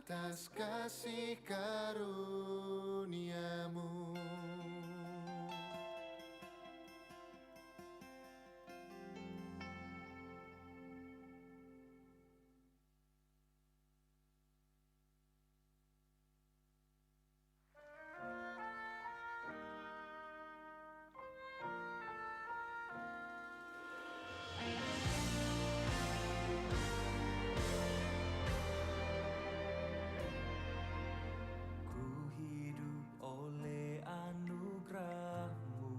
atas kasih karuniamu. Ku hidup oleh anugerah-Mu,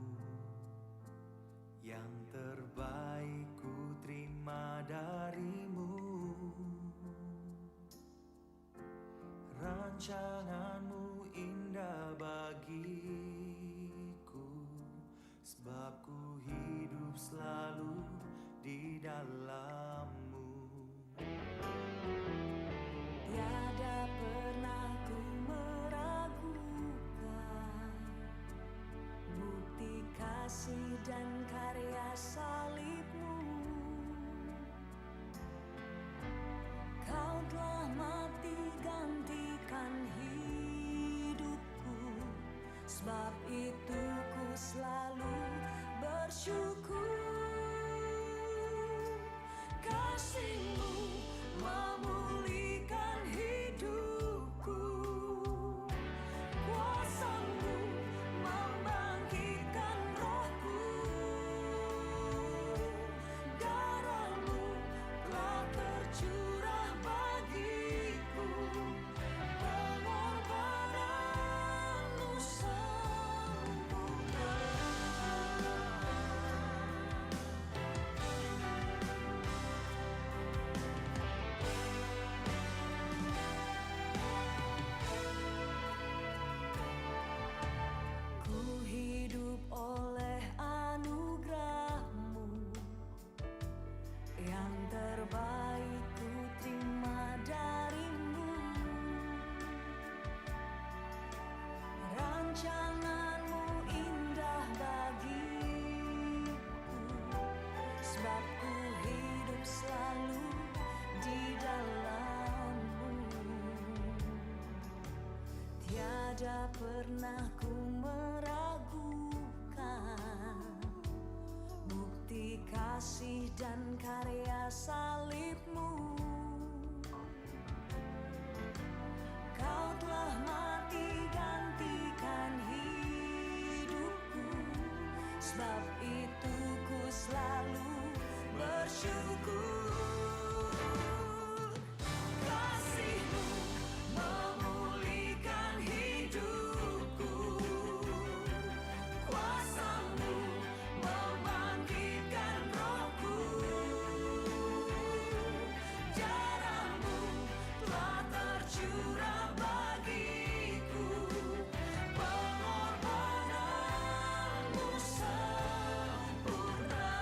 yang terbaik ku terima dari-Mu. Rancangan-Mu indah bagiku, sebab ku hidup selalu di dalam-Mu. Tiada pernah ku meragukan bukti kasih dan karya salib-Mu. Kau telah mati gantikan hidupku, sebab itu ku selalu bersyukur. Kasih-Mu memulihkan hidupku, kuasa-Mu membangkitkan rohku, darah-Mu telah tercurah bagiku, pengorbanan-Mu sempurna. Ku hidup oleh anugerah-Mu, yang terbaik ku terima dari-Mu. Rancangan-Mu indah bagiku, sebab ku hidup selalu di dalam-Mu. Tiada pernah ku meragukan bukti kasih dan karya salib-Mu. Kau telah mati gantikan hidupku, sebab itu ku selalu bersyukur. Kasih-Mu memulihkan hidupku, kuasa-Mu membangkitkan rohku, darah-Mu telah tercurah bagiku, pengorbanan-Mu sempurna.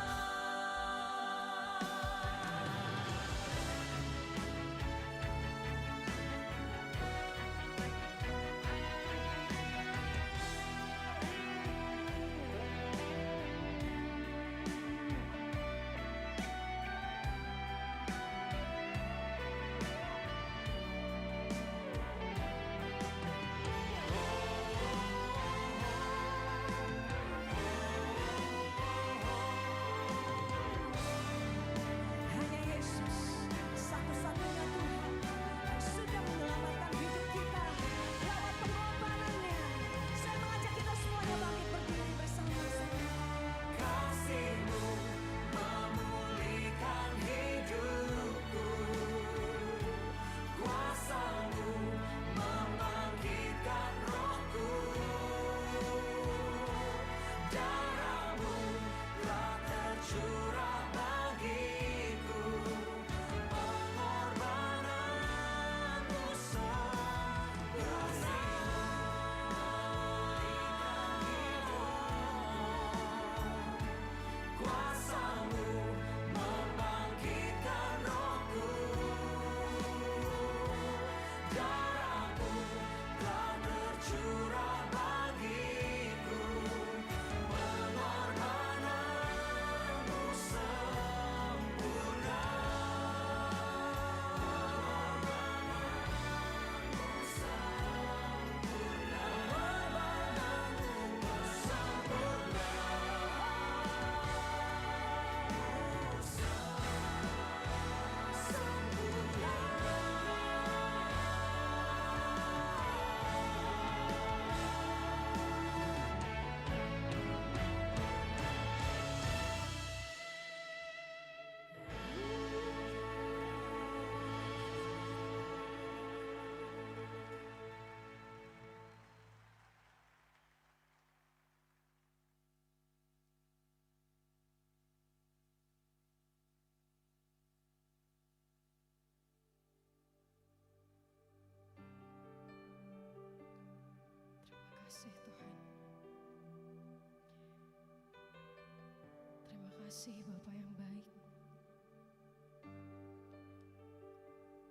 kasih Bapa yang baik.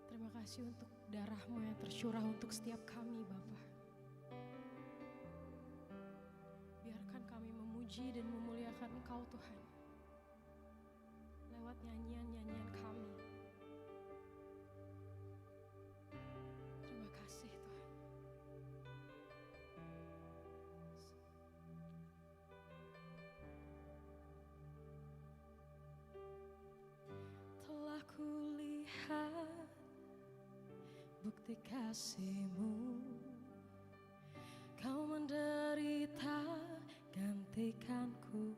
Terima kasih untuk darah-Mu yang tercurah untuk setiap kami Bapa. Biarkan kami memuji dan memuliakan Engkau Tuhan lewat nyanyian-nyanyian kami. Terima kasih Tuhan. Telah kulihat bukti kasih-Mu, Kau menderita gantikanku.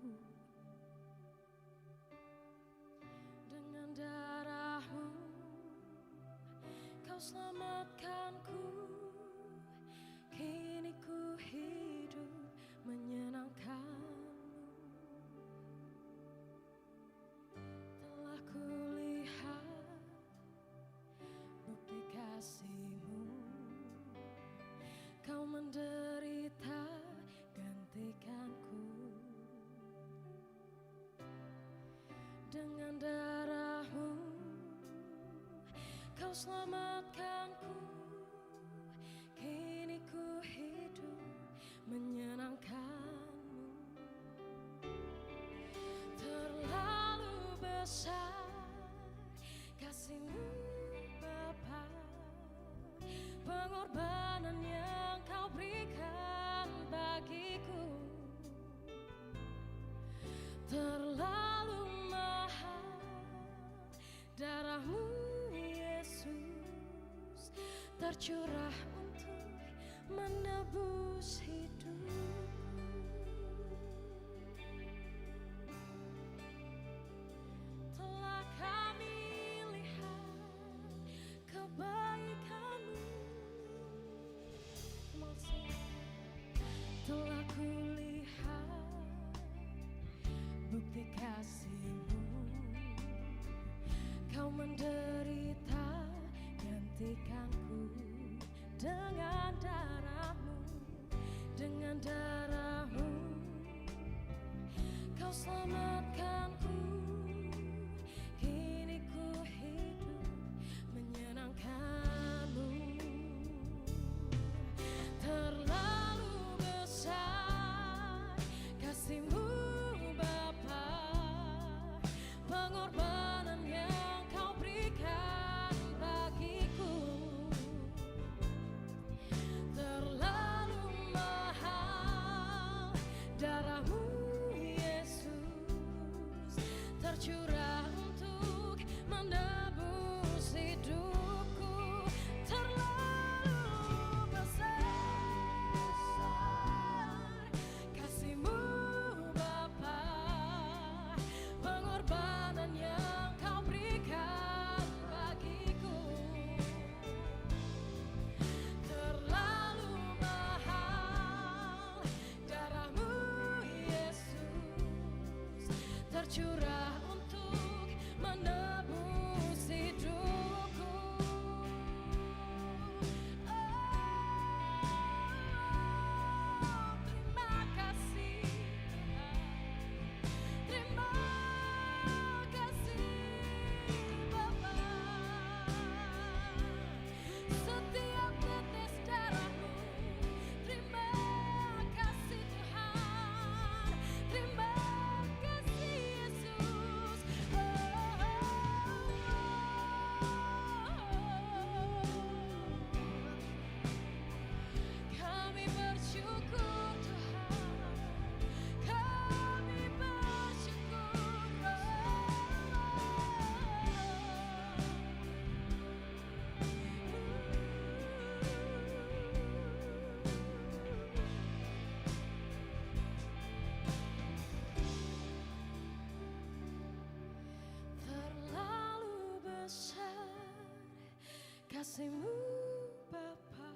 Dengan darah-Mu Kau selamatkanku. Kini ku hidup menyenangkan-Mu. Telah kulihat bukti kasih-Mu, Kau menderita gantikanku. Dengan darah-Mu Kau selamatkanku. Kini ku hidup menyenangkan-Mu. Terlalu besar kasih-Mu Bapa, pengorbanan yang Kau berikan bagiku. Terlalu mahal darah-Mu Yesus, tercurah untuk menebus hidupku. Telah kami lihat kebaikan-Mu. Telah kulihat bukti kasih-Mu, Kau menderita gantikanku. Dengan darah-Mu, dengan darah-Mu Kau selamatkanku. Kini ku hidup menyenangkan-Mu. Terlalu besar kasih-Mu Bapa, pengorbanan yang Kau berikan bagiku. Terlalu mahal darah-Mu Yesus, tercurah untuk menebus hidupku. Terlalu besar kasih-Mu Bapa, pengorbanan yang Kau berikan bagiku. Terlalu mahal darah-Mu Yesus, tercurah untuk menebus hidupku. Oh, terima kasih Tuhan. Terima kasih Bapa. Setiap tetes darah-Mu, terima kasih Tuhan. Terima kasih Yesus. Kami bersyukur Tuhan. Kami bersyukur. Terlalu besar kasih-Mu Bapa,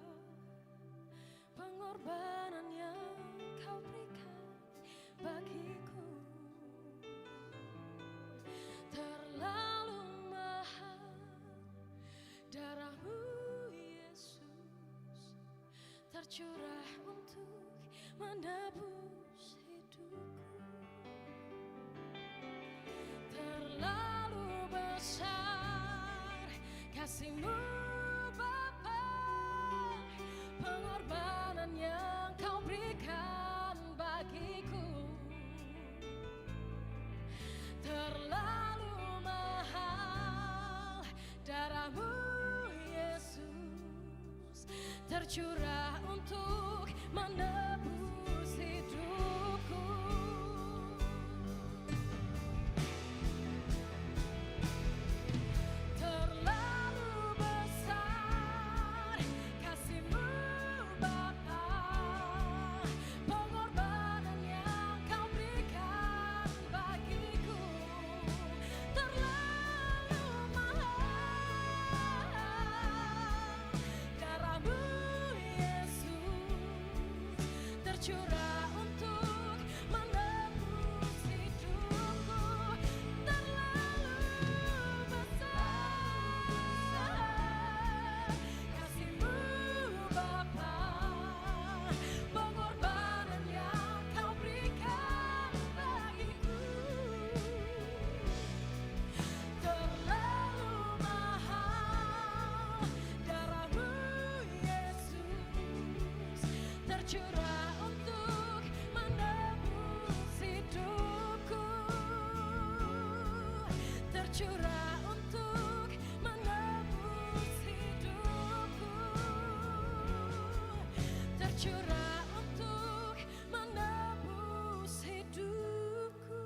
pengorbanan yang Kau berikan bagiku. Terlalu mahal darah-Mu Yesus, tercurah untuk menebus hidupku. kasih-Mu Bapa, pengorbanan yang Kau berikan bagiku terlalu mahal. Darah-Mu Yesus tercurah untuk menebus hidupku. Terlalu besar kasih-Mu Bapa, pengorbanan yang Kau berikan bagiku terlalu mahal. Darah-Mu Yesus tercurah untuk menebus hidupku. Terlalu besar kasih-Mu Bapa, pengorbanan yang Kau berikan bagiku terlalu mahal. Darah-Mu Yesus tercurah untuk menebus hidupku, tercurah untuk menebus hidupku, tercurah untuk menebus hidupku.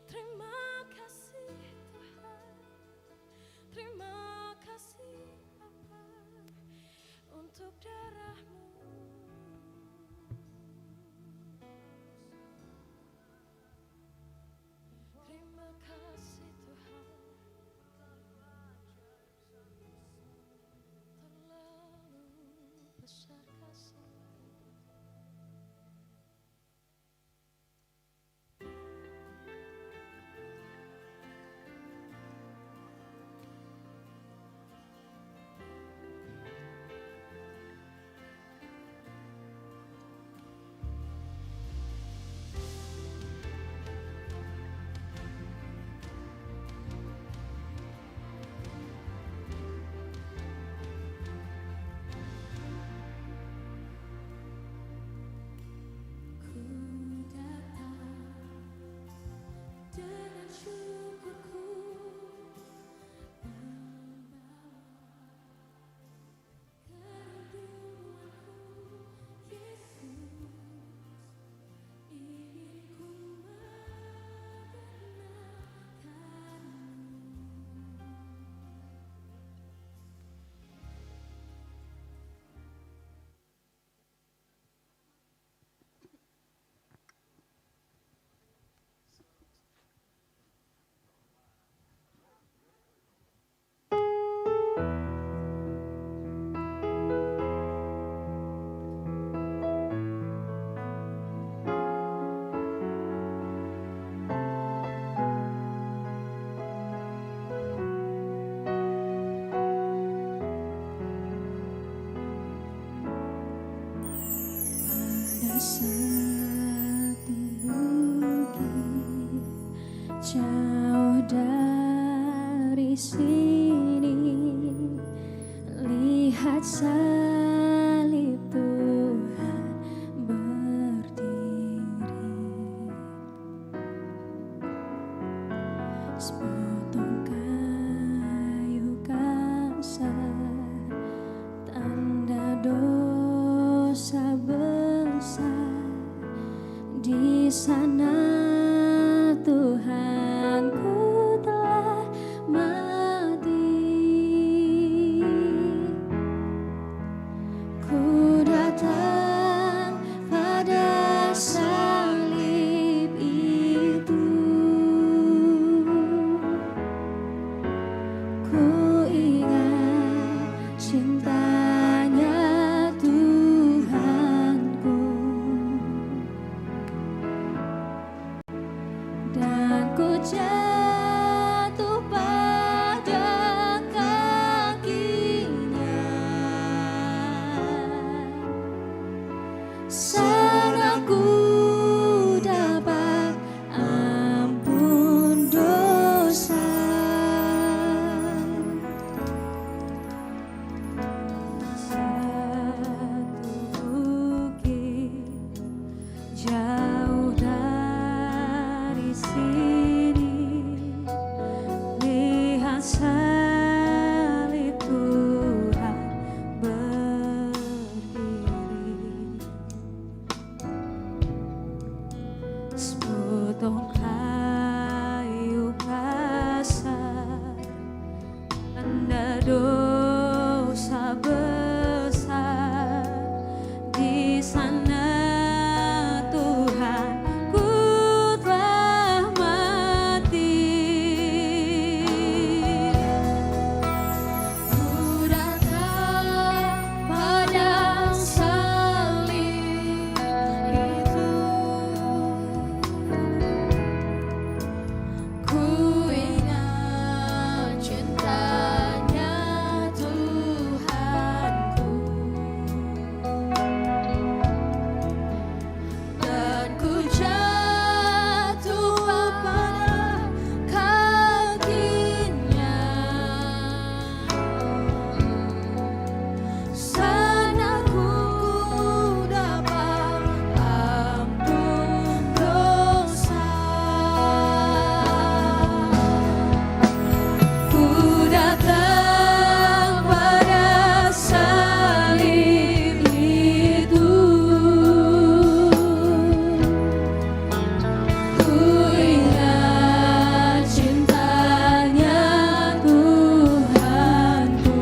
Terima kasih Tuhan, terima kasih Bapa untuk darah-Mu. Terima kasih Tuhan, terlalu besar kasih. Ku datang dengan syukurku, membawa kerinduanku, Yesus. Ingin ku pada satu bukit jauh dari sini, lihat salib Tuhan berdiri. Sepotong kayu kasar, tanda dosa besar. Di sana Tuhanku telah mati. Ku datang pada salib itu, salib Tuhan berdiri, sepotong kayu kasar, tanda dosa besar. Di sana Tuhan ku telah mati. Ku datang pada salib itu, ku ingat cintanya Tuhanku, dan ku jatuh pada kakinya. Sana ku dapat ampun dosa. Ku datang pada salib itu, ku ingat cintanya Tuhanku,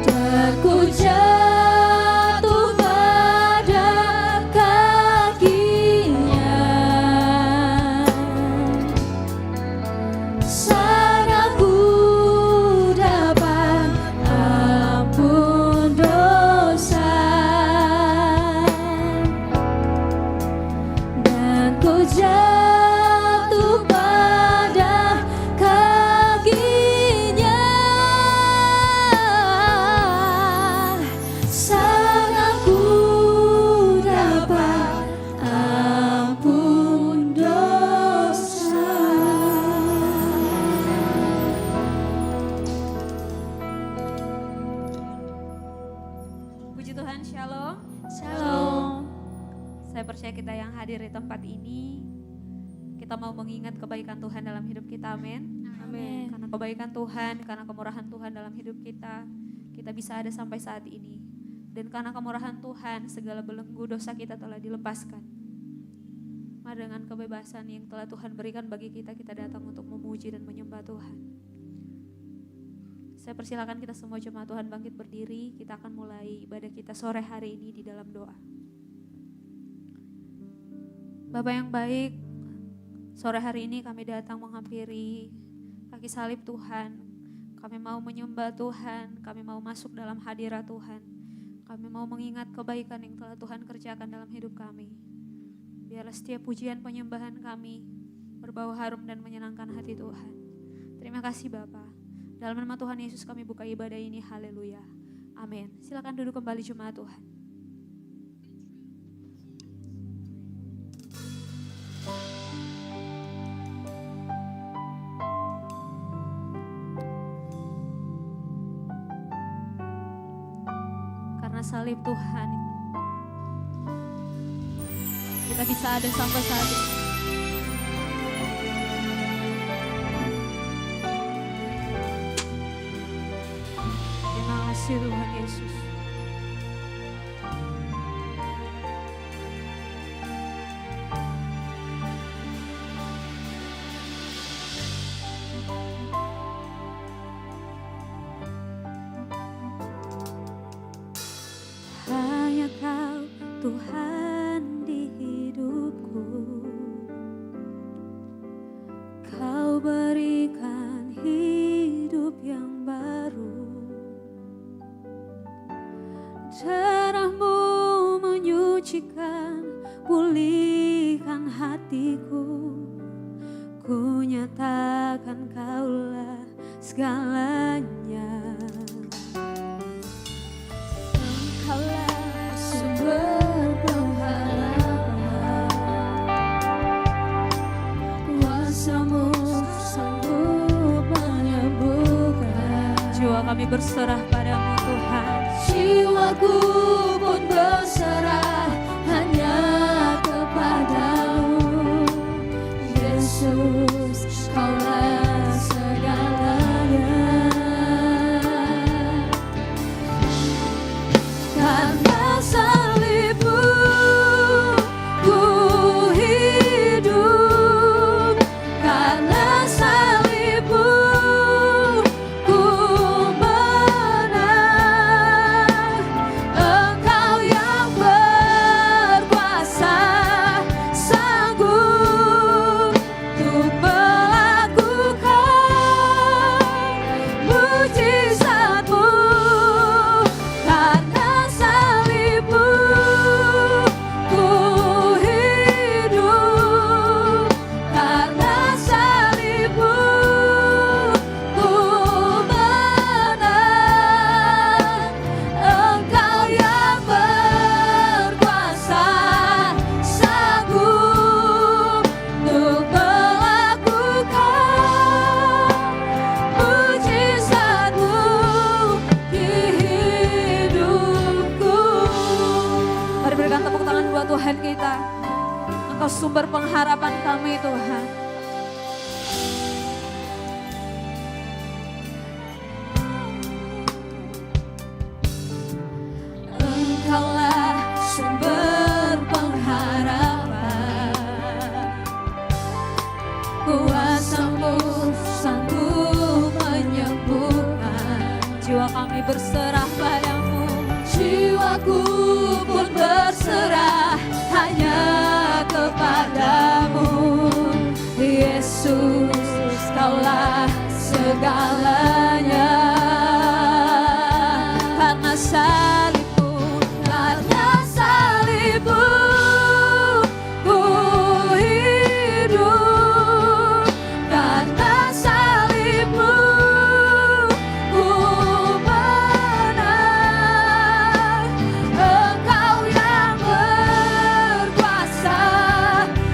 dan ku jatuh pada kakinya. Sana ku dapat ampun dosa, dan ku jatuh pada kakinya. Sana ku dapat ampun dosa. Puji Tuhan, shalom. Shalom. Saya percaya kita yang hadir di tempat ini, kita mau mengingat kebaikan Tuhan dalam hidup kita, amin. Amin. Karena kebaikan Tuhan, karena kemurahan Tuhan dalam hidup kita bisa ada sampai saat ini. Dan karena kemurahan Tuhan, segala belenggu dosa kita telah dilepaskan. Mari dengan kebebasan yang telah Tuhan berikan bagi kita, kita datang untuk memuji dan menyembah Tuhan. Saya persilakan kita semua jemaat Tuhan bangkit berdiri. Kita akan mulai ibadah kita sore hari ini di dalam doa. Bapa yang baik, sore hari ini kami datang menghampiri kaki salib Tuhan. Kami mau menyembah Tuhan, kami mau masuk dalam hadirat Tuhan. Kami mau mengingat kebaikan yang telah Tuhan kerjakan dalam hidup kami. Biarlah setiap pujian penyembahan kami berbau harum dan menyenangkan hati Tuhan. Terima kasih Bapa. Dalam nama Tuhan Yesus kami buka ibadah ini, haleluya. Amin. Silakan duduk kembali jemaat Tuhan. Karena salib Tuhan, kita bisa ada sampai saat ini. Terima kasih Tuhan Yesus. Hanya Kau Tuhan di hidupku, Kau berikan hidup yang baru. Darah-Mu menyucikan, pulihkan hatiku. Ku nyatakan Kaulah segalanya. Engkaulah sumber pengharapan, kuasa-Mu sanggup menyembuhkan. Jiwa kami berserah padamu Tuhan. Jiwaku pun berserah hanya kepadamu, Yesus. pengharapan kami Tuhan. Engkaulah sumber pengharapan, kuasa-Mu sanggup menyembuhkan. Jiwa kami berserah padamu. Jiwaku pun berserah hanya kepadamu. Yesus, Kaulah segalanya. Karena salibmu, karena salibmu, ku hidup. Karena salibmu, ku menang. Engkau yang berkuasa,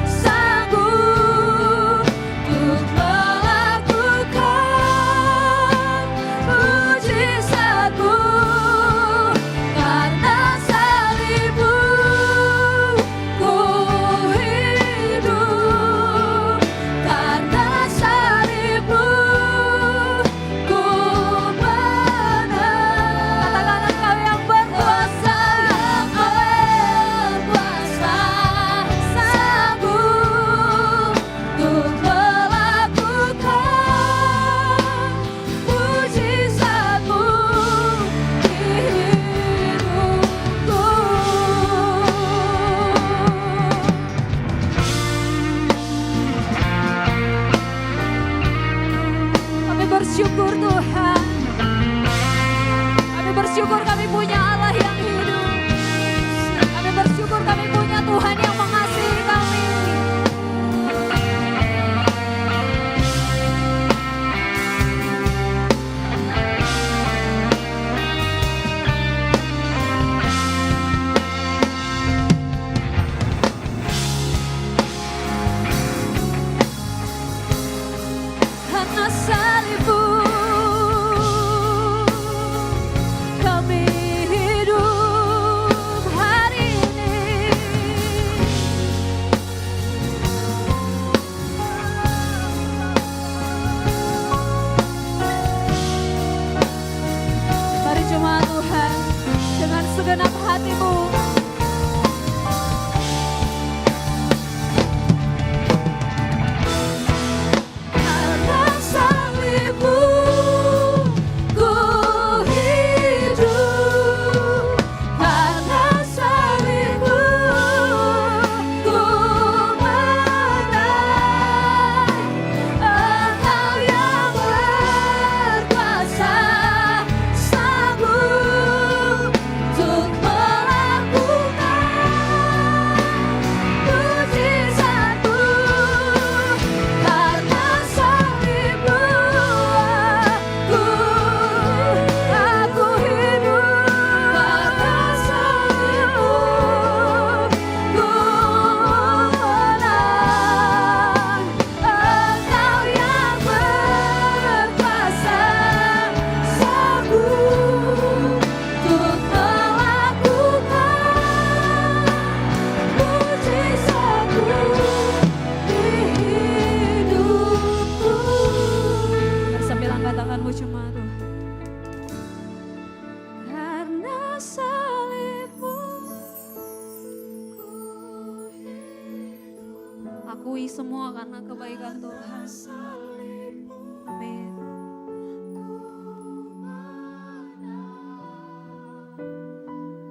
sanggup untuk melakukan mujizat-Mu. Karena salibmu, ku hidup. Karena salibmu, ku menang. Katakan Engkau yang berkuasa. Berkuasa, sanggup untuk melakukan mujizat-Mu di hidupku. Kami bersyukur Tuhan. Kami bersyukur kami punya Allah yang hidup. Kami bersyukur kami punya Tuhan yang mengasihi kami. Karena salibmu, kami hidup hari ini. Mari jemaat Tuhan, dengan segenap hatimu Karena salibmu, ku hidup. Karena salibmu, ku menang. Engkau yang berkuasa, sanggup untuk melakukan mujizat-Mu. Karena salibmu, aku hidup. Karena salibmu, ku menang. Engkau yang berkuasa, sanggup untuk melakukan mujizat-Mu di hidupku. sambil angkat tanganmu jemaat Tuhan. Karena salibmu, Akui semua karena kebaikan Tuhan. Amin.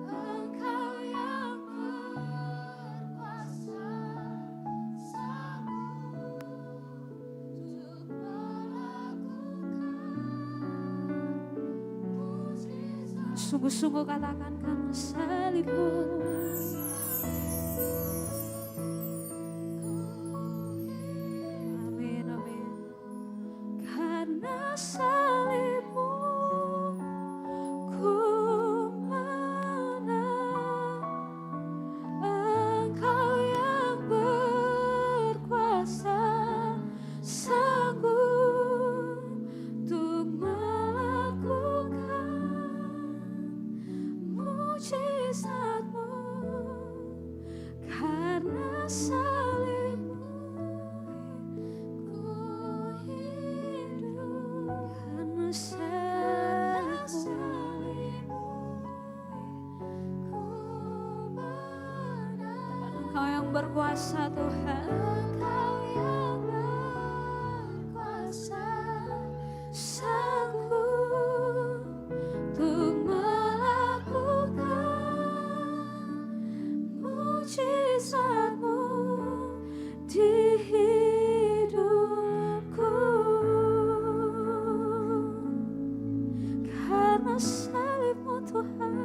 Engkau yang berkuasa, sanggup untuk melakukan mujizat. Sungguh-sungguh katakan karena salibmu. Amin, amin. Karena salibmu, ku menang. Engkau yang berkuasa, sanggup untuk melakukan mujizat-Mu berkuasa Tuhan. Engkau yang berkuasa, sanggup untuk melakukan mujizat-Mu di hidupku. Karena salib-Mu Tuhan,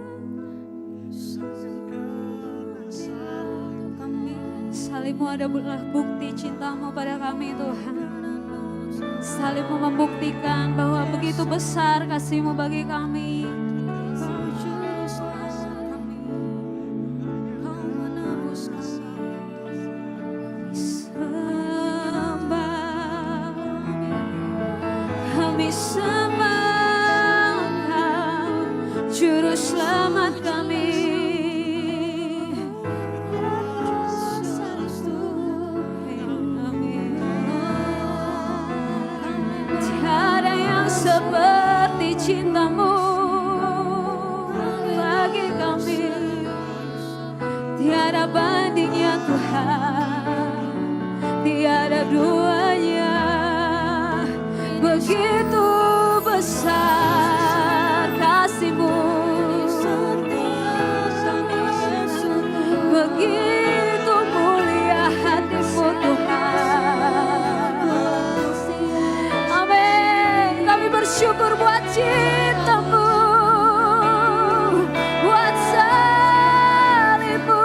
Salib-Mu adalah bukti cinta-Mu pada kami Tuhan. Salib-Mu membuktikan bahwa begitu besar kasih-Mu bagi kami. Kami sembah Engkau, Juru Selamat kami. Tiada yang seperti cinta-Mu bagi kami. Tiada bandingnya Tuhan, tiada duanya. Begitu besar kasih-Mu, begitu mulia hati-Mu Tuhan. Amin. Kami bersyukur buat cinta-Mu, buat salib-Mu.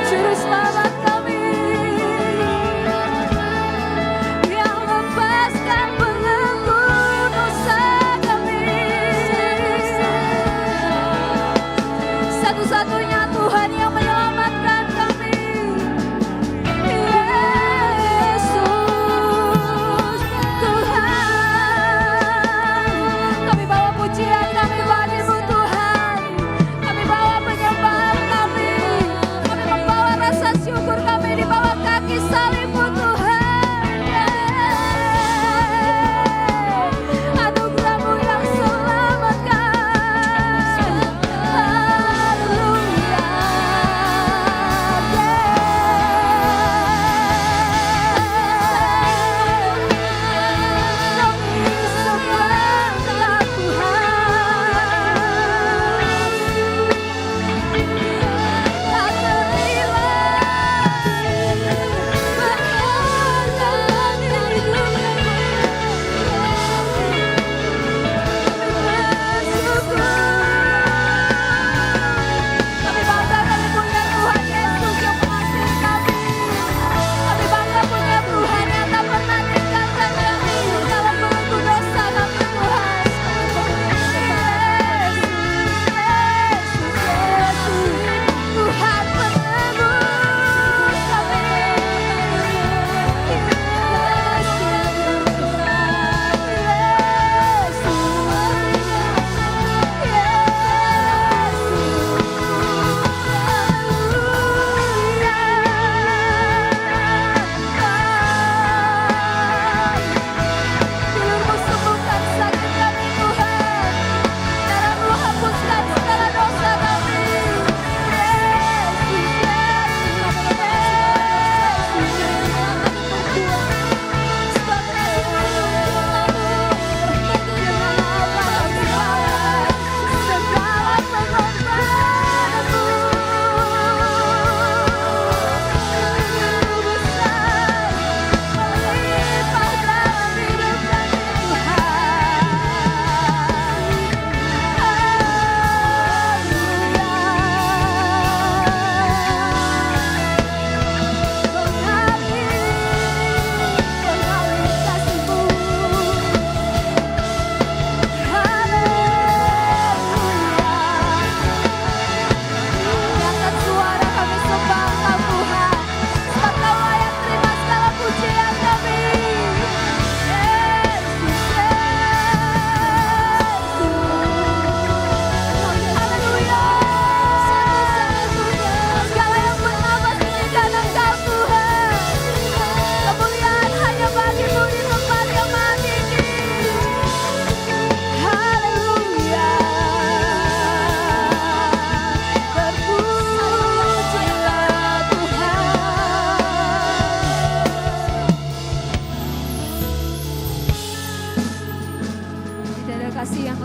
Juru Selamat kami yang lepaskan belenggu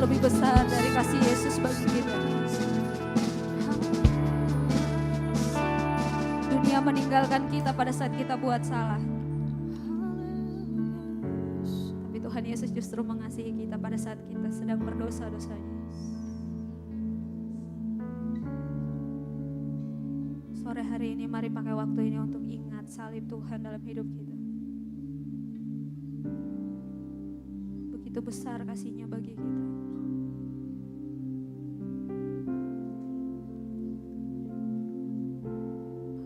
lebih besar dari kasih Yesus bagi kita. Dunia meninggalkan kita pada saat kita buat salah. Tapi Tuhan Yesus justru mengasihi kita pada saat kita sedang berdosa-dosanya. Sore hari ini mari pakai waktu ini untuk ingat salib Tuhan dalam hidup kita. Begitu besar kasih-Nya bagi kita.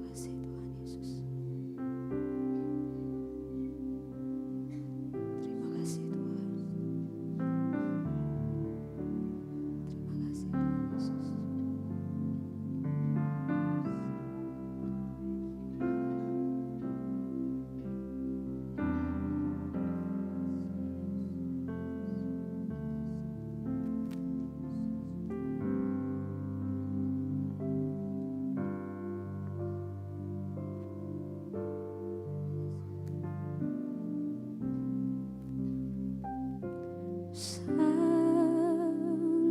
Makasih Tuhan Yesus. Terima kasih Tuhan. Terima kasih Tuhan Yesus.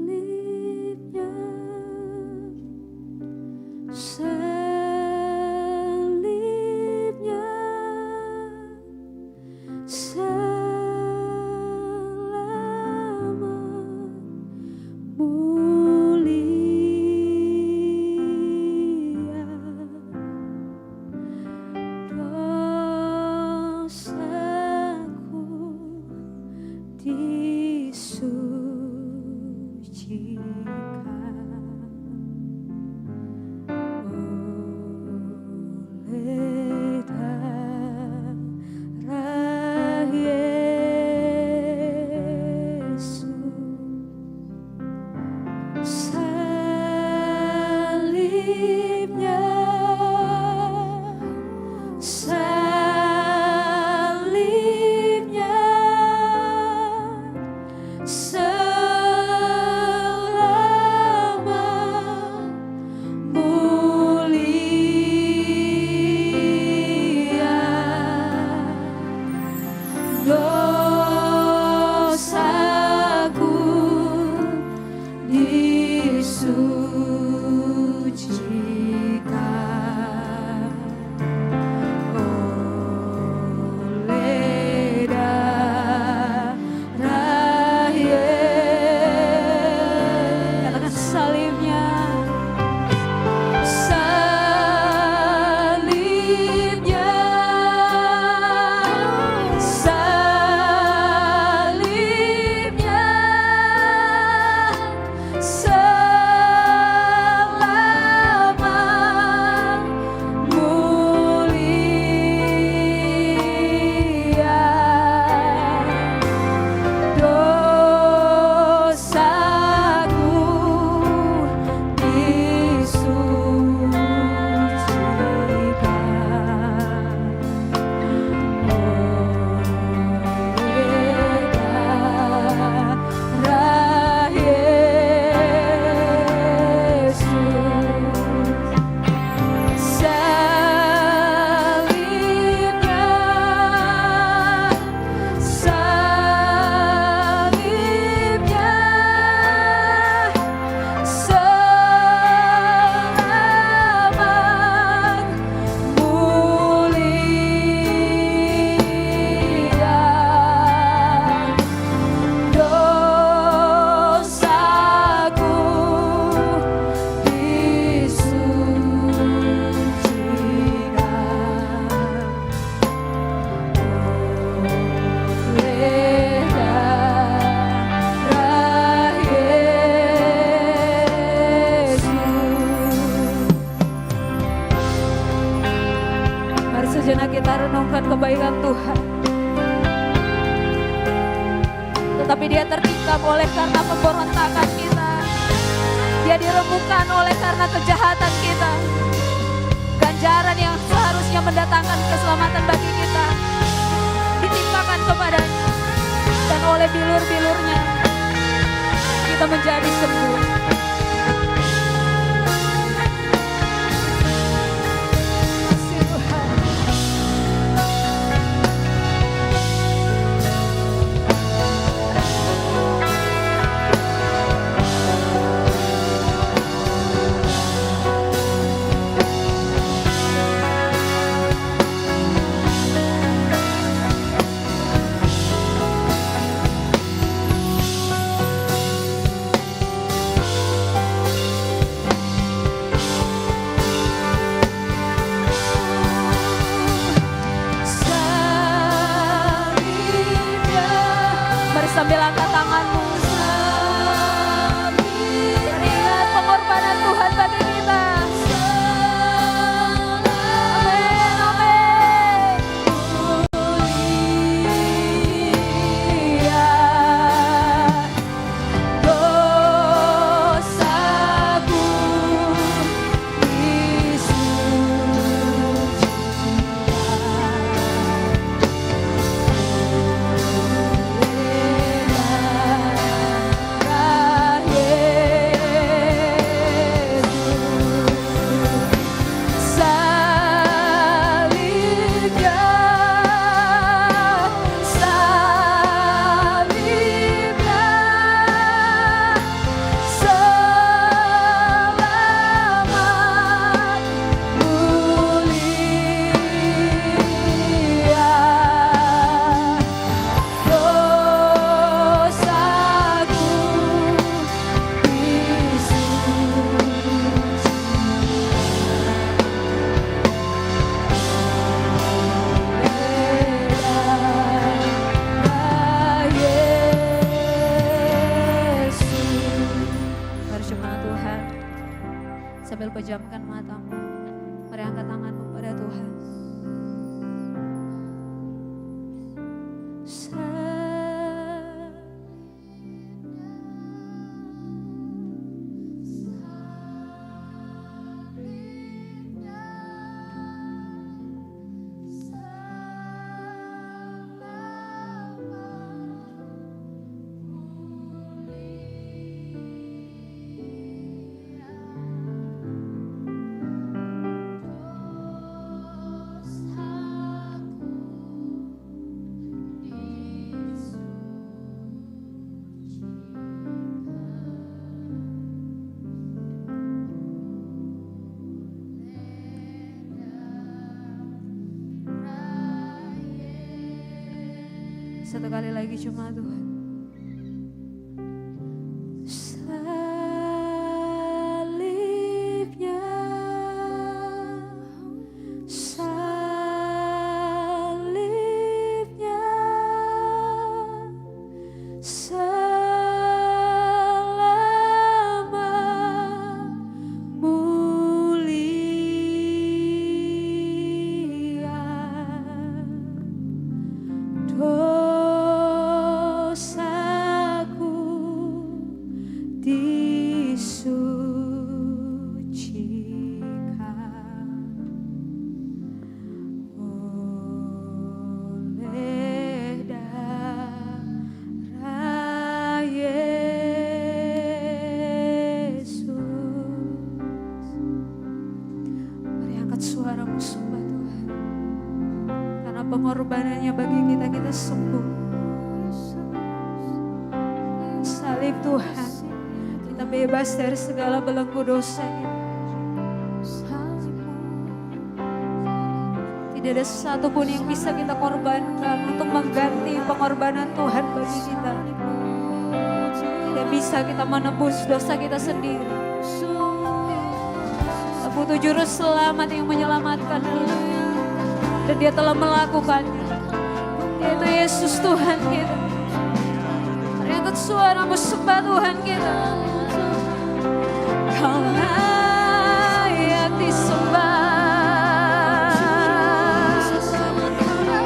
Salibnya, salibnya, selama mulia dosaku disucikan oleh darah Yesus. Salibnya, salibnya, selama mulia dosaku disucikan oleh darah Yesus. Katakan salibnya, salibnya, salibnya, selama mulia dosaku disucikan oleh darah Yesus. Salibnya, salibnya, selamat mulia dosaku disucikan oleh darah Yesus. Mari sejenak kita renungkan kebaikan Tuhan. Tetapi Dia tertikam oleh karena pemberontakan kita. Dia diremukkan oleh karena kejahatan kita. Ganjaran yang seharusnya mendatangkan keselamatan bagi kita ditimpakan kepadanya, dan oleh bilur-bilurnya kita menjadi sembuh. Kasih Tuhan. Satu kali lagi cuma Tuhan. Salibnya, salibnya, selamat mulia. Dosaku disucikan oleh darah Yesus. Mari angkat suaramu sembah Tuhan. Karena pengorbanannya bagi kita, kita sembuh. Salib Tuhan, kita bebas dari segala belenggu dosa kita. Tidak ada satupun yang bisa kita korbankan untuk mengganti pengorbanan Tuhan bagi kita. Tidak bisa kita menebus dosa kita sendiri. Kita butuh juru selamat yang menyelamatkan kita. Dan Dia telah melakukannya. Yaitu Yesus Tuhan kita. Mari angkat suaramu sembah Tuhan kita. Kau layak disembah,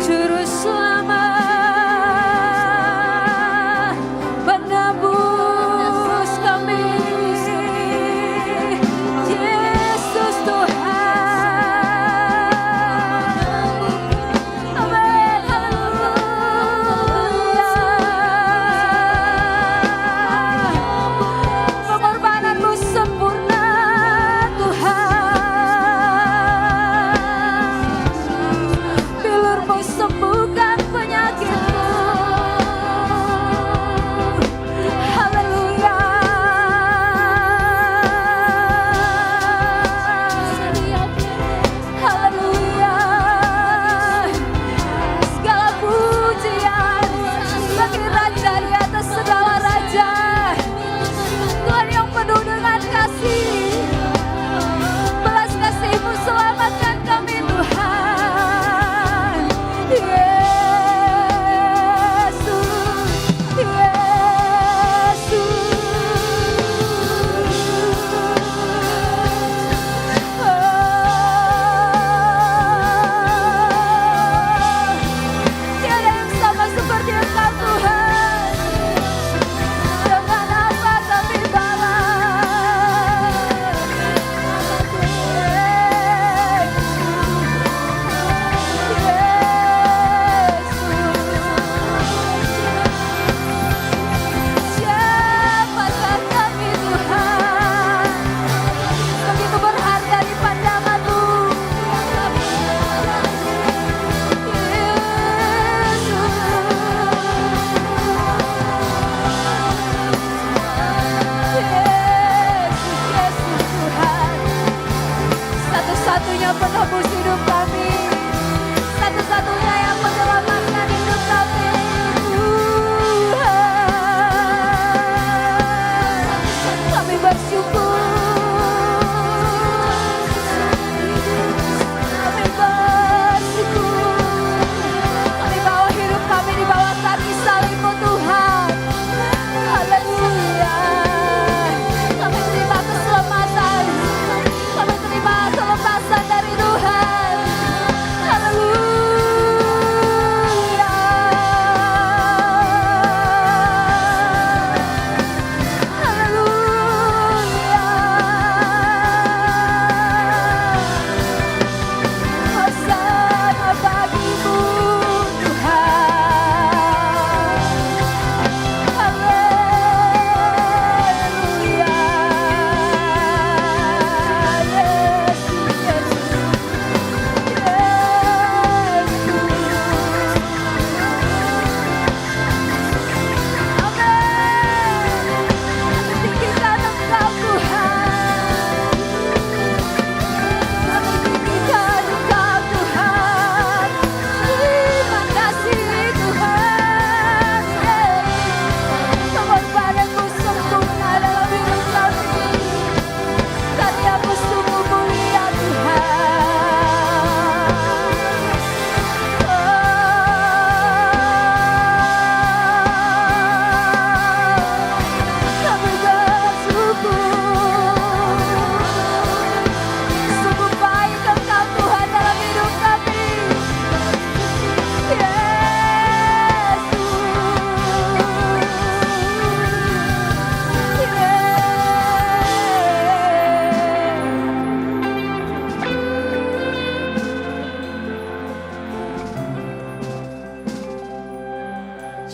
Juru Selamat, penebus kami, Yesus Tuhan. Amin, haleluya. Pengorbananmu sempurna Tuhan.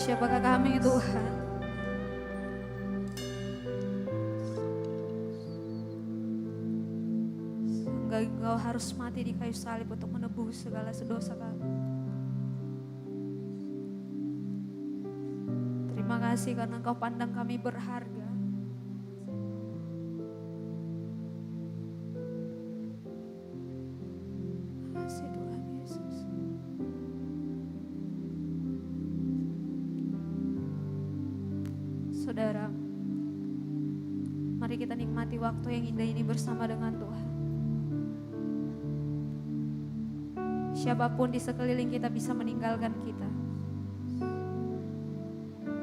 Siapakah kami Tuhan? Engkau harus mati di kayu salib untuk menebus segala dosa kami. Terima kasih karena Engkau pandang kami berharga. Terima kasih Tuhan Yesus. Saudara, mari kita nikmati waktu yang indah ini bersama dengan Tuhan. Siapapun di sekeliling kita bisa meninggalkan kita.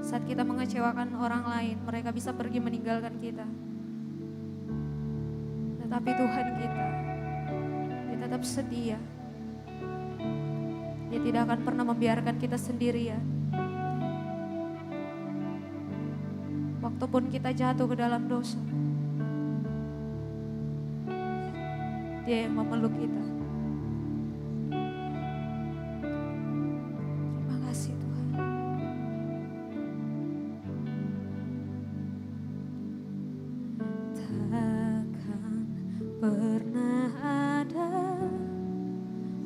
Saat kita mengecewakan orang lain, mereka bisa pergi meninggalkan kita. Tetapi Tuhan kita, Dia tetap setia. Dia tidak akan pernah membiarkan kita sendirian. Waktu pun kita jatuh ke dalam dosa, Dia yang memeluk kita. Terima kasih Tuhan. Takkan pernah ada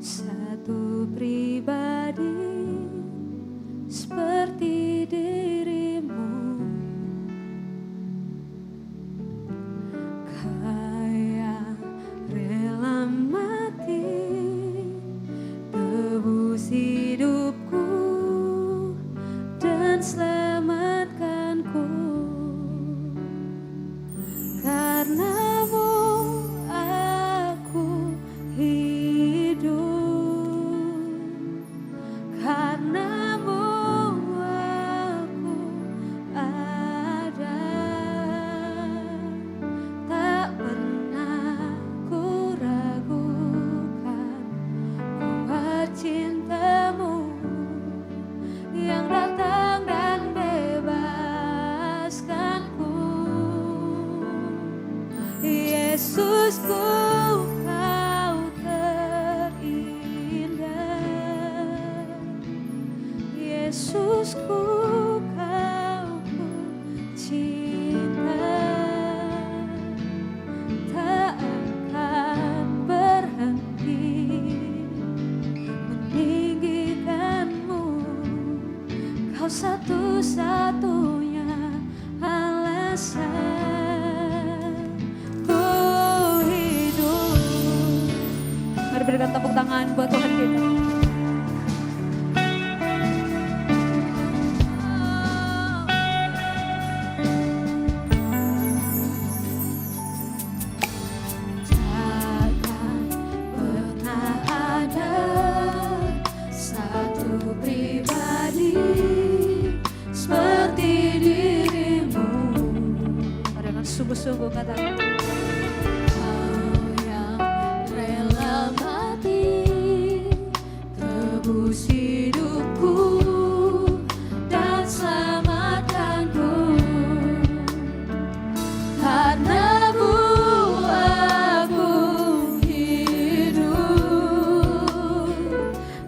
satu pribadi seperti dirimu. Kaya rela mati tebus hidupku dan selamatkanku. Karenamu aku hidup, karenamu aku ada. Tak pernah ku ragukan kuat cintamu yang datang dan bebaskanku. Yesusku, Kau terindah. Yesusku, Kau ku cinta. Tak akan berhenti meninggikanmu. Kau satu-satunya alasan ku hidup. Mari berikan tepuk tangan buat Tuhan kita. Takkan pernah ada satu pribadi seperti dirimu. Mari dengan sungguh-sungguh katakan. Kau yang rela mati tebus hidupku dan selamatkanku. Karenamu aku hidup,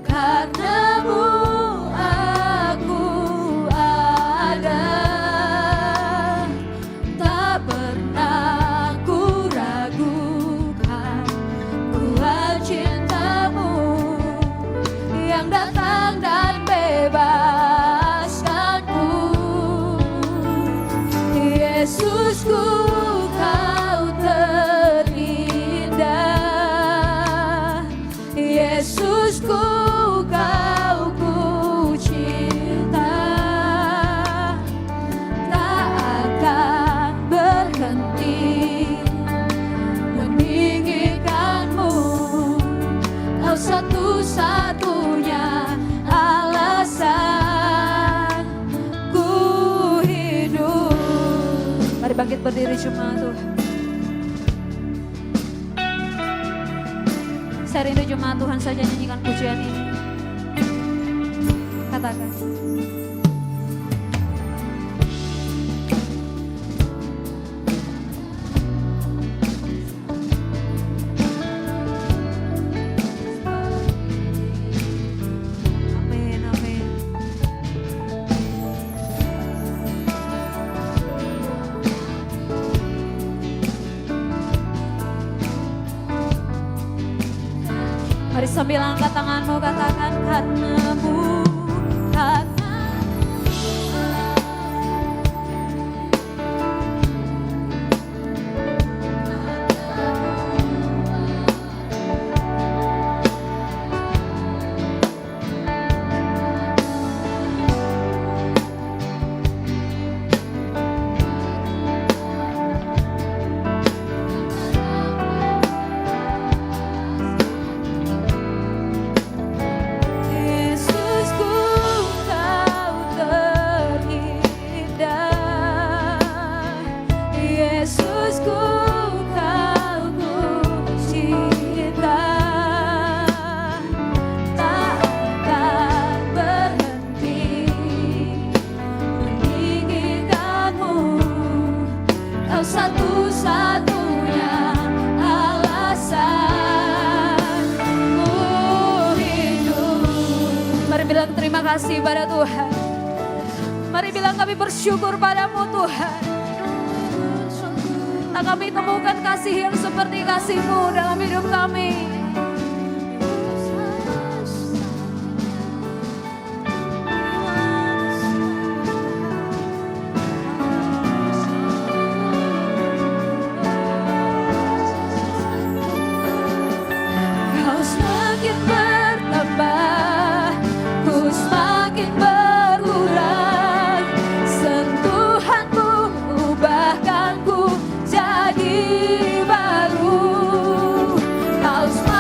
karenamu aku ada. Tak pernah ku ragukan kuat cintamu yang datang dan bebaskanku. Yesusku, Kau terindah. Yesusku, Kau ku cinta. Tak akan berhenti meninggikanmu. Kau satu-satunya alasan ku hidup. Mari bangkit berdiri jemaat Tuhan. Saya rindu jemaat Tuhan saja nyanyikan pujian ini. Katakan. Amin, amin. angkat tanganmu, katakan karena-Mu, Yesusku Kau terindah, Yesusku Kau ku cinta, tak akan berhenti meninggikan-Mu, Kau satu-satunya alasanku hidup. Mari bilang terima kasih pada Tuhan. Mari bilang kami bersyukur padamu Tuhan. Tak kami temukan kasih yang seperti kasih-Mu dalam hidup kami. Kau semakin bertambah, ku semakin berkurang. Sentuhan-Mu ubahkan ku jadi baru. Kau semakin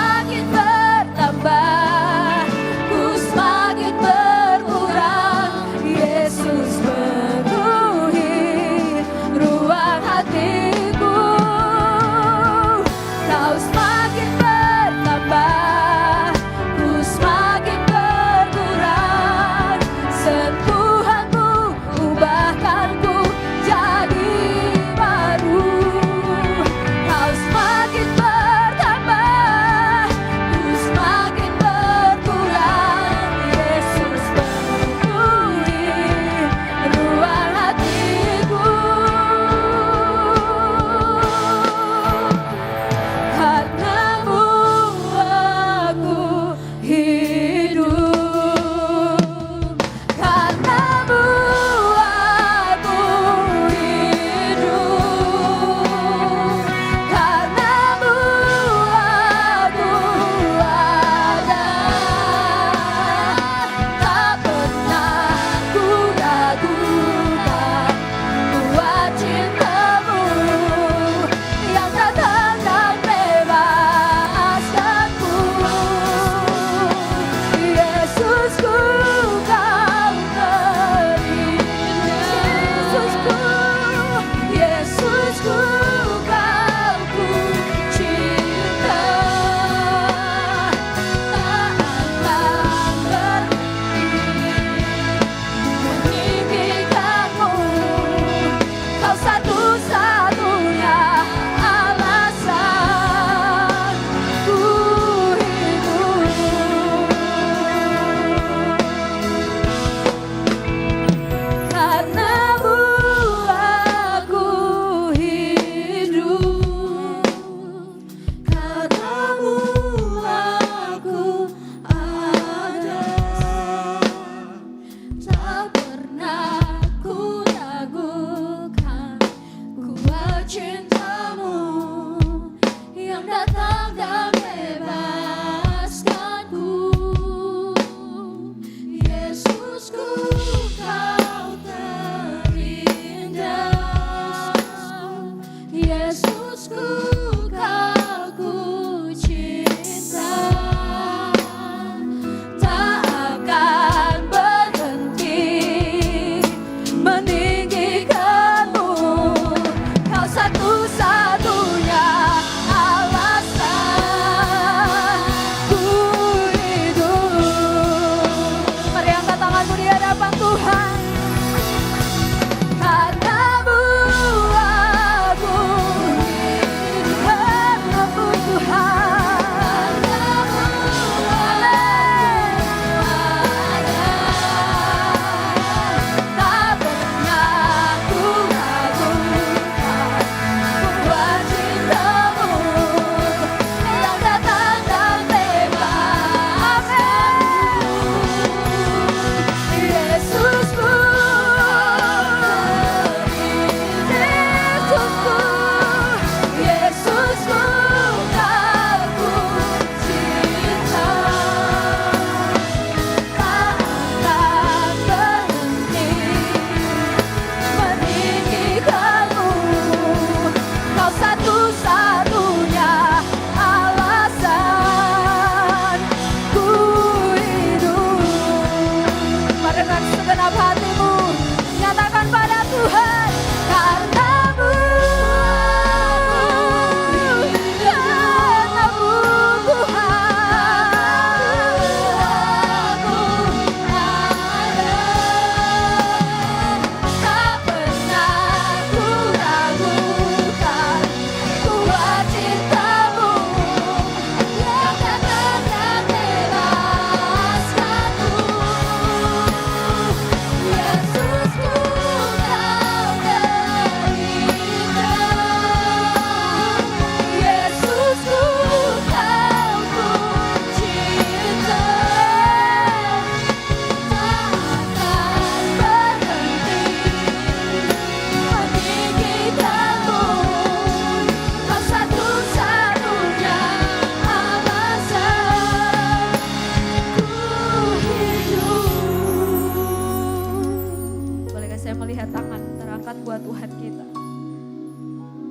buat Tuhan kita.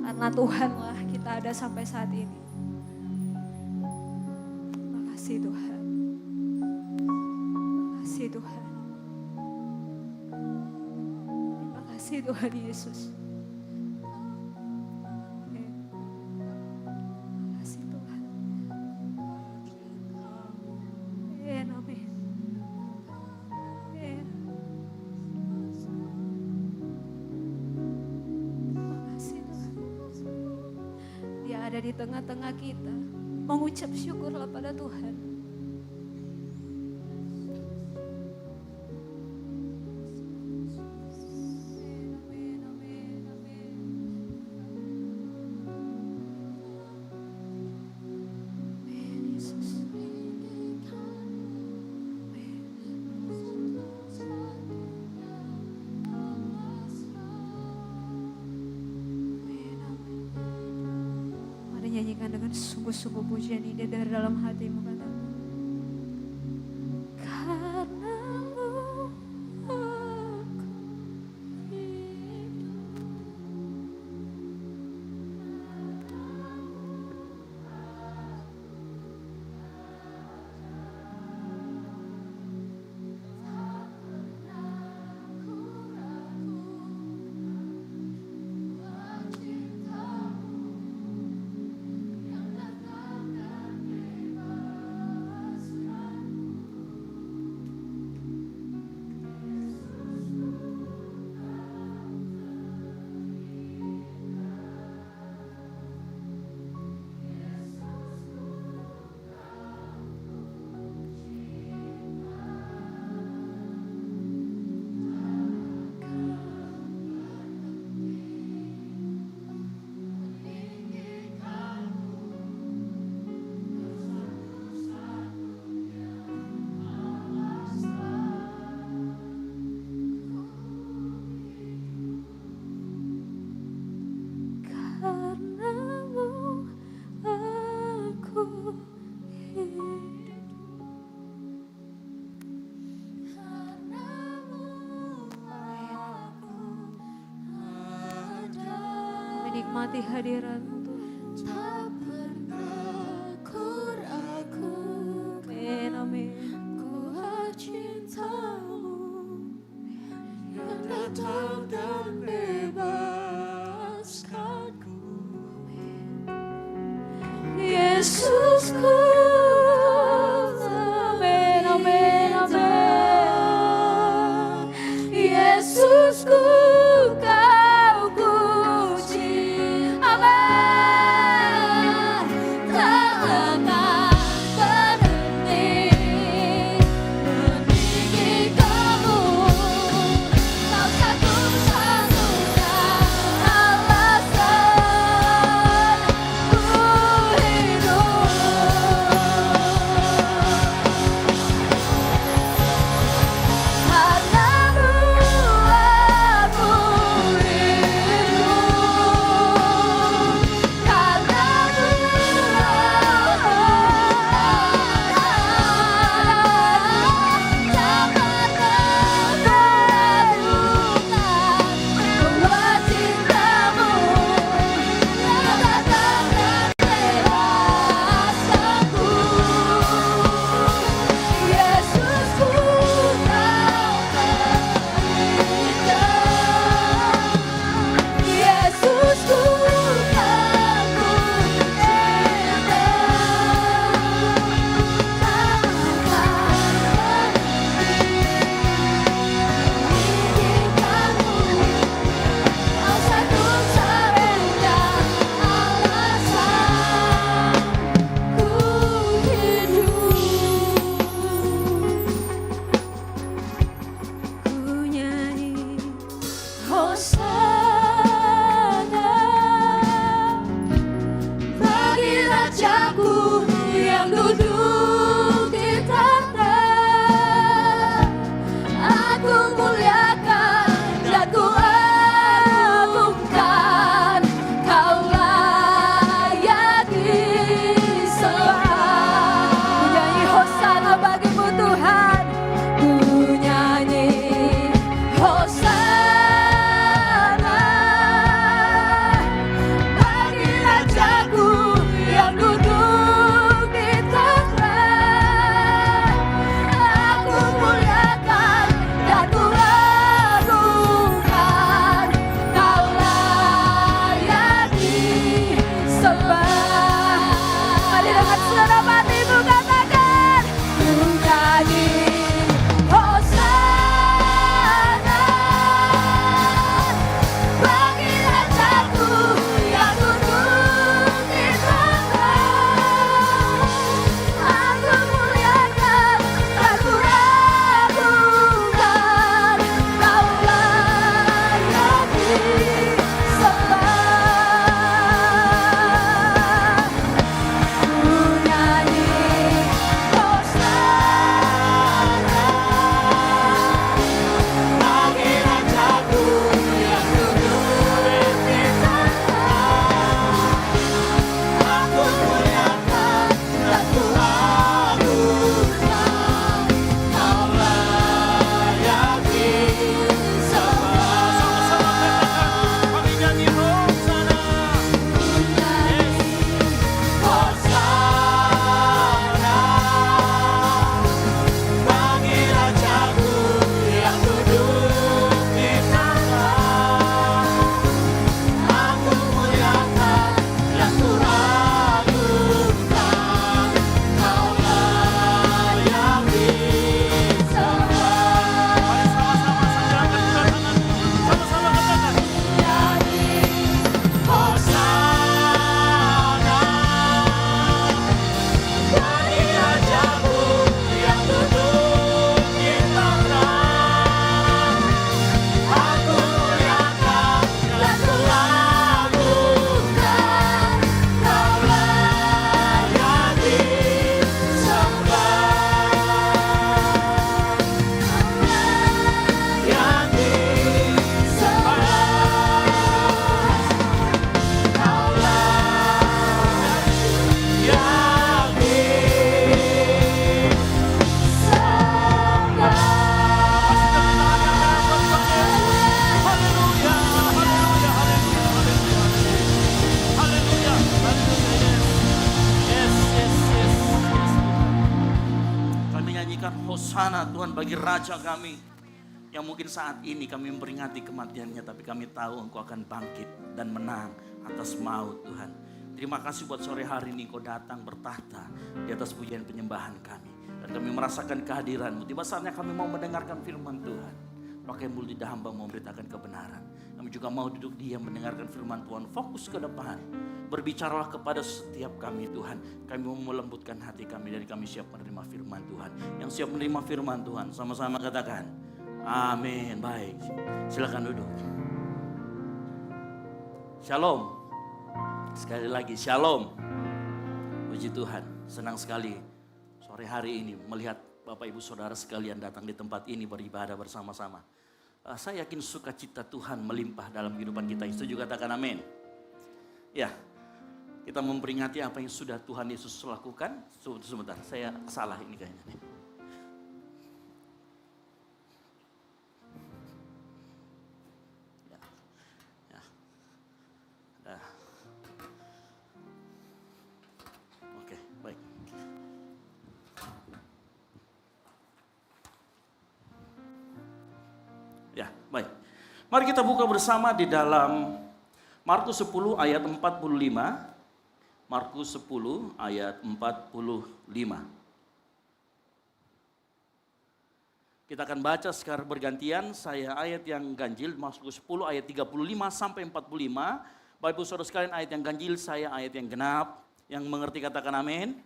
Karena Tuhanlah kita ada sampai saat ini. Makasih Tuhan. Makasih Tuhan. Terima kasih Tuhan Yesus. Makasih Tuhan. Amin. Makasih Tuhan. Dia ada di tengah-tengah kita. Mengucap syukurlah pada Tuhan. Mari nyanyikan dengan sungguh-sungguh pujian ini dari dalam hatimu, katakan. Karena-Mu aku hidup. Karena-Mu aku hidup. Karena-Mu aku ada. Menikmati hadirat-Mu Tuhan. Tak pernah ku ragu. Amin, amin. Kuat cinta-Mu yang datang dan bebaskanku. Yesusku, amin, amin, amin. Yesusku, Kau puji, amin. Tak akan berhenti meninggikanmu. Kau satu-satunya bagi Raja kami yang mungkin saat ini kami memperingati kematiannya, tapi kami tahu Engkau akan bangkit dan menang atas maut Tuhan. Terima kasih buat sore hari ini Engkau datang bertahta di atas pujian penyembahan kami. Dan kami merasakan kehadiran-Mu. Tiba saatnya kami mau mendengarkan firman Tuhan. Pakai mulut lidah hamba memberitakan kebenaran. Kami juga mau duduk diam mendengarkan firman Tuhan. Fokus ke depan. Berbicaralah kepada setiap kami Tuhan. Kami mau melembutkan hati kami dan kami siap menerima firman Tuhan. Yang siap menerima firman Tuhan sama-sama katakan amin. Baik, silakan duduk. Shalom. Sekali lagi shalom. Puji Tuhan, senang sekali sore hari ini melihat Bapak Ibu Saudara sekalian datang di tempat ini beribadah bersama-sama. Saya yakin sukacita Tuhan melimpah dalam kehidupan kita. Setuju katakan amin. Ya, kita memperingati apa yang sudah Tuhan Yesus lakukan. Sebentar, saya salah ini kayaknya nih. Oke, baik. Ya, baik. Mari kita buka bersama di dalam Markus 10 ayat 45. Markus 10 ayat 45. Kita akan baca secara bergantian. Saya ayat yang ganjil, Markus 10 ayat 35 sampai 45. Bapak Ibu Saudara sekalian, ayat yang ganjil, saya ayat yang genap. Yang mengerti katakan amin.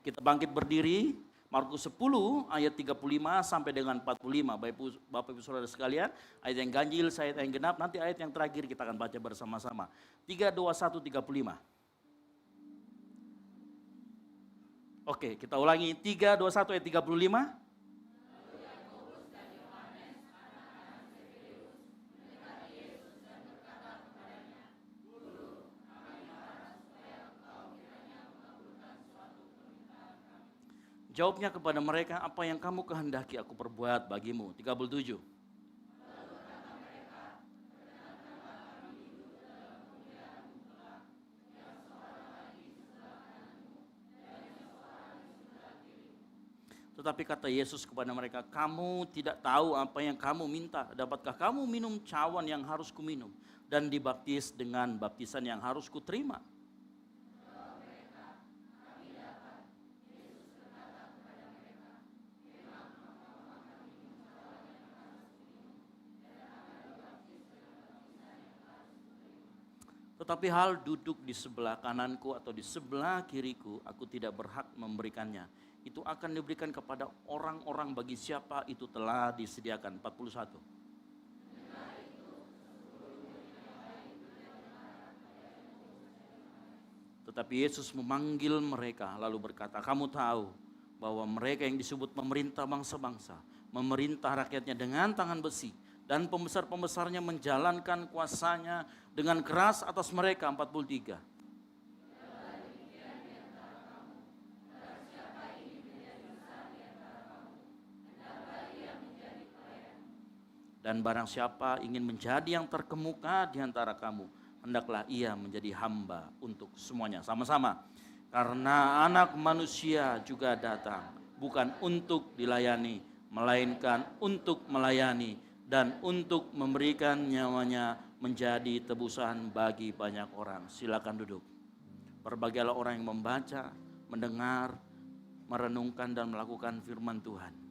Kita bangkit berdiri. Markus 10 ayat 35 sampai dengan 45. Bapak Ibu Saudara sekalian, ayat yang ganjil, saya ayat yang genap. Nanti ayat yang terakhir kita akan baca bersama-sama. 3, 2, 1, 35. Oke, kita ulangi. 3, 2, 1 ayat 35. Jawabnya kepada mereka, apa yang kamu kehendaki aku perbuat bagimu. 37. Tetapi kata Yesus kepada mereka, kamu tidak tahu apa yang kamu minta. Dapatkah kamu minum cawan yang harus kuminum dan dibaptis dengan baptisan yang harus kuterima? Tetapi hal duduk di sebelah kananku atau di sebelah kiriku, aku tidak berhak memberikannya. Itu akan diberikan kepada orang-orang bagi siapa itu telah disediakan. 41. Tetapi Yesus memanggil mereka lalu berkata, kamu tahu bahwa mereka yang disebut pemerintah bangsa-bangsa, memerintah rakyatnya dengan tangan besi, dan pembesar-pembesarnya menjalankan kuasanya dengan keras atas mereka. 43. Dan barang siapa ingin menjadi yang terkemuka di antara kamu, hendaklah ia menjadi hamba untuk semuanya. Sama-sama. Karena anak manusia juga datang, bukan untuk dilayani, melainkan untuk melayani, dan untuk memberikan nyawanya menjadi tebusan bagi banyak orang. Silakan duduk. Berbahagialah orang yang membaca, mendengar, merenungkan dan melakukan firman Tuhan.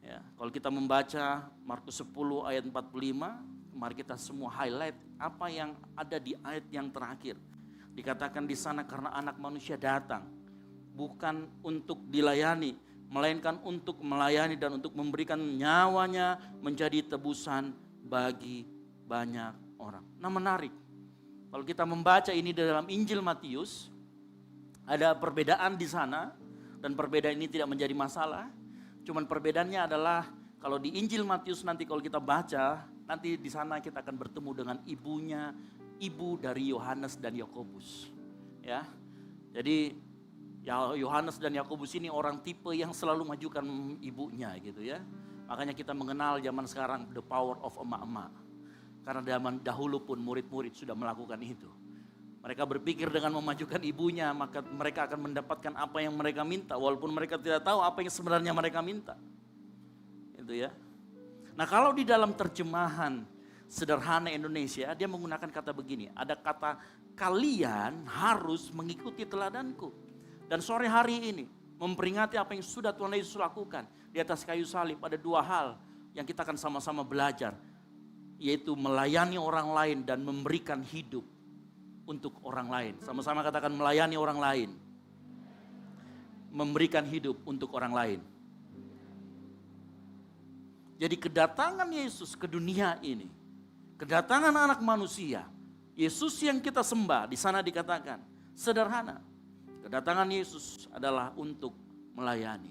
Ya, kalau kita membaca Markus 10 ayat 45, mari kita semua highlight apa yang ada di ayat yang terakhir. Dikatakan di sana karena anak manusia datang bukan untuk dilayani, melainkan untuk melayani dan untuk memberikan nyawanya menjadi tebusan bagi banyak orang. Nah, menarik. Kalau kita membaca ini dalam Injil Matius, ada perbedaan di sana dan perbedaan ini tidak menjadi masalah. Cuman perbedaannya adalah kalau di Injil Matius nanti kalau kita baca, nanti di sana kita akan bertemu dengan ibu dari Yohanes dan Yakobus. Ya. Jadi Yohanes dan Yakobus ini orang tipe yang selalu majukan ibunya gitu ya. Makanya kita mengenal zaman sekarang the power of emak-emak. Karena zaman dahulu pun murid-murid sudah melakukan itu. Mereka berpikir dengan memajukan ibunya, maka mereka akan mendapatkan apa yang mereka minta. Walaupun mereka tidak tahu apa yang sebenarnya mereka minta. Gitu ya. Nah, kalau di dalam terjemahan sederhana Indonesia, dia menggunakan kata begini, ada kata kalian harus mengikuti teladanku. Dan sore hari ini memperingati apa yang sudah Tuhan Yesus lakukan di atas kayu salib, ada dua hal yang kita akan sama-sama belajar, yaitu melayani orang lain dan memberikan hidup untuk orang lain. Sama-sama katakan melayani orang lain, memberikan hidup untuk orang lain. Jadi kedatangan Yesus ke dunia ini, kedatangan anak manusia, Yesus yang kita sembah, di sana dikatakan sederhana. Kedatangan Yesus adalah untuk melayani,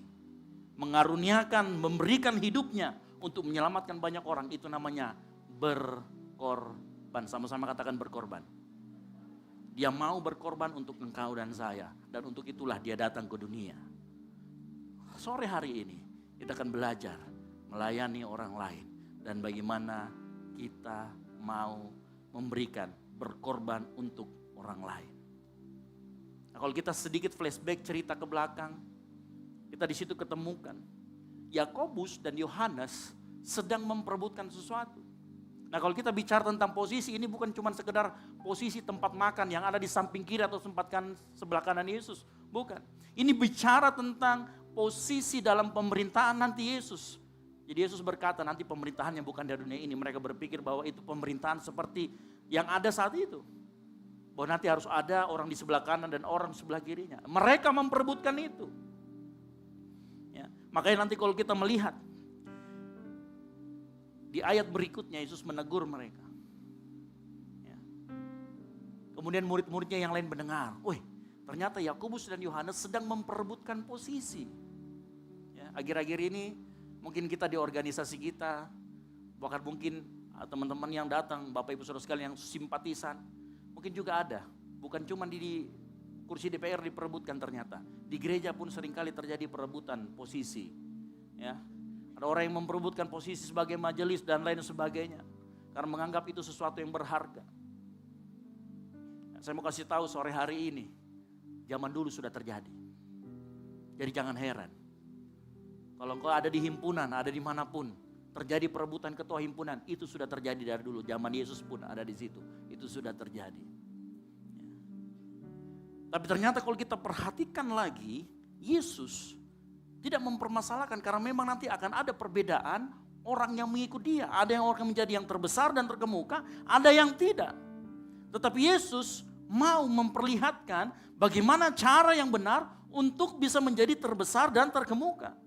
mengaruniakan, memberikan hidupnya untuk menyelamatkan banyak orang. Itu namanya berkorban. Sama-sama katakan berkorban. Dia mau berkorban untuk engkau dan saya, dan untuk itulah dia datang ke dunia. Sore hari ini kita akan belajar melayani orang lain dan bagaimana kita mau memberikan, berkorban untuk orang lain. Nah, kalau kita sedikit flashback cerita ke belakang, kita di situ ketemukan Yakobus dan Yohanes sedang memperebutkan sesuatu. Nah, kalau kita bicara tentang posisi, ini bukan cuma sekedar posisi tempat makan yang ada di samping kiri atau sebelah kanan Yesus, bukan. Ini bicara tentang posisi dalam pemerintahan nanti Yesus. Jadi Yesus berkata nanti pemerintahannya bukan dari dunia ini. Mereka berpikir bahwa itu pemerintahan seperti yang ada saat itu. Bahwa nanti harus ada orang di sebelah kanan dan orang di sebelah kirinya. Mereka memperebutkan itu. Ya, makanya nanti kalau kita melihat di ayat berikutnya Yesus menegur mereka. Ya. Kemudian murid-muridnya yang lain mendengar. Wih, ternyata Yakobus dan Yohanes sedang memperebutkan posisi. Ya, akhir-akhir ini mungkin kita di organisasi kita, bahkan mungkin teman-teman yang datang, Bapak Ibu Saudara sekalian yang simpatisan, mungkin juga ada. Bukan cuma di kursi DPR diperebutkan ternyata. Di gereja pun seringkali terjadi perebutan posisi. Ya. Ada orang yang memperebutkan posisi sebagai majelis dan lain sebagainya. Karena menganggap itu sesuatu yang berharga. Saya mau kasih tahu sore hari ini, zaman dulu sudah terjadi. Jadi jangan heran. Kalau engkau ada di himpunan, ada dimanapun, terjadi perebutan ketua himpunan, itu sudah terjadi dari dulu. Zaman Yesus pun ada di situ, itu sudah terjadi. Ya. Tapi ternyata kalau kita perhatikan lagi, Yesus tidak mempermasalahkan karena memang nanti akan ada perbedaan orang yang mengikut dia. Ada yang orang menjadi yang terbesar dan terkemuka, ada yang tidak. Tetapi Yesus mau memperlihatkan bagaimana cara yang benar untuk bisa menjadi terbesar dan terkemuka.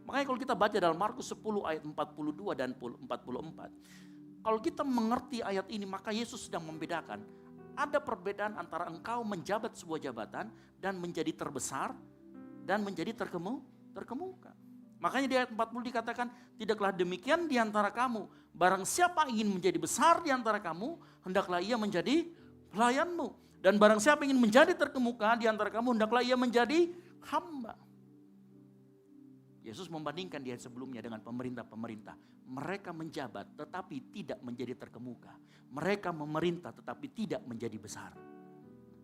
Makanya kalau kita baca dalam Markus 10 ayat 42 dan 44. Kalau kita mengerti ayat ini maka Yesus sedang membedakan. Ada perbedaan antara engkau menjabat sebuah jabatan dan menjadi terbesar dan menjadi terkemuka. Makanya di ayat 40 dikatakan tidaklah demikian di antara kamu. Barang siapa ingin menjadi besar di antara kamu hendaklah ia menjadi pelayanmu. Dan barang siapa ingin menjadi terkemuka di antara kamu hendaklah ia menjadi hamba. Yesus membandingkan di ayat sebelumnya dengan pemerintah-pemerintah. Mereka menjabat tetapi tidak menjadi terkemuka. Mereka memerintah tetapi tidak menjadi besar.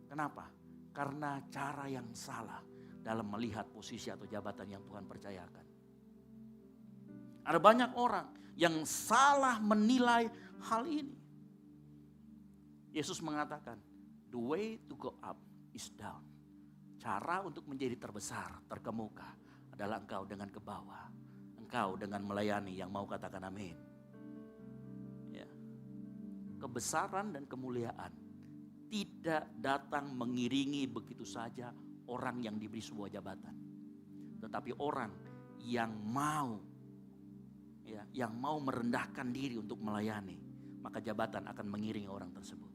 Kenapa? Karena cara yang salah dalam melihat posisi atau jabatan yang Tuhan percayakan. Ada banyak orang yang salah menilai hal ini. Yesus mengatakan, the way to go up is down. Cara untuk menjadi terbesar, terkemuka adalah engkau dengan ke bawah. Engkau dengan melayani yang mau katakan amin. Ya. Kebesaran dan kemuliaan tidak datang mengiringi begitu saja orang yang diberi sebuah jabatan. Tetapi orang yang mau merendahkan diri untuk melayani, maka jabatan akan mengiringi orang tersebut.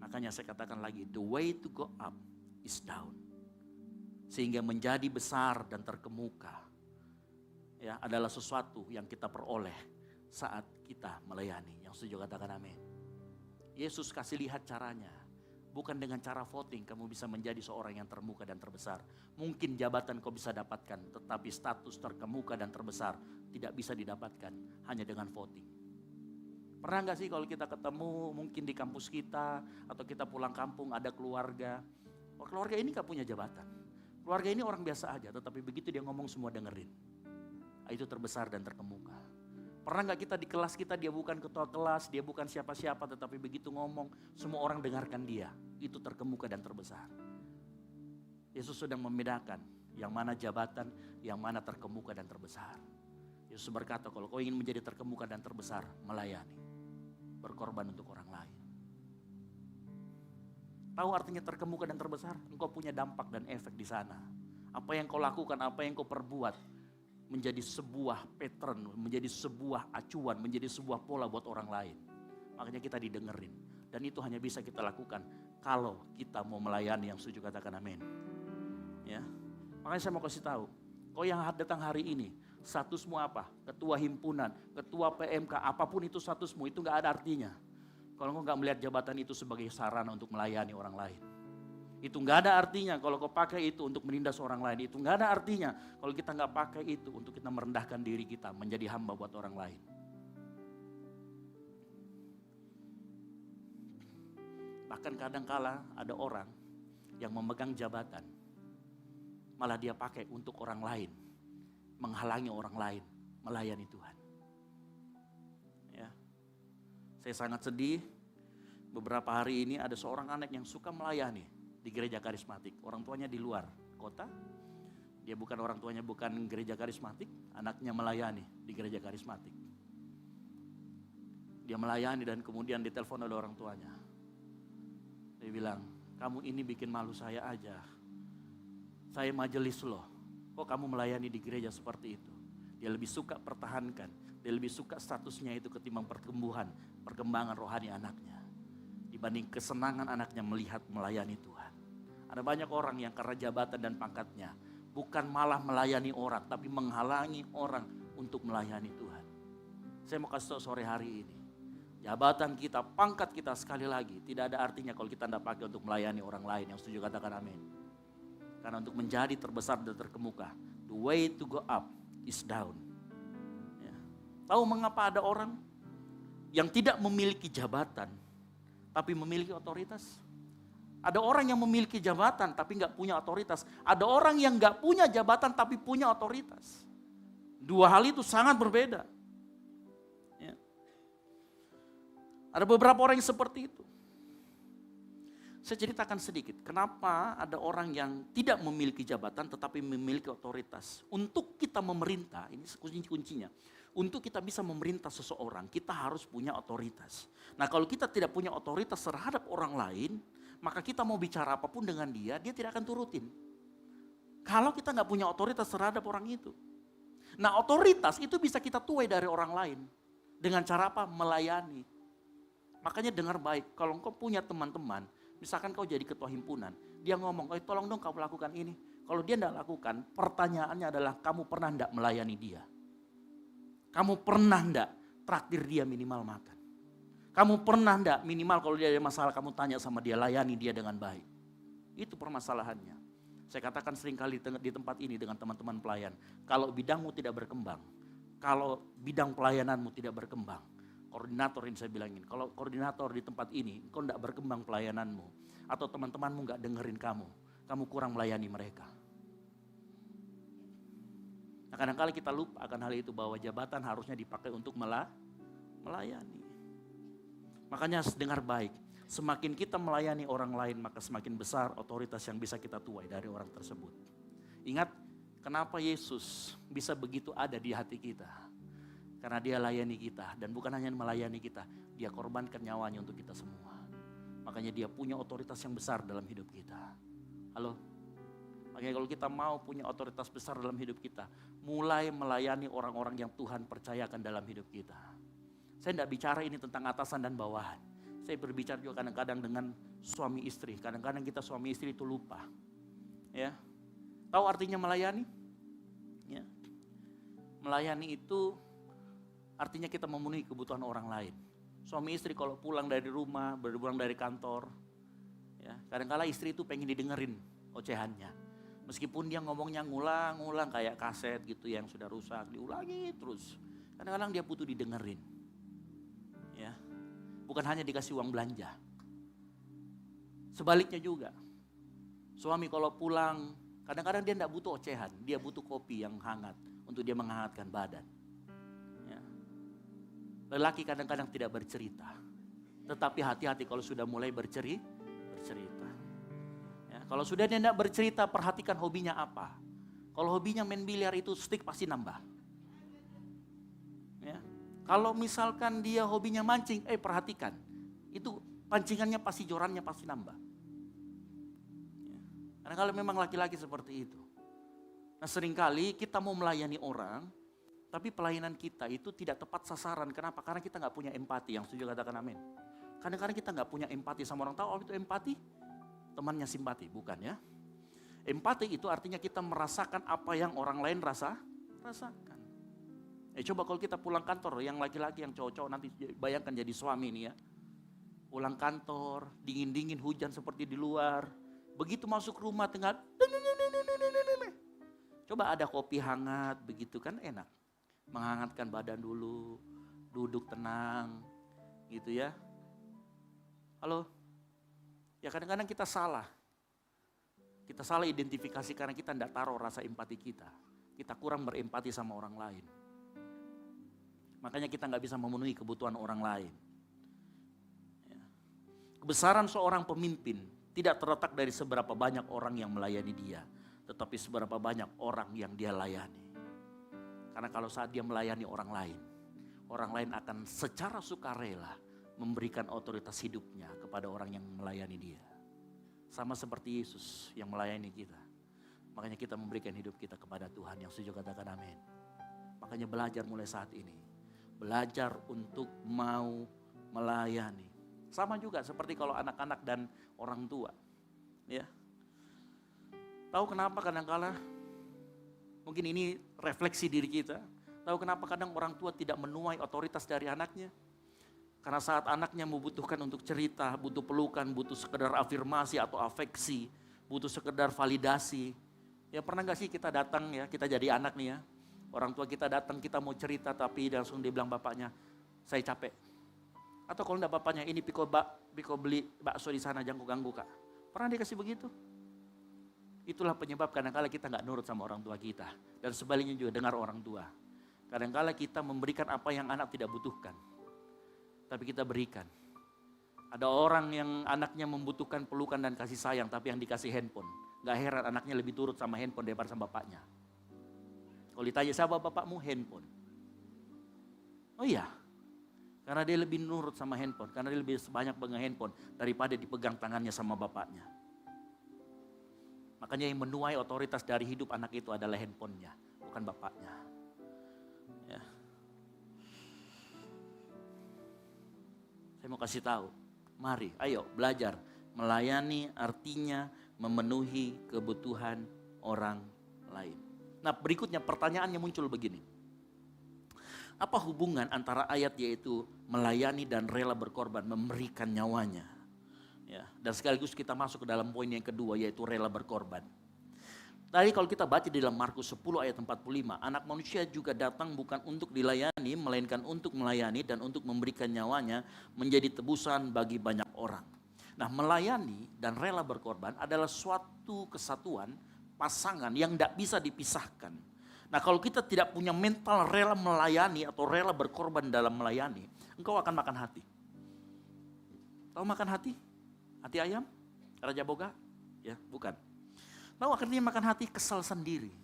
Makanya saya katakan lagi, the way to go up is down. Sehingga menjadi besar dan terkemuka ya adalah sesuatu yang kita peroleh saat kita melayani. Yang setuju katakan amin. Yesus kasih lihat caranya. Bukan dengan cara voting kamu bisa menjadi seorang yang terkemuka dan terbesar. Mungkin jabatan kau bisa dapatkan, tetapi status terkemuka dan terbesar tidak bisa didapatkan hanya dengan voting. Pernah gak sih kalau kita ketemu mungkin di kampus kita atau kita pulang kampung ada keluarga. Keluarga ini gak punya jabatan. Keluarga ini orang biasa aja, tetapi begitu dia ngomong semua dengerin. Itu terbesar dan terkemuka. Pernah gak kita di kelas kita, dia bukan ketua kelas, dia bukan siapa-siapa, tetapi begitu ngomong, semua orang dengarkan dia. Itu terkemuka dan terbesar. Yesus sedang membedakan yang mana jabatan, yang mana terkemuka dan terbesar. Yesus berkata, kalau kau ingin menjadi terkemuka dan terbesar, melayani. Berkorban untuk orang lain. Tahu artinya terkemuka dan terbesar? Engkau punya dampak dan efek di sana. Apa yang kau lakukan, apa yang kau perbuat, menjadi sebuah pattern, menjadi sebuah acuan, menjadi sebuah pola buat orang lain. Makanya kita didengerin. Dan itu hanya bisa kita lakukan kalau kita mau melayani. Yang setuju katakan amin. Ya. Makanya saya mau kasih tahu, kau yang datang hari ini, statusmu apa? Ketua himpunan, ketua PMK, apapun itu statusmu, itu gak ada artinya kalau kau gak melihat jabatan itu sebagai sarana untuk melayani orang lain. Itu gak ada artinya kalau kau pakai itu untuk menindas orang lain. Itu gak ada artinya kalau kita gak pakai itu untuk kita merendahkan diri kita, menjadi hamba buat orang lain. Bahkan kadangkala ada orang yang memegang jabatan, malah dia pakai untuk orang lain, menghalangi orang lain melayani Tuhan. Ya. Saya sangat sedih, beberapa hari ini ada seorang anak yang suka melayani di gereja karismatik. Orang tuanya di luar kota, dia bukan orang tuanya bukan gereja karismatik, anaknya melayani di gereja karismatik. Dia melayani dan kemudian ditelepon oleh orang tuanya. Dia bilang, kamu ini bikin malu saya aja. Saya majelis loh, kok kamu melayani di gereja seperti itu? Dia lebih suka pertahankan, dia lebih suka statusnya itu ketimbang perkembangan rohani anaknya. Dibanding kesenangan anaknya melihat melayani Tuhan. Ada banyak orang yang karena jabatan dan pangkatnya, bukan malah melayani orang, tapi menghalangi orang untuk melayani Tuhan. Saya mau kasih tahu sore hari ini, jabatan kita, pangkat kita sekali lagi, tidak ada artinya kalau kita tidak pakai untuk melayani orang lain. Yang setuju katakan amin. Karena untuk menjadi terbesar dan terkemuka, the way to go up is down. Ya. Tahu mengapa ada orang yang tidak memiliki jabatan, tapi memiliki otoritas? Ada orang yang memiliki jabatan, tapi nggak punya otoritas. Ada orang yang nggak punya jabatan, tapi punya otoritas. Dua hal itu sangat berbeda. Ya. Ada beberapa orang yang seperti itu. Saya ceritakan sedikit, kenapa ada orang yang tidak memiliki jabatan tetapi memiliki otoritas. Untuk kita memerintah, ini kuncinya. Untuk kita bisa memerintah seseorang, kita harus punya otoritas. Nah kalau kita tidak punya otoritas terhadap orang lain, maka kita mau bicara apapun dengan dia tidak akan turutin. Kalau kita nggak punya otoritas terhadap orang itu. Nah otoritas itu bisa kita tuai dari orang lain. Dengan cara apa? Melayani. Makanya dengar baik, kalau engkau punya teman-teman, misalkan kau jadi ketua himpunan, dia ngomong, tolong dong kamu lakukan ini. Kalau dia tidak lakukan, pertanyaannya adalah kamu pernah tidak melayani dia? Kamu pernah tidak traktir dia minimal makan? Kamu pernah tidak minimal kalau dia ada masalah kamu tanya sama dia, layani dia dengan baik? Itu permasalahannya. Saya katakan seringkali di tempat ini dengan teman-teman pelayan, kalau bidangmu tidak berkembang, kalau bidang pelayananmu tidak berkembang, koordinator ini saya bilangin, kalau koordinator di tempat ini, kau tidak berkembang pelayananmu, atau teman-temanmu nggak dengerin kamu kurang melayani mereka. Nah kadang-kala kita lupa akan hal itu, bahwa jabatan harusnya dipakai untuk melayani. Makanya dengar baik, semakin kita melayani orang lain, maka semakin besar otoritas yang bisa kita tuai dari orang tersebut. Ingat, kenapa Yesus bisa begitu ada di hati kita? Karena dia layani kita, dan bukan hanya melayani kita, dia korbankan nyawanya untuk kita semua. Makanya dia punya otoritas yang besar dalam hidup kita. Halo? Makanya kalau kita mau punya otoritas besar dalam hidup kita, mulai melayani orang-orang yang Tuhan percayakan dalam hidup kita. Saya tidak bicara ini tentang atasan dan bawahan. Saya berbicara juga kadang-kadang dengan suami istri. Kadang-kadang kita suami istri itu lupa. Ya. Tahu artinya melayani? Ya. Melayani itu artinya kita memenuhi kebutuhan orang lain. Suami istri kalau pulang dari rumah, pulang dari kantor, ya, kadang-kala istri itu pengen didengerin ocehannya. Meskipun dia ngomongnya ngulang-ngulang kayak kaset gitu yang sudah rusak, diulangi terus. Kadang-kadang dia butuh didengerin. Ya. Bukan hanya dikasih uang belanja. Sebaliknya juga. Suami kalau pulang Kadang-kadang dia tidak butuh ocehan, dia butuh kopi yang hangat untuk dia menghangatkan badan. Ya. Lelaki kadang-kadang tidak bercerita, tetapi hati-hati kalau sudah mulai bercerita. Ya, kalau sudah dia tidak bercerita, perhatikan hobinya apa. Kalau hobinya main biliar, itu stick pasti nambah. Ya. Kalau misalkan dia hobinya mancing, perhatikan, itu pancingannya pasti, jorannya pasti nambah. Karena kalau memang laki-laki seperti itu. Nah, seringkali kita mau melayani orang, tapi pelayanan kita itu tidak tepat sasaran. Kenapa? Karena kita nggak punya empati. Yang setuju katakan amin. Kadang-kadang kita nggak punya empati sama orang. Tahu itu empati? Temannya simpati, bukan ya? Empati itu artinya kita merasakan apa yang orang lain rasakan. Coba kalau kita pulang kantor, yang laki-laki, yang cowok-cowok, nanti bayangkan jadi suami nih ya. Pulang kantor, dingin-dingin, hujan seperti di luar. Begitu masuk rumah tinggal, coba ada kopi hangat, begitu kan enak. Menghangatkan badan dulu, duduk tenang, gitu ya. Halo? Ya kadang-kadang kita salah. Kita salah identifikasi karena kita tidak taruh rasa empati kita. Kita kurang berempati sama orang lain. Makanya kita nggak bisa memenuhi kebutuhan orang lain. Ya. Kebesaran seorang pemimpin tidak terletak dari seberapa banyak orang yang melayani dia, tetapi seberapa banyak orang yang dia layani. Karena kalau saat dia melayani orang lain akan secara sukarela memberikan otoritas hidupnya kepada orang yang melayani dia. Sama seperti Yesus yang melayani kita. Makanya kita memberikan hidup kita kepada Tuhan. Yang setuju katakan amin. Makanya belajar mulai saat ini. Belajar untuk mau melayani. Sama juga seperti kalau anak-anak dan orang tua. Ya. Tahu kenapa kadang-kala, mungkin ini refleksi diri kita. Tahu kenapa kadang orang tua tidak menuai otoritas dari anaknya? Karena saat anaknya membutuhkan untuk cerita, butuh pelukan, butuh sekedar afirmasi atau afeksi, butuh sekedar validasi. Ya pernah gak sih kita datang ya, kita jadi anak nih ya. Orang tua kita datang, kita mau cerita tapi langsung dia bilang bapaknya, saya capek. Atau kalau enggak bapaknya, ini Piko beli bakso di sana, jangan ganggu kak. Pernah dikasih begitu? Itulah penyebab kadang-kala kita enggak nurut sama orang tua kita. Dan sebaliknya juga dengar orang tua. Kadang-kala kita memberikan apa yang anak tidak butuhkan. Tapi kita berikan. Ada orang yang anaknya membutuhkan pelukan dan kasih sayang, tapi yang dikasih handphone. Enggak heran anaknya lebih turut sama handphone daripada sama bapaknya. Kalau ditanya siapa bapakmu, handphone. Oh iya. Karena dia lebih nurut sama handphone, karena dia lebih banyak pegang handphone daripada dipegang tangannya sama bapaknya. Makanya yang menuai otoritas dari hidup anak itu adalah handphonenya, bukan bapaknya. Ya. Saya mau kasih tahu, mari ayo belajar. Melayani artinya memenuhi kebutuhan orang lain. Nah berikutnya pertanyaannya muncul begini. Apa hubungan antara ayat yaitu melayani dan rela berkorban, memberikan nyawanya? Ya, dan sekaligus kita masuk ke dalam poin yang kedua yaitu rela berkorban. Tadi kalau kita baca di dalam Markus 10 ayat 45, anak manusia juga datang bukan untuk dilayani, melainkan untuk melayani dan untuk memberikan nyawanya menjadi tebusan bagi banyak orang. Nah melayani dan rela berkorban adalah suatu kesatuan pasangan yang tidak bisa dipisahkan. Nah kalau kita tidak punya mental rela melayani atau rela berkorban dalam melayani, engkau akan makan hati. Tahu makan hati? Hati ayam? Raja Boga? Ya bukan. Tahu akhirnya makan hati kesal sendiri.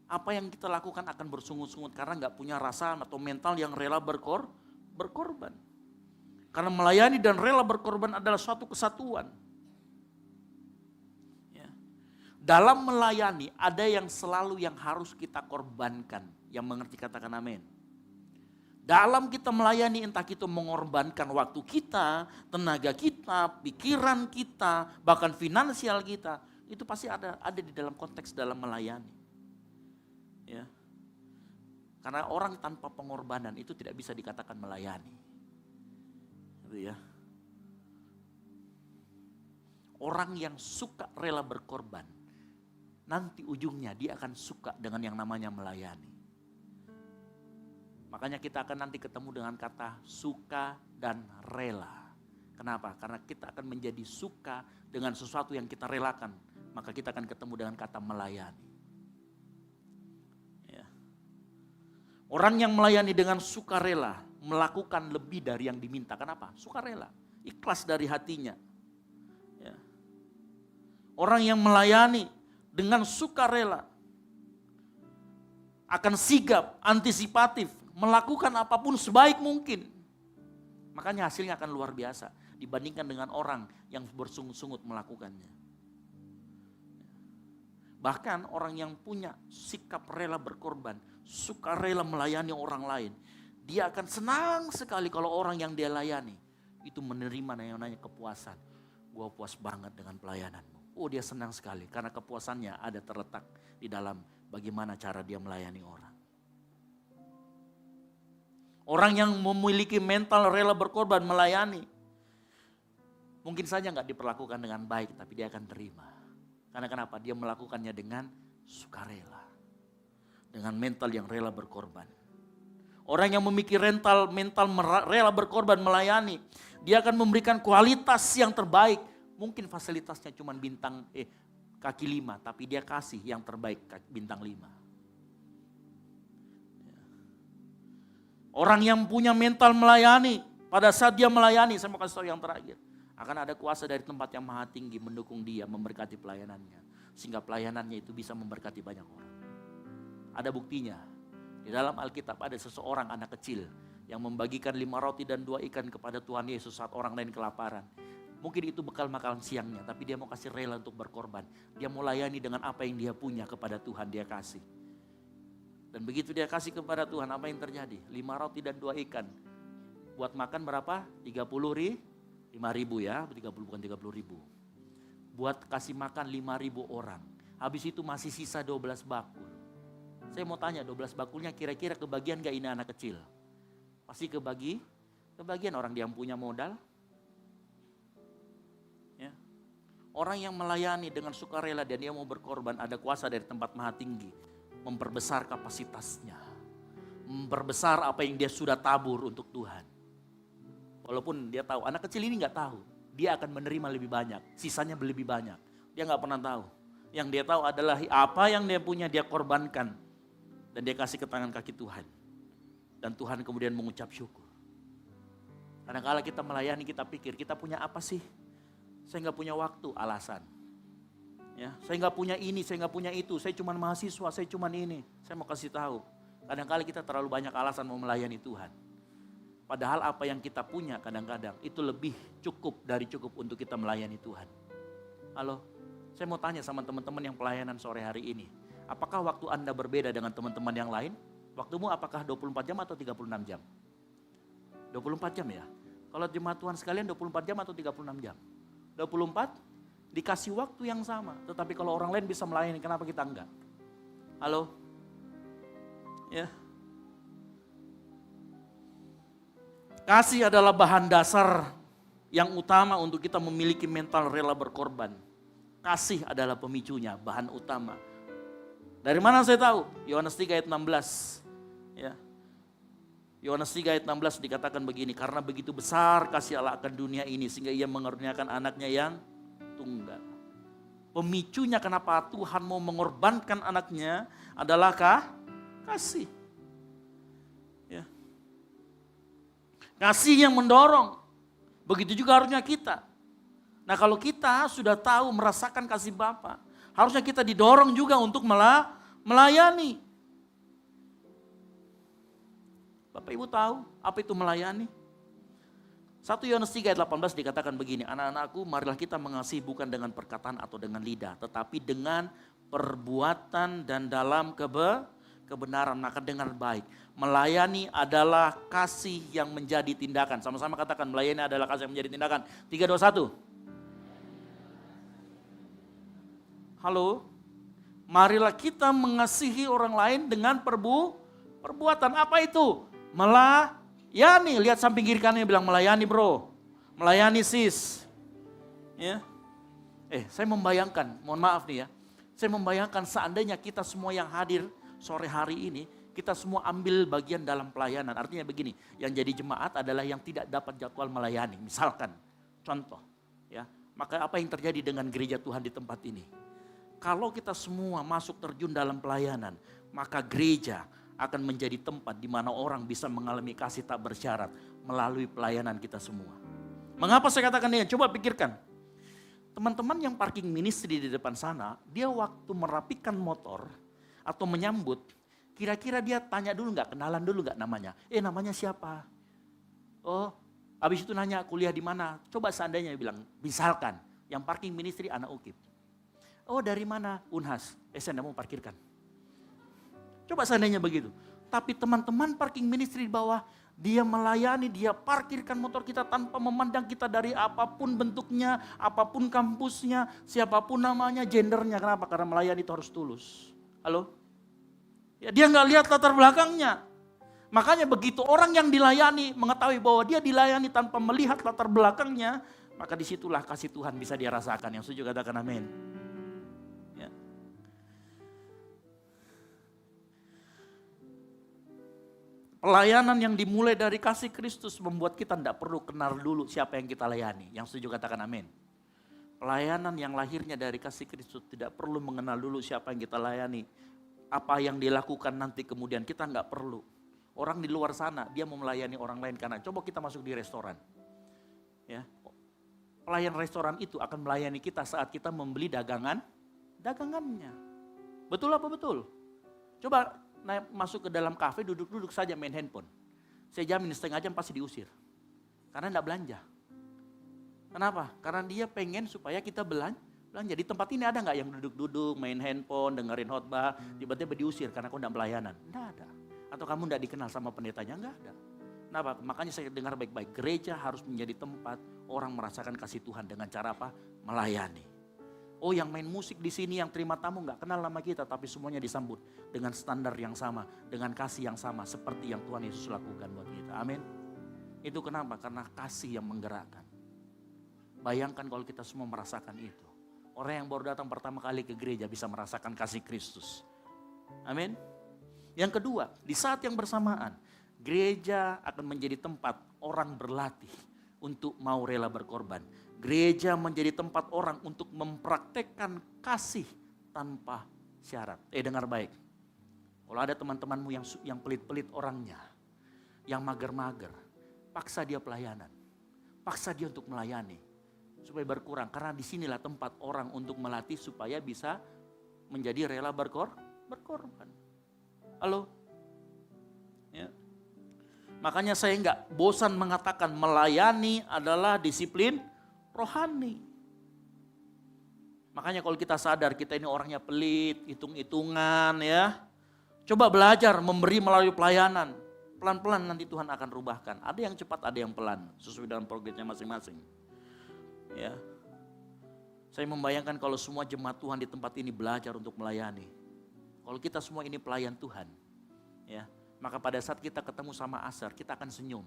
Apa yang kita lakukan akan bersungut-sungut karena gak punya rasa atau mental yang rela berkorban. Karena melayani dan rela berkorban adalah suatu kesatuan. Dalam melayani ada yang selalu yang harus kita korbankan. Yang mengerti katakan amin. Dalam kita melayani entah kita mengorbankan waktu kita, tenaga kita, pikiran kita, bahkan finansial kita. Itu pasti ada di dalam konteks dalam melayani. Ya. Karena orang tanpa pengorbanan itu tidak bisa dikatakan melayani. Gitu ya. Orang yang suka rela berkorban, nanti ujungnya dia akan suka dengan yang namanya melayani. Makanya kita akan nanti ketemu dengan kata suka dan rela. Kenapa? Karena kita akan menjadi suka dengan sesuatu yang kita relakan. maka kita akan ketemu dengan kata melayani. Ya. Orang yang melayani dengan sukarela melakukan lebih dari yang diminta. Kenapa? Sukarela, ikhlas dari hatinya. Ya. Orang yang melayani dengan sukarela akan sigap, antisipatif, melakukan apapun sebaik mungkin. Makanya hasilnya akan luar biasa dibandingkan dengan orang yang bersungut-sungut melakukannya. Bahkan orang yang punya sikap rela berkorban, sukarela melayani orang lain, dia akan senang sekali kalau orang yang dia layani itu menerima yang namanya kepuasan. Gua puas banget dengan pelayananmu. Oh, dia senang sekali karena kepuasannya ada terletak di dalam bagaimana cara dia melayani orang. Orang yang memiliki mental rela berkorban melayani, mungkin saja nggak diperlakukan dengan baik, tapi dia akan terima. Karena kenapa? Dia melakukannya dengan sukarela, dengan mental yang rela berkorban. Orang yang memiliki mental rela berkorban melayani, dia akan memberikan kualitas yang terbaik. Mungkin fasilitasnya cuma kaki 5, tapi dia kasih yang terbaik bintang 5. Orang yang punya mental melayani, pada saat dia melayani, saya mau kasih tahu yang terakhir, akan ada kuasa dari tempat yang maha tinggi mendukung dia, memberkati pelayanannya. Sehingga pelayanannya itu bisa memberkati banyak orang. Ada buktinya. Di dalam Alkitab ada seseorang anak kecil yang membagikan 5 roti dan 2 ikan kepada Tuhan Yesus saat orang lain kelaparan. Mungkin itu bekal makanan siangnya, tapi dia mau kasih rela untuk berkorban. Dia mau layani dengan apa yang dia punya kepada Tuhan, dia kasih. Dan begitu dia kasih kepada Tuhan, apa yang terjadi? 5 roti dan 2 ikan. Buat makan berapa? 5.000 ya, 30 bukan 30.000. Buat kasih makan 5.000 orang. Habis itu masih sisa 12 bakul. Saya mau tanya, 12 bakulnya kira-kira kebagian gak ini anak kecil? Pasti kebagian orang yang punya modal. Ya. Orang yang melayani dengan sukarela dan dia mau berkorban, ada kuasa dari tempat maha tinggi. Memperbesar kapasitasnya. Memperbesar apa yang dia sudah tabur untuk Tuhan. Walaupun dia tahu, anak kecil ini gak tahu. Dia akan menerima lebih banyak, sisanya lebih banyak. Dia gak pernah tahu. Yang dia tahu adalah apa yang dia punya dia korbankan. Dan dia kasih ke tangan kaki Tuhan. Dan Tuhan kemudian mengucap syukur. Kadang-kala kita melayani, kita pikir, kita punya apa sih? Saya gak punya waktu, alasan. Ya, saya gak punya ini, saya gak punya itu. Saya cuma mahasiswa, saya cuma ini. Saya mau kasih tahu. Kadang-kala kita terlalu banyak alasan mau melayani Tuhan. Padahal apa yang kita punya kadang-kadang itu lebih cukup dari cukup untuk kita melayani Tuhan. Halo, saya mau tanya sama teman-teman yang pelayanan sore hari ini. Apakah waktu Anda berbeda dengan teman-teman yang lain? Waktumu apakah 24 jam atau 36 jam? 24 jam ya? Kalau jemaat Tuhan sekalian 24 jam atau 36 jam? 24 dikasih waktu yang sama. Tetapi kalau orang lain bisa melayani, kenapa kita enggak? Halo? Ya. Kasih adalah bahan dasar yang utama untuk kita memiliki mental rela berkorban. Kasih adalah pemicunya, bahan utama. Dari mana saya tahu? Yohanes 3 ayat 16. Ya. Yohanes 3 ayat 16 dikatakan begini, karena begitu besar kasih Allah akan dunia ini sehingga ia mengaruniakan anaknya yang tunggal. Pemicunya kenapa Tuhan mau mengorbankan anaknya adalah kasih. Ya. Kasih yang mendorong. Begitu juga harusnya kita. Nah kalau kita sudah tahu merasakan kasih Bapa, harusnya kita didorong juga untuk melayani. Bapak Ibu tahu apa itu melayani? 1 Yohanes 3 ayat 18 dikatakan begini, anak-anakku marilah kita mengasihi bukan dengan perkataan atau dengan lidah, tetapi dengan perbuatan dan dalam kebenaran, maka dengan baik. Melayani adalah kasih yang menjadi tindakan. Sama-sama katakan, melayani adalah kasih yang menjadi tindakan. 3, 2, 1. Halo? Marilah kita mengasihi orang lain dengan perbuatan. Apa itu? Melayani. Lihat samping kiri kanannya bilang melayani bro. Melayani sis. Ya. Saya membayangkan, mohon maaf nih ya. Saya membayangkan seandainya kita semua yang hadir sore hari ini, kita semua ambil bagian dalam pelayanan. Artinya begini, yang jadi jemaat adalah yang tidak dapat jadwal melayani. Misalkan, contoh. Ya, maka apa yang terjadi dengan gereja Tuhan di tempat ini? Kalau kita semua masuk terjun dalam pelayanan, maka gereja akan menjadi tempat di mana orang bisa mengalami kasih tak bersyarat melalui pelayanan kita semua. Mengapa saya katakan ini? Coba pikirkan. Teman-teman yang parking ministry di depan sana, dia waktu merapikan motor atau menyambut, kira-kira dia tanya dulu nggak, kenalan dulu nggak namanya? Namanya siapa? Oh, habis itu nanya kuliah di mana? Coba seandainya bilang, misalkan yang parking ministry anak UKIP. Oh dari mana? Unhas. Saya mau parkirkan. Coba seandainya begitu. Tapi teman-teman parking ministry di bawah, dia melayani, dia parkirkan motor kita tanpa memandang kita dari apapun bentuknya, apapun kampusnya, siapapun namanya, gendernya. Kenapa? Karena melayani itu harus tulus. Halo? Ya, dia nggak lihat latar belakangnya. Makanya begitu orang yang dilayani mengetahui bahwa dia dilayani tanpa melihat latar belakangnya, maka disitulah kasih Tuhan bisa dia rasakan. Yang setuju katakan amin. Ya. Pelayanan yang dimulai dari kasih Kristus membuat kita tidak perlu kenal dulu siapa yang kita layani. Yang setuju katakan amin. Pelayanan yang lahirnya dari kasih Kristus tidak perlu mengenal dulu siapa yang kita layani. Apa yang dilakukan nanti kemudian kita nggak perlu. Orang di luar sana dia mau melayani orang lain karena coba kita masuk di restoran. Ya. Pelayan restoran itu akan melayani kita saat kita membeli dagangannya. Betul apa betul? Coba masuk ke dalam kafe, duduk-duduk saja main handphone. Saya jamin setengah jam pasti diusir. Karena enggak belanja. Kenapa? Karena dia pengen supaya kita belanja. Di tempat ini ada nggak yang duduk-duduk, main handphone, dengerin khotbah, tiba-tiba diusir karena kau enggak pelayanan? Enggak ada. Atau kamu enggak dikenal sama pendetanya? Enggak ada. Kenapa? Makanya saya dengar baik-baik. Gereja harus menjadi tempat orang merasakan kasih Tuhan dengan cara apa? Melayani. Oh yang main musik di sini, yang terima tamu nggak kenal nama kita, tapi semuanya disambut dengan standar yang sama, dengan kasih yang sama, seperti yang Tuhan Yesus lakukan buat kita. Amin. Itu kenapa? Karena kasih yang menggerakkan. Bayangkan kalau kita semua merasakan itu. Orang yang baru datang pertama kali ke gereja bisa merasakan kasih Kristus. Amin. Yang kedua, di saat yang bersamaan, gereja akan menjadi tempat orang berlatih untuk mau rela berkorban. Gereja menjadi tempat orang untuk mempraktekkan kasih tanpa syarat. Dengar baik. Kalau ada teman-temanmu yang pelit-pelit orangnya, yang mager-mager, paksa dia pelayanan. Paksa dia untuk melayani. Supaya berkurang. Karena disinilah tempat orang untuk melatih supaya bisa menjadi rela berkorban. Halo? Ya. Makanya saya enggak bosan mengatakan melayani adalah disiplin rohani. Makanya kalau kita sadar kita ini orangnya pelit, hitung-hitungan ya. Coba belajar memberi melalui pelayanan. Pelan-pelan nanti Tuhan akan rubahkan. Ada yang cepat, ada yang pelan. Sesuai dengan progresnya masing-masing. Ya. Saya membayangkan kalau semua jemaat Tuhan di tempat ini belajar untuk melayani. Kalau kita semua ini pelayan Tuhan. Ya, maka pada saat kita ketemu sama Asar, kita akan senyum.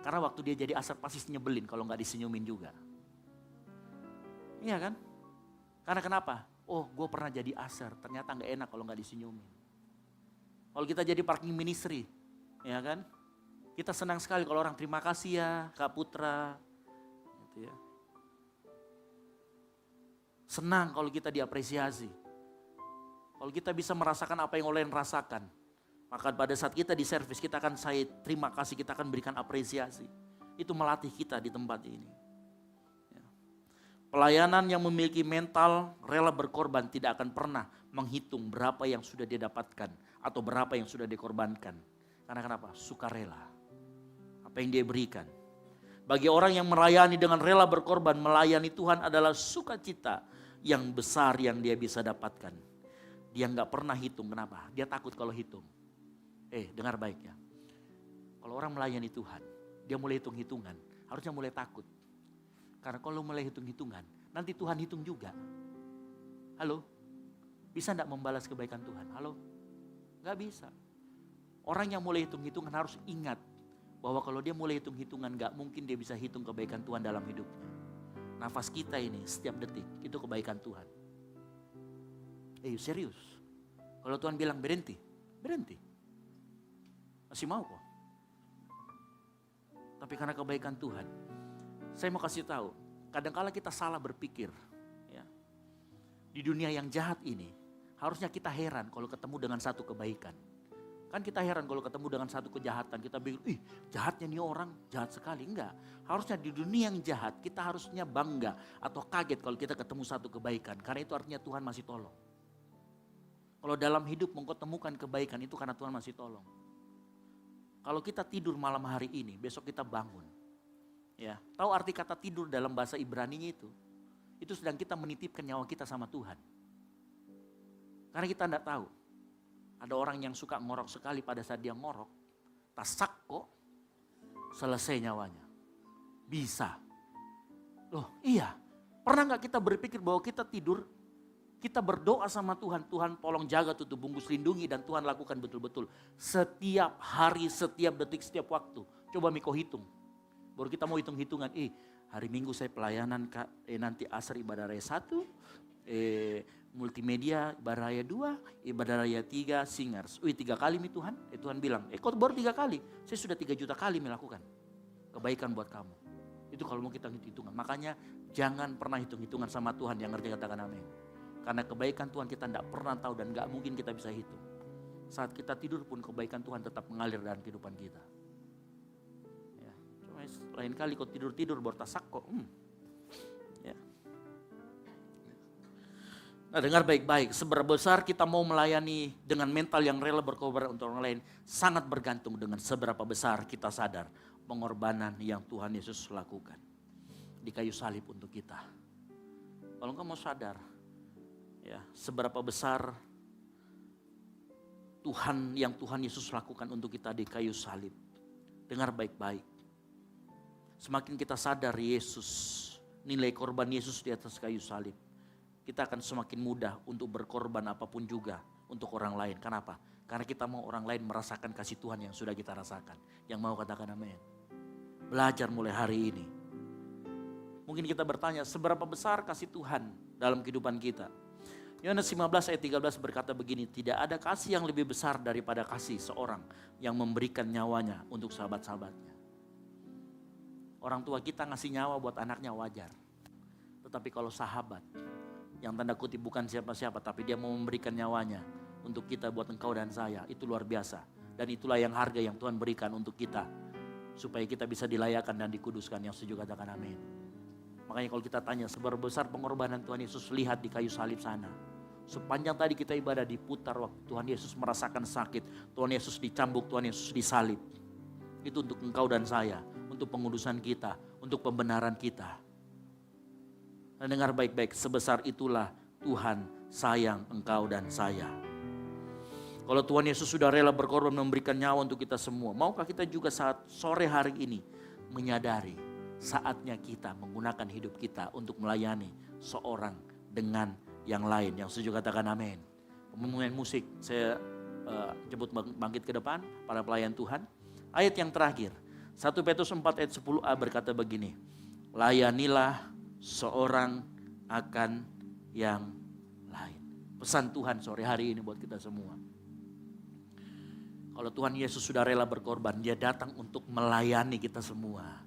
Karena waktu dia jadi Asar pasti nyebelin kalau nggak disenyumin juga. Iya kan? Karena kenapa? Oh, gue pernah jadi Asar, ternyata nggak enak kalau nggak disenyumin. Kalau kita jadi parking ministry, ya kan? Kita senang sekali kalau orang terima kasih ya, Kak Putra, gitu ya. Senang kalau kita diapresiasi. Kalau kita bisa merasakan apa yang orang rasakan, maka pada saat kita di servis kita akan terima kasih, kita akan berikan apresiasi. Itu melatih kita di tempat ini. Ya. Pelayanan yang memiliki mental rela berkorban tidak akan pernah menghitung berapa yang sudah dia dapatkan atau berapa yang sudah dikorbankan. Karena kenapa? Sukarela. Apa yang dia berikan. Bagi orang yang melayani dengan rela berkorban, melayani Tuhan adalah sukacita yang besar yang dia bisa dapatkan. Dia nggak pernah hitung, kenapa? Dia takut kalau hitung. Dengar baik ya. Kalau orang melayani Tuhan, dia mulai hitung-hitungan, harusnya mulai takut. Karena kalau mulai hitung-hitungan, nanti Tuhan hitung juga. Halo? Bisa nggak membalas kebaikan Tuhan? Halo? Nggak bisa. Orang yang mulai hitung-hitungan harus ingat bahwa kalau dia mulai hitung-hitungan, nggak mungkin dia bisa hitung kebaikan Tuhan dalam hidupnya. Nafas kita ini setiap detik, itu kebaikan Tuhan. Serius. Kalau Tuhan bilang berhenti, berhenti. Masih mau kok. Tapi karena kebaikan Tuhan, saya mau kasih tahu, kadang-kala kita salah berpikir. Ya. Di dunia yang jahat ini, harusnya kita heran kalau ketemu dengan satu kebaikan. Kan kita heran kalau ketemu dengan satu kejahatan, kita bingung, ih jahatnya nih orang, jahat sekali. Enggak, harusnya di dunia yang jahat kita harusnya bangga atau kaget kalau kita ketemu satu kebaikan. Karena itu artinya Tuhan masih tolong. Kalau dalam hidup engkau temukan kebaikan itu karena Tuhan masih tolong. Kalau kita tidur malam hari ini, besok kita bangun. Ya, tahu arti kata tidur dalam bahasa Ibrani-nya itu? Itu sedang kita menitipkan nyawa kita sama Tuhan. Karena kita tidak tahu. Ada orang yang suka ngorok sekali pada saat dia ngorok. Tasak kok, selesai nyawanya. Bisa. Loh iya, pernah gak kita berpikir bahwa kita tidur, kita berdoa sama Tuhan. Tuhan tolong jaga, tutup, bungkus, lindungi, dan Tuhan lakukan betul-betul. Setiap hari, setiap detik, setiap waktu. Coba Miko hitung. Baru kita mau hitung-hitungan. Hari Minggu saya pelayanan, nanti asar ibadah raya 1. Multimedia ibadah raya 2, ibadah raya 3, singers. 3 kali nih Tuhan. Tuhan bilang, kok baru 3 kali? Saya sudah 3 juta kali melakukan kebaikan buat kamu. Itu kalau mau kita hitung-hitungan. Makanya jangan pernah hitung-hitungan sama Tuhan, yang ngerti katakan amin. Karena kebaikan Tuhan kita tidak pernah tahu dan gak mungkin kita bisa hitung. Saat kita tidur pun kebaikan Tuhan tetap mengalir dalam kehidupan kita. Ya, cuma lain kali kau tidur-tidur baru tasak kok. Ya. Nah, dengar baik-baik, seberapa besar kita mau melayani dengan mental yang rela berkorban untuk orang lain sangat bergantung dengan seberapa besar kita sadar pengorbanan yang Tuhan Yesus lakukan di kayu salib untuk kita. Kalau engkau mau sadar, ya, seberapa besar Tuhan yang Tuhan Yesus lakukan untuk kita di kayu salib. Dengar baik-baik. Semakin kita sadar Yesus, nilai korban Yesus di atas kayu salib, kita akan semakin mudah untuk berkorban apapun juga untuk orang lain. Kenapa? Karena kita mau orang lain merasakan kasih Tuhan yang sudah kita rasakan. Yang mau katakan amin. Belajar mulai hari ini. Mungkin kita bertanya, seberapa besar kasih Tuhan dalam kehidupan kita? Yohanes 15 ayat 13 berkata begini, tidak ada kasih yang lebih besar daripada kasih seorang yang memberikan nyawanya untuk sahabat-sahabatnya. Orang tua kita ngasih nyawa buat anaknya wajar. Tetapi kalau sahabat, yang tanda kutip bukan siapa-siapa, tapi dia mau memberikan nyawanya untuk kita, buat engkau dan saya, itu luar biasa. Dan itulah yang harga yang Tuhan berikan untuk kita, supaya kita bisa dilayakkan dan dikuduskan. Yang setuju katakan amin. Makanya kalau kita tanya seberapa besar pengorbanan Tuhan Yesus, lihat di kayu salib sana. Sepanjang tadi kita ibadah diputar waktu Tuhan Yesus merasakan sakit, Tuhan Yesus dicambuk, Tuhan Yesus disalib. Itu untuk engkau dan saya, untuk pengudusan kita, untuk pembenaran kita. Dan dengar baik-baik, sebesar itulah Tuhan sayang engkau dan saya. Kalau Tuhan Yesus sudah rela berkorban memberikan nyawa untuk kita semua, maukah kita juga saat sore hari ini menyadari saatnya kita menggunakan hidup kita untuk melayani seorang dengan yang lain. Yang setuju katakan amin. Pemain musik, saya jemput bangkit ke depan, para pelayan Tuhan. Ayat yang terakhir, 1 Petrus 4 ayat 10a berkata begini, layanilah seorang akan yang lain. Pesan Tuhan sore hari ini buat kita semua. Kalau Tuhan Yesus sudah rela berkorban, dia datang untuk melayani kita semua.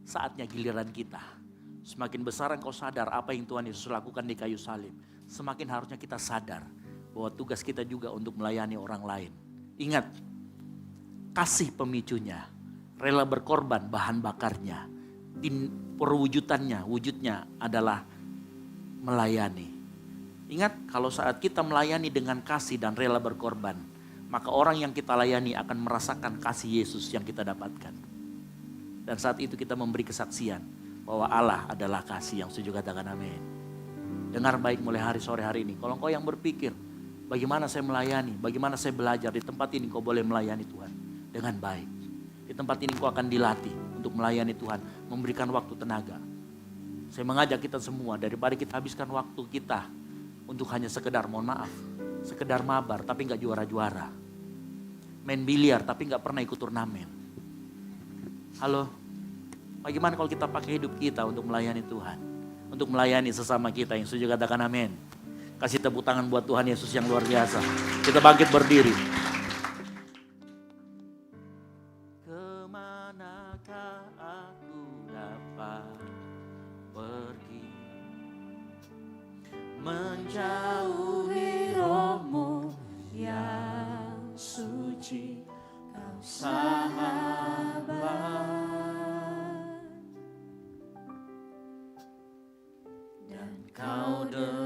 Saatnya giliran kita. Semakin besar engkau sadar apa yang Tuhan Yesus lakukan di kayu salib, semakin harusnya kita sadar bahwa tugas kita juga untuk melayani orang lain. Ingat, kasih pemicunya, rela berkorban bahan bakarnya, perwujudannya, wujudnya adalah melayani. Ingat, kalau saat kita melayani dengan kasih dan rela berkorban, maka orang yang kita layani akan merasakan kasih Yesus yang kita dapatkan. Dan saat itu kita memberi kesaksian bahwa Allah adalah kasih. Yang setuju katakan amin. Dengar baik mulai hari sore hari ini. Kalau engkau yang berpikir, bagaimana saya melayani, bagaimana saya belajar, di tempat ini kau boleh melayani Tuhan dengan baik. Di tempat ini kau akan dilatih untuk melayani Tuhan, memberikan waktu tenaga. Saya mengajak kita semua, daripada kita habiskan waktu kita untuk hanya sekedar, mohon maaf, sekedar mabar tapi gak juara-juara. Main biliar tapi gak pernah ikut turnamen. Halo, bagaimana kalau kita pakai hidup kita untuk melayani Tuhan, untuk melayani sesama kita? Yang setuju katakan amin. Kasih tepuk tangan buat Tuhan Yesus yang luar biasa. Kita bangkit berdiri. Kemanakah aku dapat pergi? sahabat, dan kau dekat.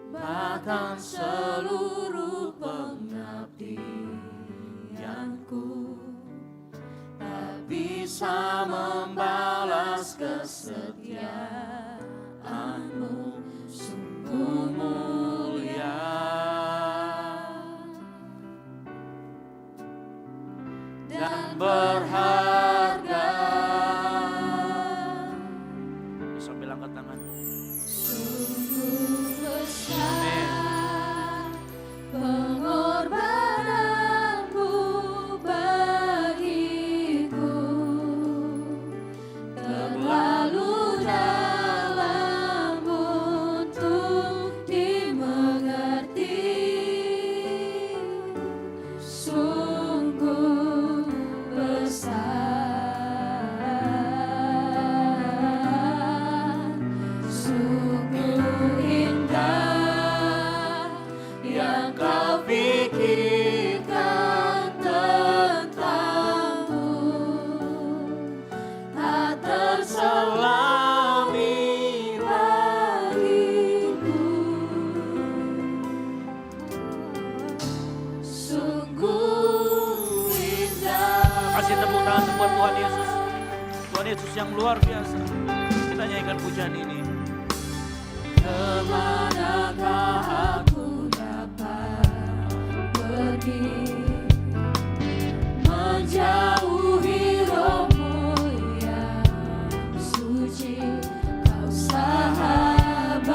Bahkan seluruh pengabdianku tak bisa membalas kesetiaanmu, sungguh mulia dan berharga. Sambil angkat tangan. Sungguh besar pengorbananmu bagiku, terlalu dalam untuk dimengerti. Sungguh besar, sungguh indah yang kau pikirkan tentangku, tak terselami bagiku. Sungguh indah. Kasih tepuk tangan buat Tuhan Yesus. Tuhan Yesus yang luar biasa. Kita nyanyikan pujian ini. Kemanakah aku dapat pergi, menjauhi rohmu yang suci, kau sahabat,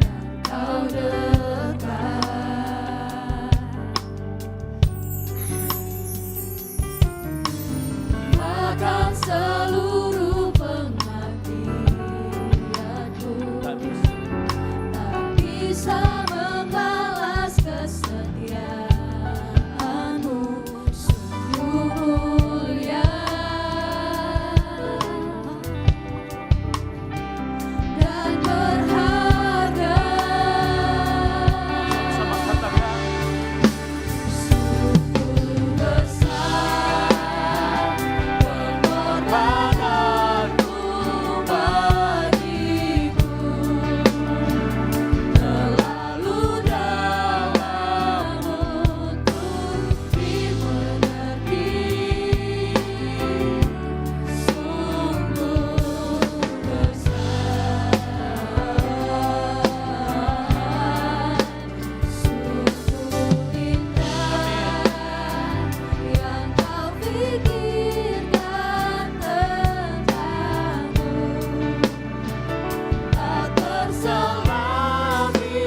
dan kau dekat. Bahkan seluruh pengabdianku Tak bisa. tak bisa membalas kesetiaanmu, sungguh mulia dan berharga. Sama katakan. Sungguh besar pengorbananmu bagiku, terlalu dalam untuk dimengerti. Sungguh besar, sungguh indah yang kau pikirkan tentangku, tak terselami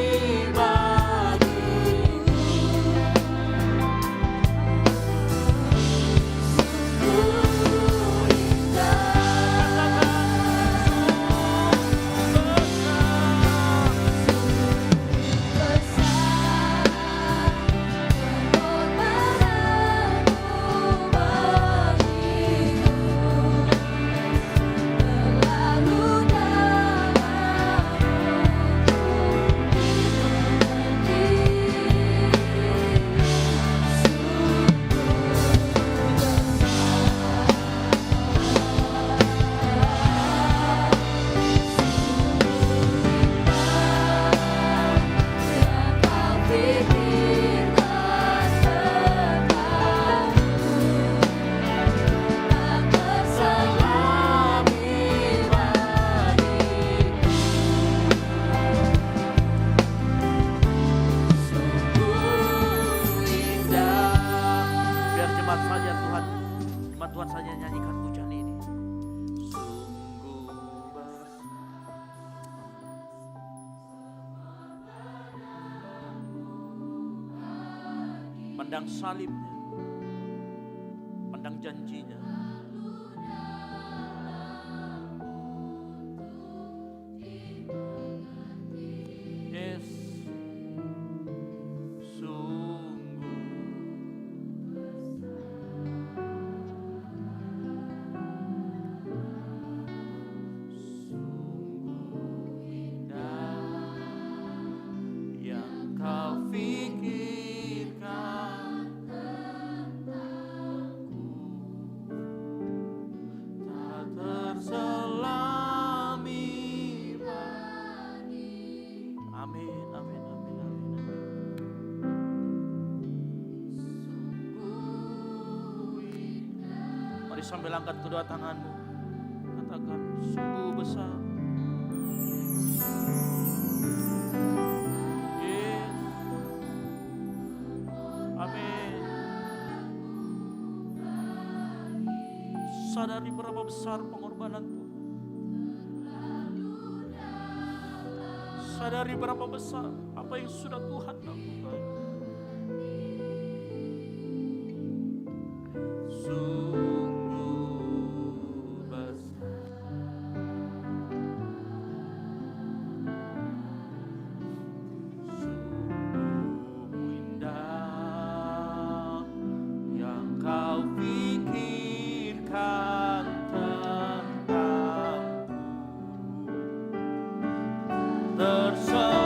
bagiku. Sungguh besar pengorbananmu bagiku, terlalu dalam untuk yang kau pikirkan tentangku, tak terselami bagiku. Sungguh indah. Biar jemaat saja Tuhan. Jemaat Tuhan saja nyanyikan pujian ini. Sungguh besar. Pandang salibnya, pandang janjinya. Yes, sungguh sambil angkat kedua tanganmu. Katakan, sungguh besar. Yes. Amin. Sadari berapa besar pengorbanan Tuhan. Sadari berapa besar apa yang sudah Tuhan lakukan. Sungguh besar. Sungguh indah yang kau pikirkan tentangku. Terselami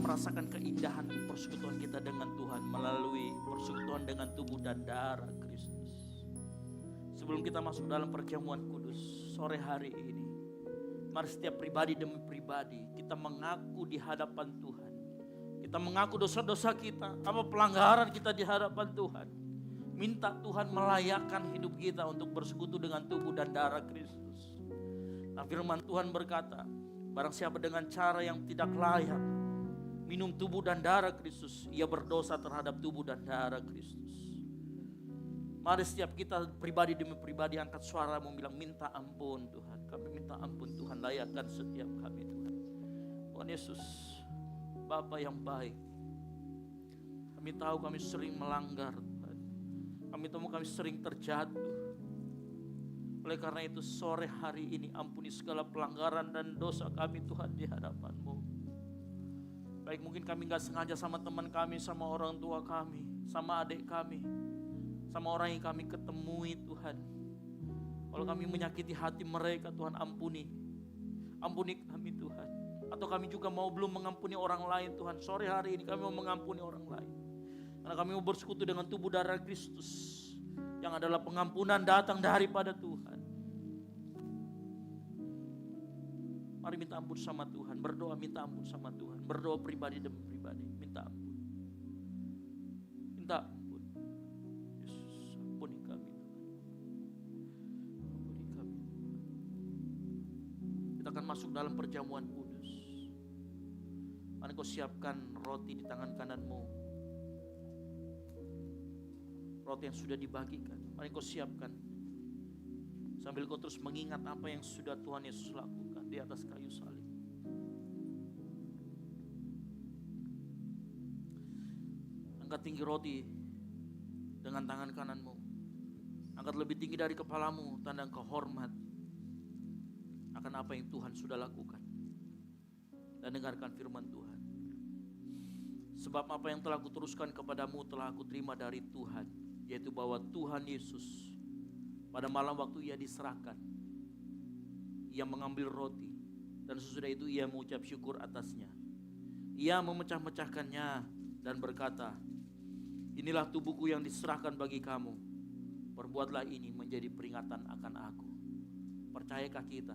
merasakan keindahan persekutuan kita dengan Tuhan melalui persekutuan dengan tubuh dan darah Kristus. Sebelum kita masuk dalam perjamuan kudus sore hari ini, mari setiap pribadi demi pribadi kita mengaku di hadapan Tuhan. Kita mengaku dosa-dosa kita, apa pelanggaran kita di hadapan Tuhan. Minta Tuhan melayakkan hidup kita untuk bersekutu dengan tubuh dan darah Kristus. Nah, firman Tuhan berkata, barang siapa dengan cara yang tidak layak minum tubuh dan darah Kristus, ia berdosa terhadap tubuh dan darah Kristus. Mari setiap kita pribadi demi pribadi angkat suara bilang, minta ampun Tuhan. Kami minta ampun Tuhan, layakkan setiap kami Tuhan. Tuhan Yesus, Bapa yang baik, kami tahu kami sering melanggar Tuhan. Kami tahu kami sering terjatuh. Oleh karena itu sore hari ini ampuni segala pelanggaran dan dosa kami Tuhan di hadapan-Mu. Baik mungkin kami gak sengaja sama teman kami, sama orang tua kami, sama adik kami, sama orang yang kami ketemui Tuhan. Kalau kami menyakiti hati mereka Tuhan, ampuni. Ampuni kami Tuhan. Atau kami juga mau belum mengampuni orang lain Tuhan. Sore hari ini kami mau mengampuni orang lain. Karena kami mau bersekutu dengan tubuh darah Kristus. Yang adalah pengampunan datang daripada Tuhan. Mari minta ampun sama Tuhan. Berdoa minta ampun sama Tuhan. Berdoa pribadi demi pribadi. Minta ampun. Minta ampun. Yesus, ampuni kami Tuhan. Ampuni kami Tuhan. Kita akan masuk dalam perjamuan kudus. Mari kau siapkan roti di tangan kananmu. Roti yang sudah dibagikan. Mari kau siapkan. Sambil kau terus mengingat apa yang sudah Tuhan Yesus lakukan di atas kayu salib. Angkat tinggi roti dengan tangan kananmu. Angkat lebih tinggi dari kepalamu, tanda engkau hormat akan apa yang Tuhan sudah lakukan. Dan dengarkan firman Tuhan. Sebab apa yang telah kuteruskan kepadamu telah aku terima dari Tuhan, yaitu bahwa Tuhan Yesus pada malam waktu ia diserahkan, ia mengambil roti, dan sesudah itu ia mengucap syukur atasnya. Ia memecah-mecahkannya dan berkata, inilah tubuhku yang diserahkan bagi kamu. Perbuatlah ini menjadi peringatan akan aku. Percayakah kita,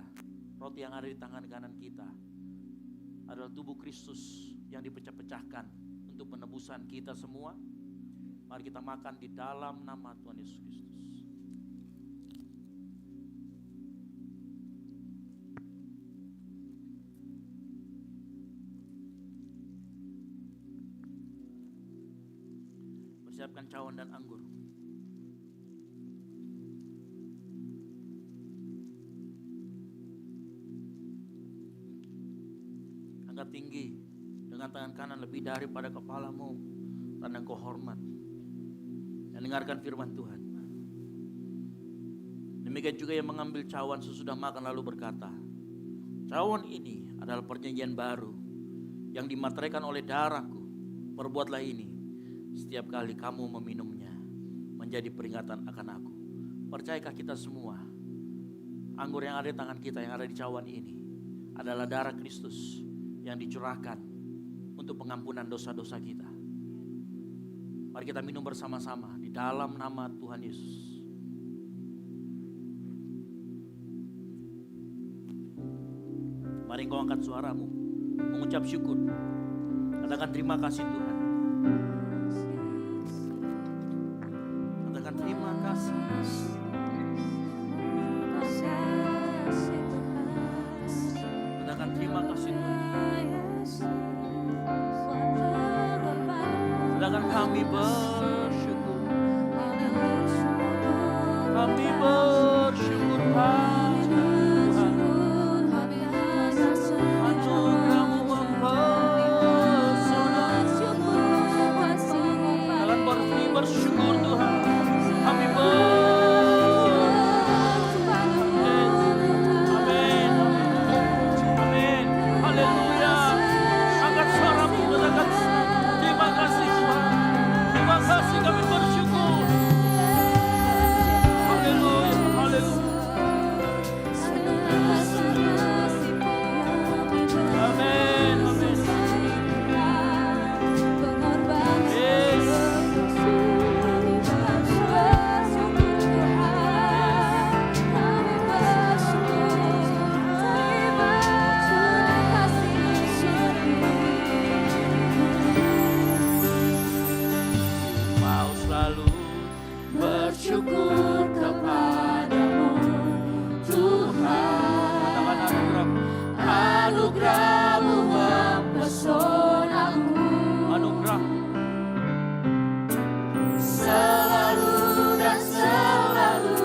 roti yang ada di tangan kanan kita adalah tubuh Kristus yang dipecah-pecahkan untuk penebusan kita semua? Mari kita makan di dalam nama Tuhan Yesus Kristus. Persiapkan cawan dan anggur. Angkat tinggi dengan tangan kanan lebih daripada kepalamu, tanda engkau hormat. Dan dengarkan firman Tuhan. Demikian juga yang mengambil cawan sesudah makan lalu berkata, cawan ini adalah perjanjian baru yang dimateraikan oleh darahku. Perbuatlah ini setiap kali kamu meminumnya menjadi peringatan akan aku. Percayakah kita semua, anggur yang ada di tangan kita, yang ada di cawan ini adalah darah Kristus yang dicurahkan untuk pengampunan dosa-dosa kita. Mari kita minum bersama-sama di dalam nama Tuhan Yesus. Mari engkau angkat suaramu, mengucap syukur. Katakan terima kasih Tuhan. Katakan terima kasih. Katakan terima kasih Tuhan. Katakan kami bersyukur. Kami bersyukur pada Tuhan. Anugerah-Mu mempesona. Katakan bersyukur Tuhan. Kami kami bersyukur. Haleluya, haleluya. Amin, amin. Yes. Mau selalu bersyukur kepadamu Tuhan. Katakan anugerah-Mu mempesonaku. Anugerah Selalu dan selalu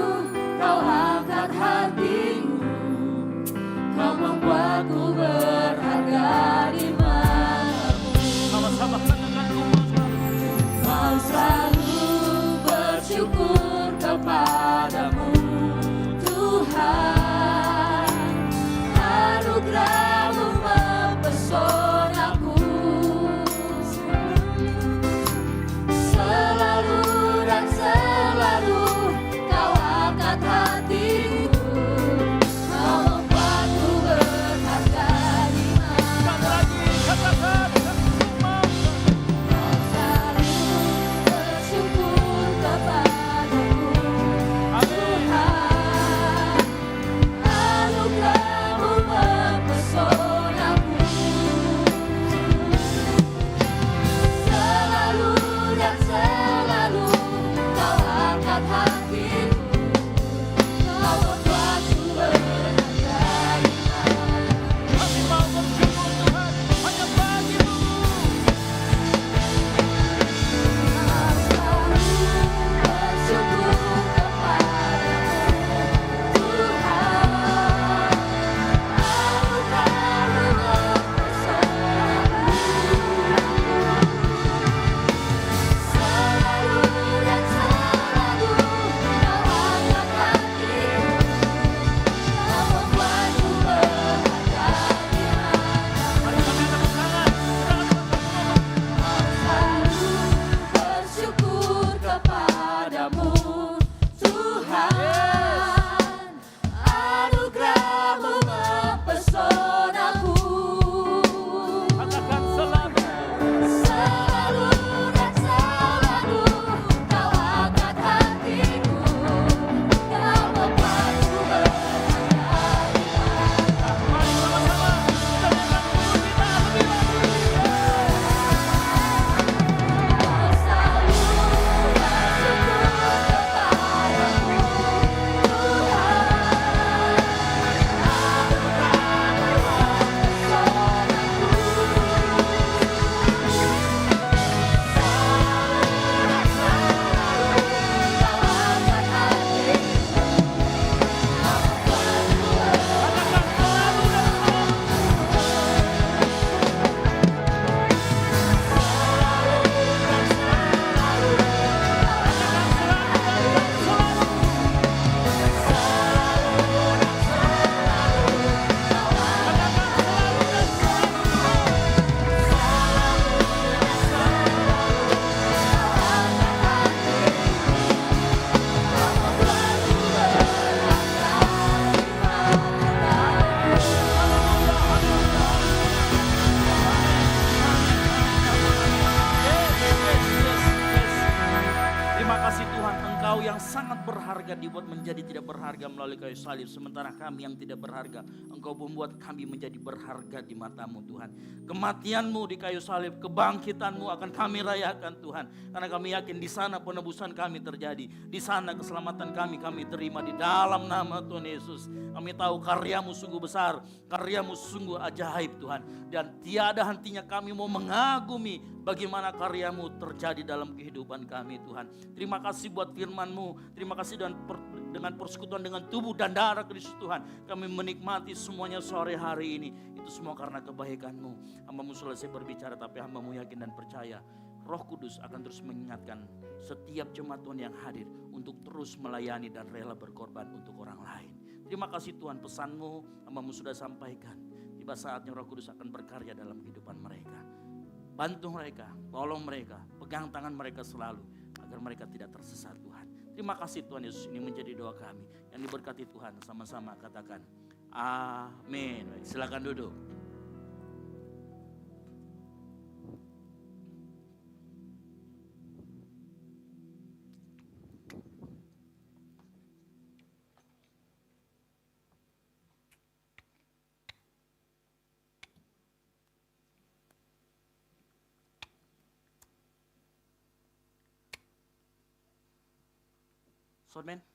Kau angkat hatiku. Kau membuatku berharga di matamu. sama-sama katakan Kau selalu bersyukur kepadamu Tuhan. Anugerah-Mu mempesonaku. Selalu dan selalu Kau angkat hatiku. Kau membuatku berharga di matamu. katakan Kau selalu bersyukur kepadamu Tuhan. sangat berharga dibuat menjadi tidak berharga melalui kayu salib. Sementara kami yang tidak berharga, Engkau membuat kami menjadi berharga di mata-Mu Tuhan. Kematian-Mu di kayu salib, kebangkitan-Mu akan kami rayakan Tuhan. Karena kami yakin di sana penebusan kami terjadi. Di sana keselamatan kami terima di dalam nama Tuhan Yesus. Kami tahu karya-Mu sungguh besar, karya-Mu sungguh ajaib Tuhan. Dan tiada hentinya kami mau mengagumi bagaimana karya-Mu terjadi dalam kehidupan kami Tuhan. Terima kasih buat firman-Mu. Terima kasih dengan persekutuan dengan tubuh dan darah Kristus Tuhan. Kami menikmati semuanya sore hari ini. Itu semua karena kebaikan-Mu. Hamba-Mu selesai berbicara tapi hamba-Mu yakin dan percaya Roh Kudus akan terus mengingatkan setiap jemaat Tuhan yang hadir untuk terus melayani dan rela berkorban untuk orang lain. Terima kasih Tuhan, pesan-Mu hamba-Mu sudah sampaikan. Tiba saatnya Roh Kudus akan berkarya dalam kehidupan mereka. Bantu mereka, tolong mereka, pegang tangan mereka selalu agar mereka tidak tersesat Tuhan. Terima kasih Tuhan Yesus, ini menjadi doa kami. Yang diberkati Tuhan, sama-sama katakan amin. Baik, silakan duduk. Soundman.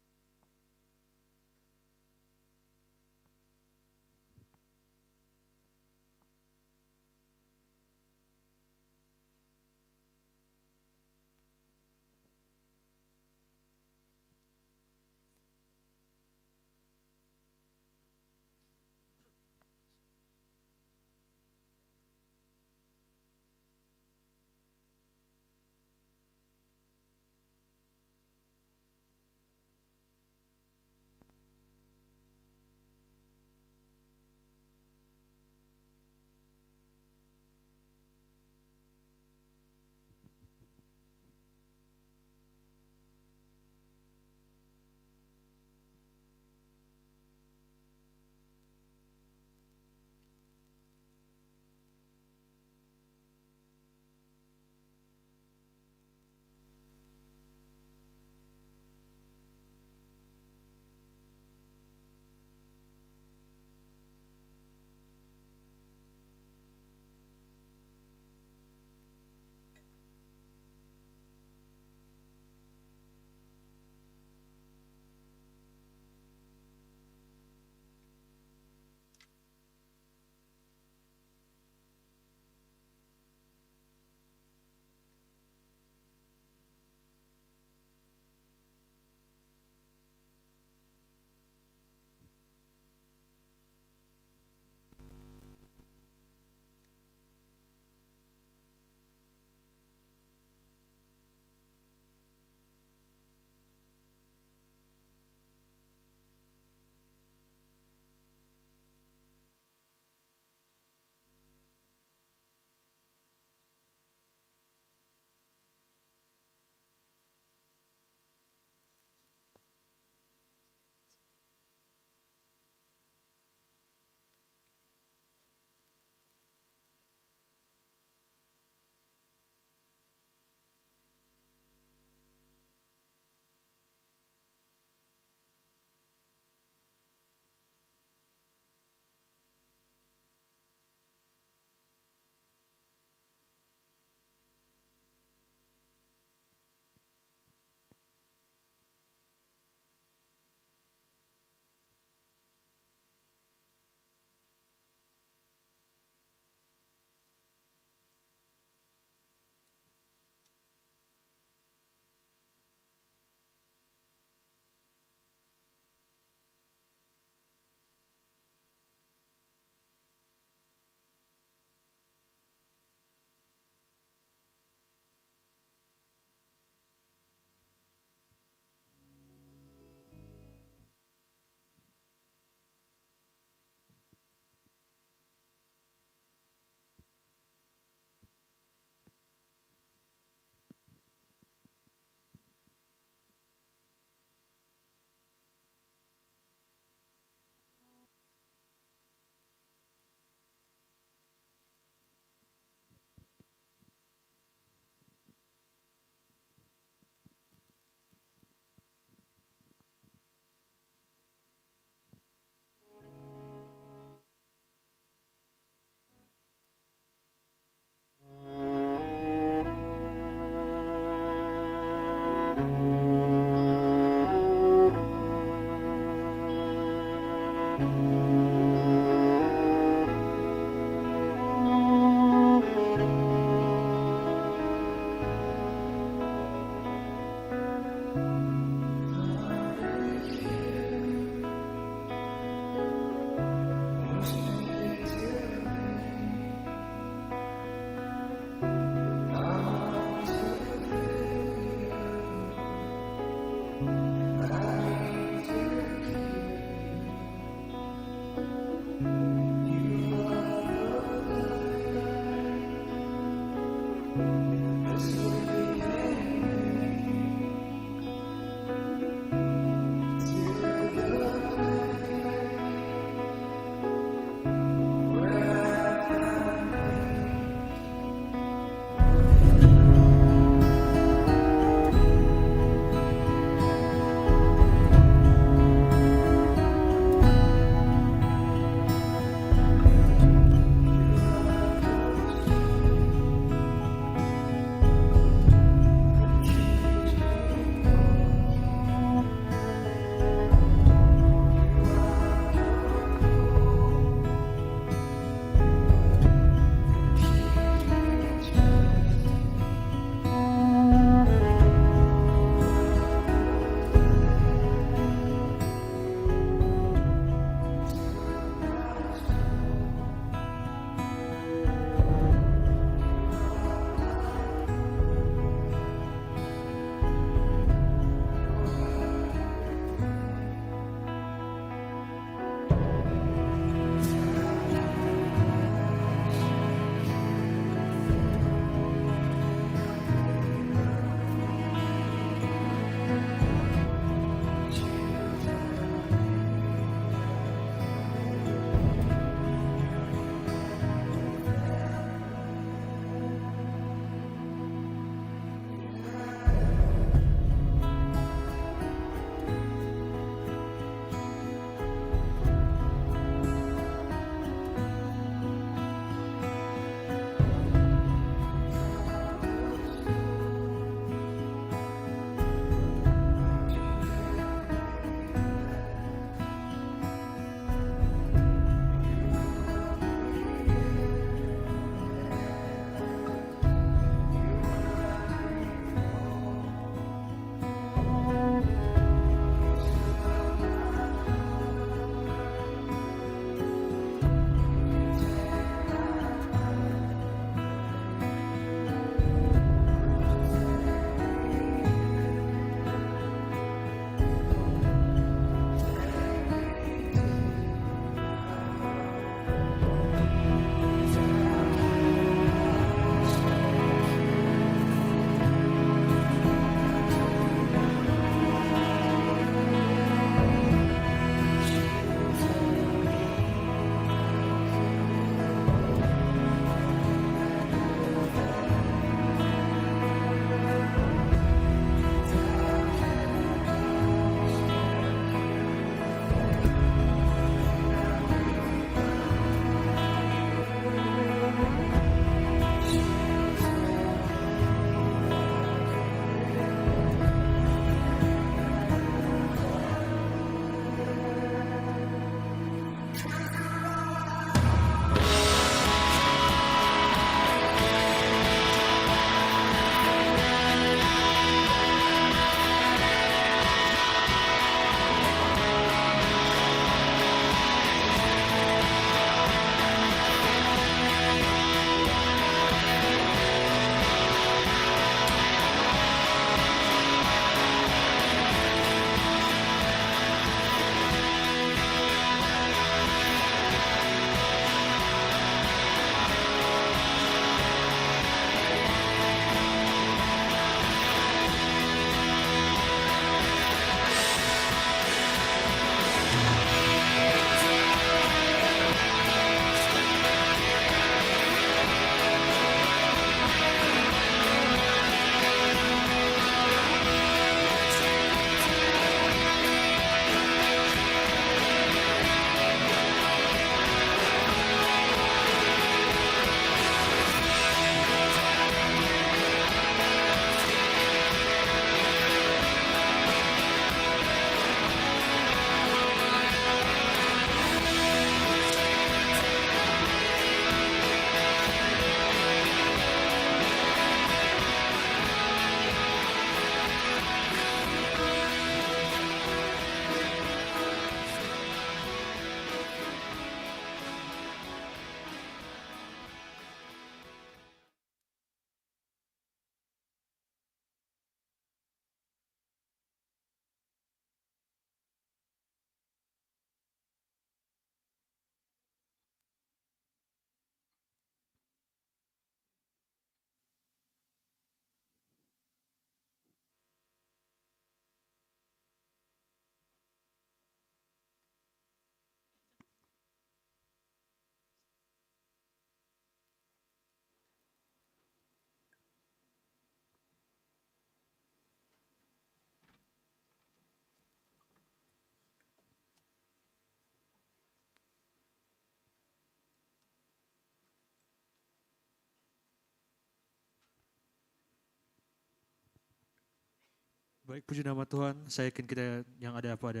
Baik, puji nama Tuhan. Saya yakin kita yang ada pada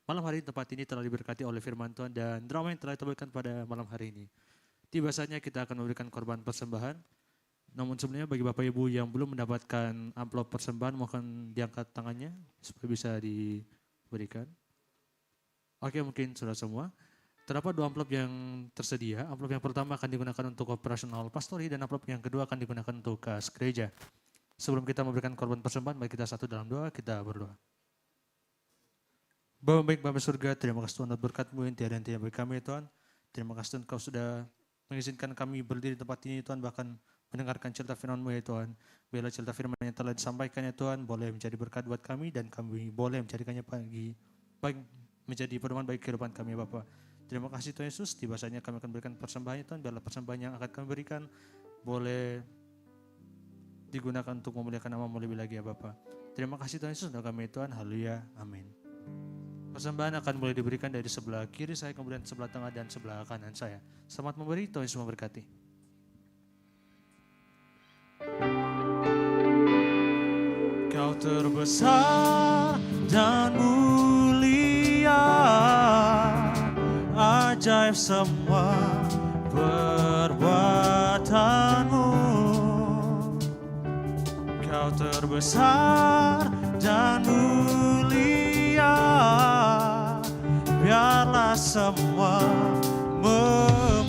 malam hari tempat ini telah diberkati oleh firman Tuhan dan drama yang telah ditampilkan pada malam hari ini. Tiba saatnya kita akan memberikan korban persembahan. Namun sebelumnya bagi Bapak Ibu yang belum mendapatkan amplop persembahan, mohon diangkat tangannya supaya bisa diberikan. Oke, mungkin sudah semua. Terdapat 2 amplop yang tersedia. Amplop yang pertama akan digunakan untuk operasional pastori dan amplop yang kedua akan digunakan untuk kas gereja. Sebelum kita memberikan korban persembahan, mari kita satu dalam doa, kita berdoa. Bapa baik, Bapa surga, terima kasih Tuhan untuk berkat-Mu yang tiada henti bagi kami Tuhan. Terima kasih Tuhan Kau sudah mengizinkan kami berdiri di tempat ini Tuhan, bahkan mendengarkan cerita firman-Mu ya Tuhan. Biarlah cerita firman yang telah disampaikan ya Tuhan, boleh menjadi berkat buat kami dan kami boleh menjadikannya menjadi pedoman bagi kehidupan kami ya Bapa. Terima kasih Tuhan Yesus, tiba saatnya kami akan berikan persembahan Tuhan, biarlah persembahan yang akan kami berikan boleh digunakan untuk memuliakan nama-Mu lebih lagi ya Bapa. Terima kasih Tuhan Yesus untuk kami Tuhan, haleluya, amin. Persembahan akan boleh diberikan dari sebelah kiri saya, kemudian sebelah tengah dan sebelah kanan saya. Selamat memberi, Tuhan Yesus memberkati. Kau terbesar dan mulia, ajaib semua perbuatan-Mu. Kau terbesar dan mulia, biarlah semua memuji-Mu.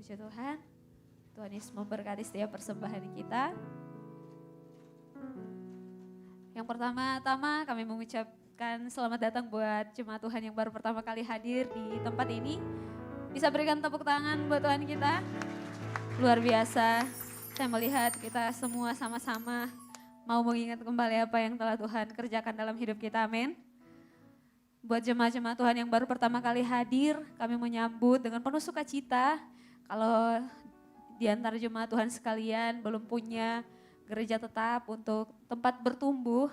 Puji Tuhan. Tuhan Yesus memberkati setiap persembahan kita. Yang pertama-tama kami mengucapkan selamat datang buat jemaat Tuhan yang baru pertama kali hadir di tempat ini. Bisa berikan tepuk tangan buat Tuhan kita. Luar biasa. Saya melihat kita semua sama-sama mau mengingat kembali apa yang telah Tuhan kerjakan dalam hidup kita. Amin. Buat jemaat-jemaat Tuhan yang baru pertama kali hadir, kami menyambut dengan penuh sukacita. Kalau di antara jemaat Tuhan sekalian belum punya gereja tetap untuk tempat bertumbuh,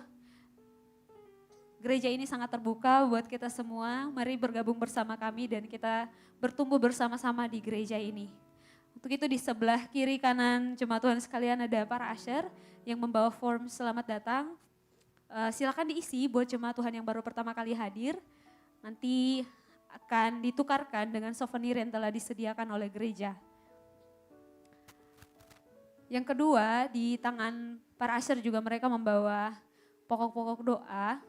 gereja ini sangat terbuka buat kita semua. Mari bergabung bersama kami dan kita bertumbuh bersama-sama di gereja ini. Untuk itu di sebelah kiri kanan jemaat Tuhan sekalian ada para usher yang membawa form selamat datang. Silakan diisi buat jemaat Tuhan yang baru pertama kali hadir. Nanti akan ditukarkan dengan souvenir yang telah disediakan oleh gereja. Yang kedua, di tangan para usher juga mereka membawa pokok-pokok doa.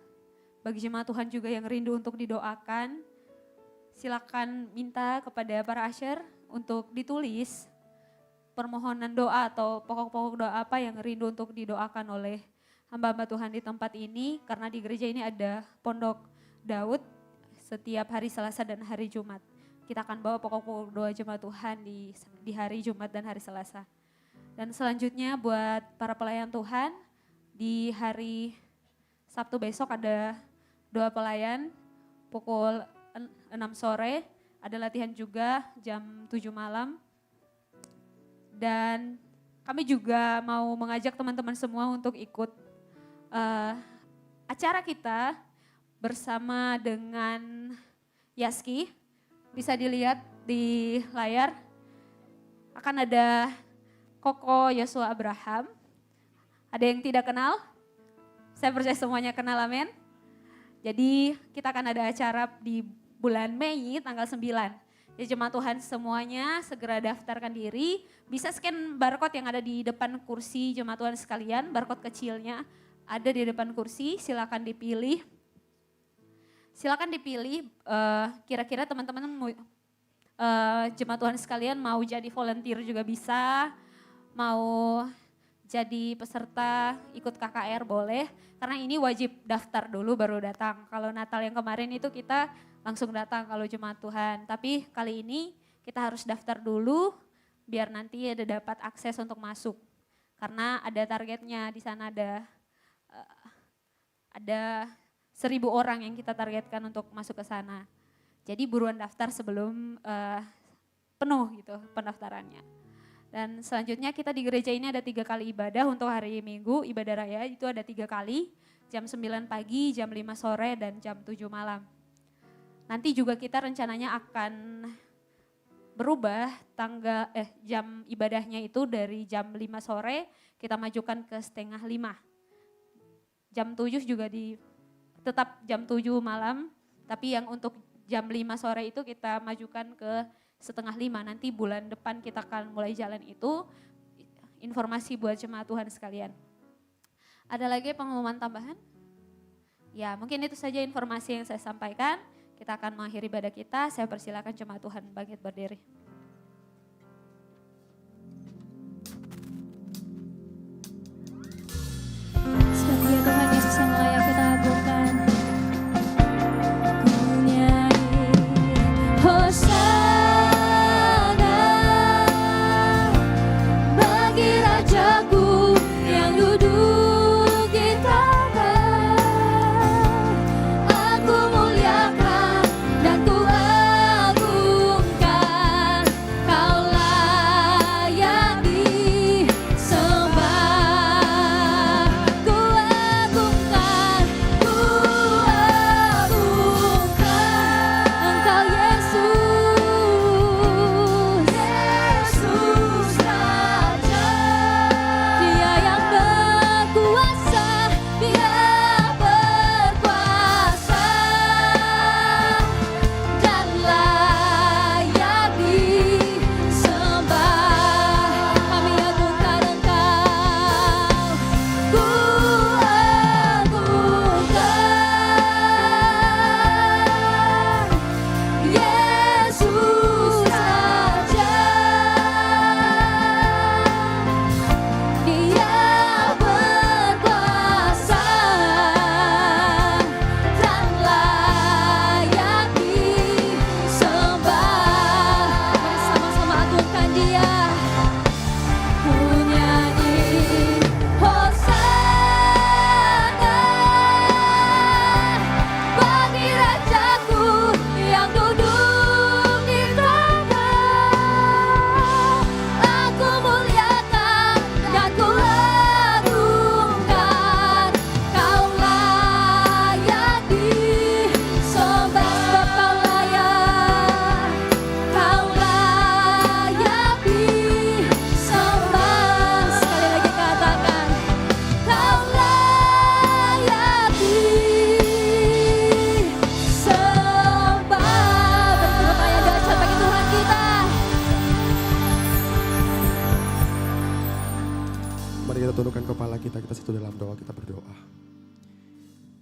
Bagi jemaat Tuhan juga yang rindu untuk didoakan, silakan minta kepada para usher untuk ditulis permohonan doa atau pokok-pokok doa apa yang rindu untuk didoakan oleh hamba-hamba Tuhan di tempat ini. Karena di gereja ini ada Pondok Daud setiap hari Selasa dan hari Jumat. Kita akan bawa pokok-pokok doa jemaat Tuhan di hari Jumat dan hari Selasa. Dan selanjutnya buat para pelayan Tuhan, di hari Sabtu besok ada doa pelayan pukul 6 sore, ada latihan juga jam 7 malam. Dan kami juga mau mengajak teman-teman semua untuk ikut acara kita bersama dengan Yaski. Bisa dilihat di layar, akan ada Koko Yosua Abraham. Ada yang tidak kenal? Saya percaya semuanya kenal, amin. Jadi kita akan ada acara di bulan Mei tanggal 9. Jadi jemaat Tuhan semuanya segera daftarkan diri. Bisa scan barcode yang ada di depan kursi jemaat Tuhan sekalian. Barcode kecilnya ada di depan kursi, silakan dipilih. Silakan dipilih kira-kira teman-teman jemaat Tuhan sekalian mau jadi volunteer juga bisa. Mau jadi peserta ikut KKR boleh, karena ini wajib daftar dulu baru datang. Kalau Natal yang kemarin itu kita langsung datang kalau jemaat Tuhan. Tapi kali ini kita harus daftar dulu biar nanti dapat akses untuk masuk. Karena ada targetnya, di sana ada 1.000 orang yang kita targetkan untuk masuk ke sana. Jadi buruan daftar sebelum penuh gitu pendaftarannya. Dan selanjutnya kita di gereja ini ada 3 kali ibadah untuk hari Minggu, ibadah raya itu ada 3 kali, jam 9 pagi, jam 5 sore, dan jam 7 malam. Nanti juga kita rencananya akan berubah jam ibadahnya itu dari jam 5 sore kita majukan ke setengah 5. Jam 7 juga tetap jam 7 malam, tapi yang untuk jam 5 sore itu kita majukan ke setengah 5. Nanti bulan depan kita akan mulai jalan itu. Informasi buat jemaat Tuhan sekalian. Ada lagi pengumuman tambahan? Ya, mungkin itu saja informasi yang saya sampaikan. Kita akan mengakhiri ibadah kita. Saya persilakan jemaat Tuhan bangkit berdiri. Sebagai Tuhan Yesus yang layak kita haturkan. Ku nyanyi Hosana bagi Rajaku yang duduk di tahta. Aku muliakan dan ku agungkan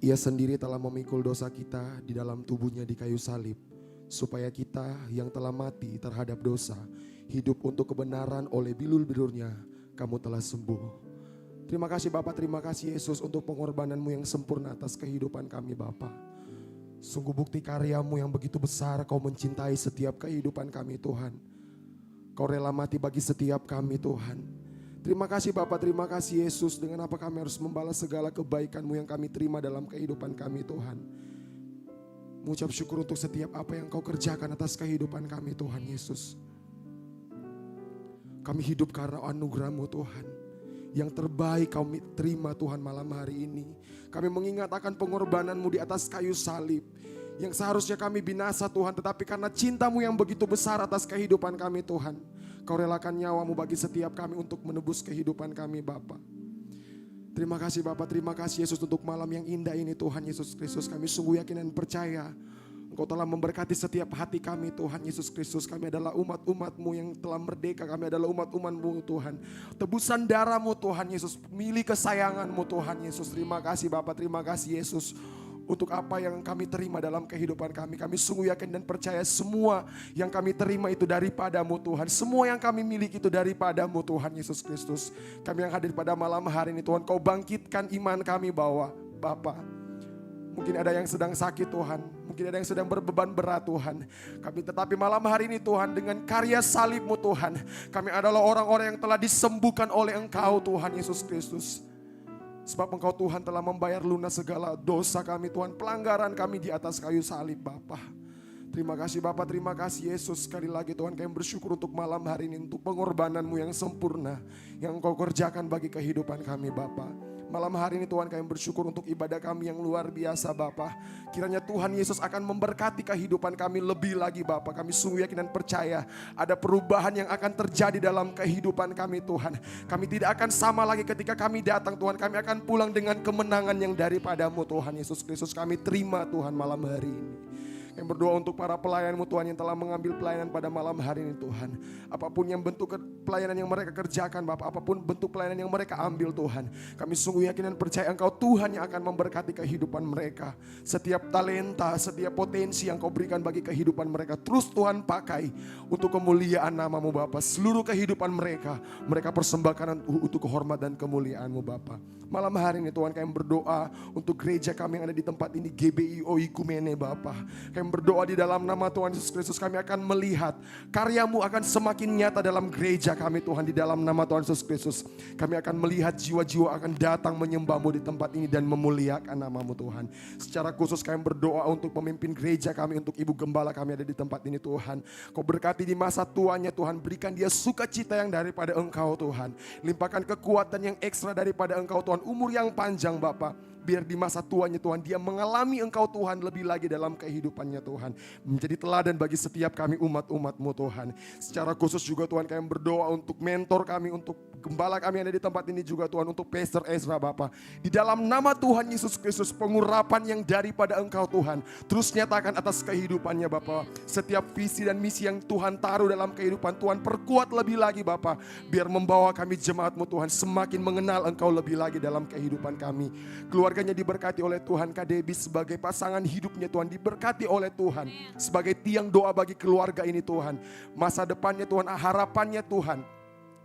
Ia sendiri telah memikul dosa kita di dalam tubuhnya di kayu salib, supaya kita yang telah mati terhadap dosa, hidup untuk kebenaran oleh bilur-bilurnya, kamu telah sembuh. Terima kasih Bapa, terima kasih Yesus untuk pengorbananmu yang sempurna atas kehidupan kami Bapa. Sungguh bukti karyamu yang begitu besar, kau mencintai setiap kehidupan kami Tuhan. Kau rela mati bagi setiap kami Tuhan. Terima kasih Bapa, terima kasih Yesus. Dengan apa kami harus membalas segala kebaikan-Mu yang kami terima dalam kehidupan kami Tuhan. Mengucap syukur untuk setiap apa yang Kau kerjakan atas kehidupan kami Tuhan Yesus. Kami hidup karena anugerah-Mu Tuhan. Yang terbaik kami terima Tuhan malam hari ini. Kami mengingat akan pengorbanan-Mu di atas kayu salib. Yang seharusnya kami binasa Tuhan, tetapi karena cinta-Mu yang begitu besar atas kehidupan kami Tuhan, Kau relakan nyawa-Mu bagi setiap kami untuk menebus kehidupan kami Bapa. Terima kasih Bapa, terima kasih Yesus untuk malam yang indah ini Tuhan Yesus Kristus. Kami sungguh yakin dan percaya Engkau telah memberkati setiap hati kami Tuhan Yesus Kristus. Kami adalah umat-umat-Mu yang telah merdeka. Kami adalah umat-umat-Mu Tuhan. Tebusan darah-Mu Tuhan Yesus, milik kesayangan-Mu Tuhan Yesus. Terima kasih Bapa, terima kasih Yesus untuk apa yang kami terima dalam kehidupan kami. Kami sungguh yakin dan percaya semua yang kami terima itu daripada-Mu Tuhan. Semua yang kami miliki itu daripada-Mu Tuhan Yesus Kristus. Kami yang hadir pada malam hari ini Tuhan, Kau bangkitkan iman kami bahwa Bapa, mungkin ada yang sedang sakit Tuhan, mungkin ada yang sedang berbeban berat Tuhan. Tetapi malam hari ini Tuhan, dengan karya salib-Mu Tuhan, kami adalah orang-orang yang telah disembuhkan oleh Engkau Tuhan Yesus Kristus. Sebab Engkau Tuhan telah membayar lunas segala dosa kami Tuhan, pelanggaran kami di atas kayu salib Bapa. Terima kasih Bapa, terima kasih Yesus. Sekali lagi Tuhan, kami bersyukur untuk malam hari ini, untuk pengorbanan-Mu yang sempurna yang Engkau kerjakan bagi kehidupan kami Bapa. Malam hari ini Tuhan, kami bersyukur untuk ibadah kami yang luar biasa Bapa. Kiranya Tuhan Yesus akan memberkati kehidupan kami lebih lagi Bapa. Kami sungguh yakin dan percaya ada perubahan yang akan terjadi dalam kehidupan kami Tuhan. Kami tidak akan sama lagi ketika kami datang Tuhan. Kami akan pulang dengan kemenangan yang daripada-Mu Tuhan Yesus Kristus. Kami terima Tuhan malam hari ini. Yang berdoa untuk para pelayan-Mu Tuhan yang telah mengambil pelayanan pada malam hari ini Tuhan. Apapun yang bentuk pelayanan yang mereka kerjakan Bapak, apapun bentuk pelayanan yang mereka ambil Tuhan, kami sungguh yakin dan percaya Engkau Tuhan yang akan memberkati kehidupan mereka. Setiap talenta, setiap potensi yang Kau berikan bagi kehidupan mereka, terus Tuhan pakai untuk kemuliaan nama-Mu Bapak. Seluruh kehidupan mereka, mereka persembahkan untuk kehormatan dan kemuliaan-Mu Bapak. Malam hari ini Tuhan, kami berdoa untuk gereja kami yang ada di tempat ini, GBI Oikumene Bapak. Kami berdoa di dalam nama Tuhan Yesus Kristus, kami akan melihat karya-Mu akan semakin nyata dalam gereja kami Tuhan. Di dalam nama Tuhan Yesus Kristus, kami akan melihat jiwa-jiwa akan datang menyembah-Mu di tempat ini dan memuliakan nama-Mu Tuhan. Secara khusus kami berdoa untuk pemimpin gereja kami, untuk ibu gembala kami ada di tempat ini Tuhan. Kau berkati di masa tuanya Tuhan, berikan dia sukacita yang daripada Engkau Tuhan. Limpahkan kekuatan yang ekstra daripada Engkau Tuhan, umur yang panjang Bapak. Biar di masa tuanya Tuhan, dia mengalami Engkau Tuhan lebih lagi dalam kehidupannya Tuhan. Menjadi teladan bagi setiap kami umat-umat-Mu Tuhan. Secara khusus juga Tuhan, kami berdoa untuk mentor kami, untuk gembala kami yang ada di tempat ini juga Tuhan, untuk Pastor Ezra Bapak. Di dalam nama Tuhan Yesus Kristus, pengurapan yang daripada Engkau Tuhan, terus nyatakan atas kehidupannya Bapak. Setiap visi dan misi yang Tuhan taruh dalam kehidupan Tuhan, perkuat lebih lagi Bapak. Biar membawa kami jemaat-Mu Tuhan semakin mengenal Engkau lebih lagi dalam kehidupan kami. Keluarganya diberkati oleh Tuhan, Kak Debbie sebagai pasangan hidupnya Tuhan diberkati oleh Tuhan. Sebagai tiang doa bagi keluarga ini Tuhan. Masa depannya Tuhan, harapannya Tuhan.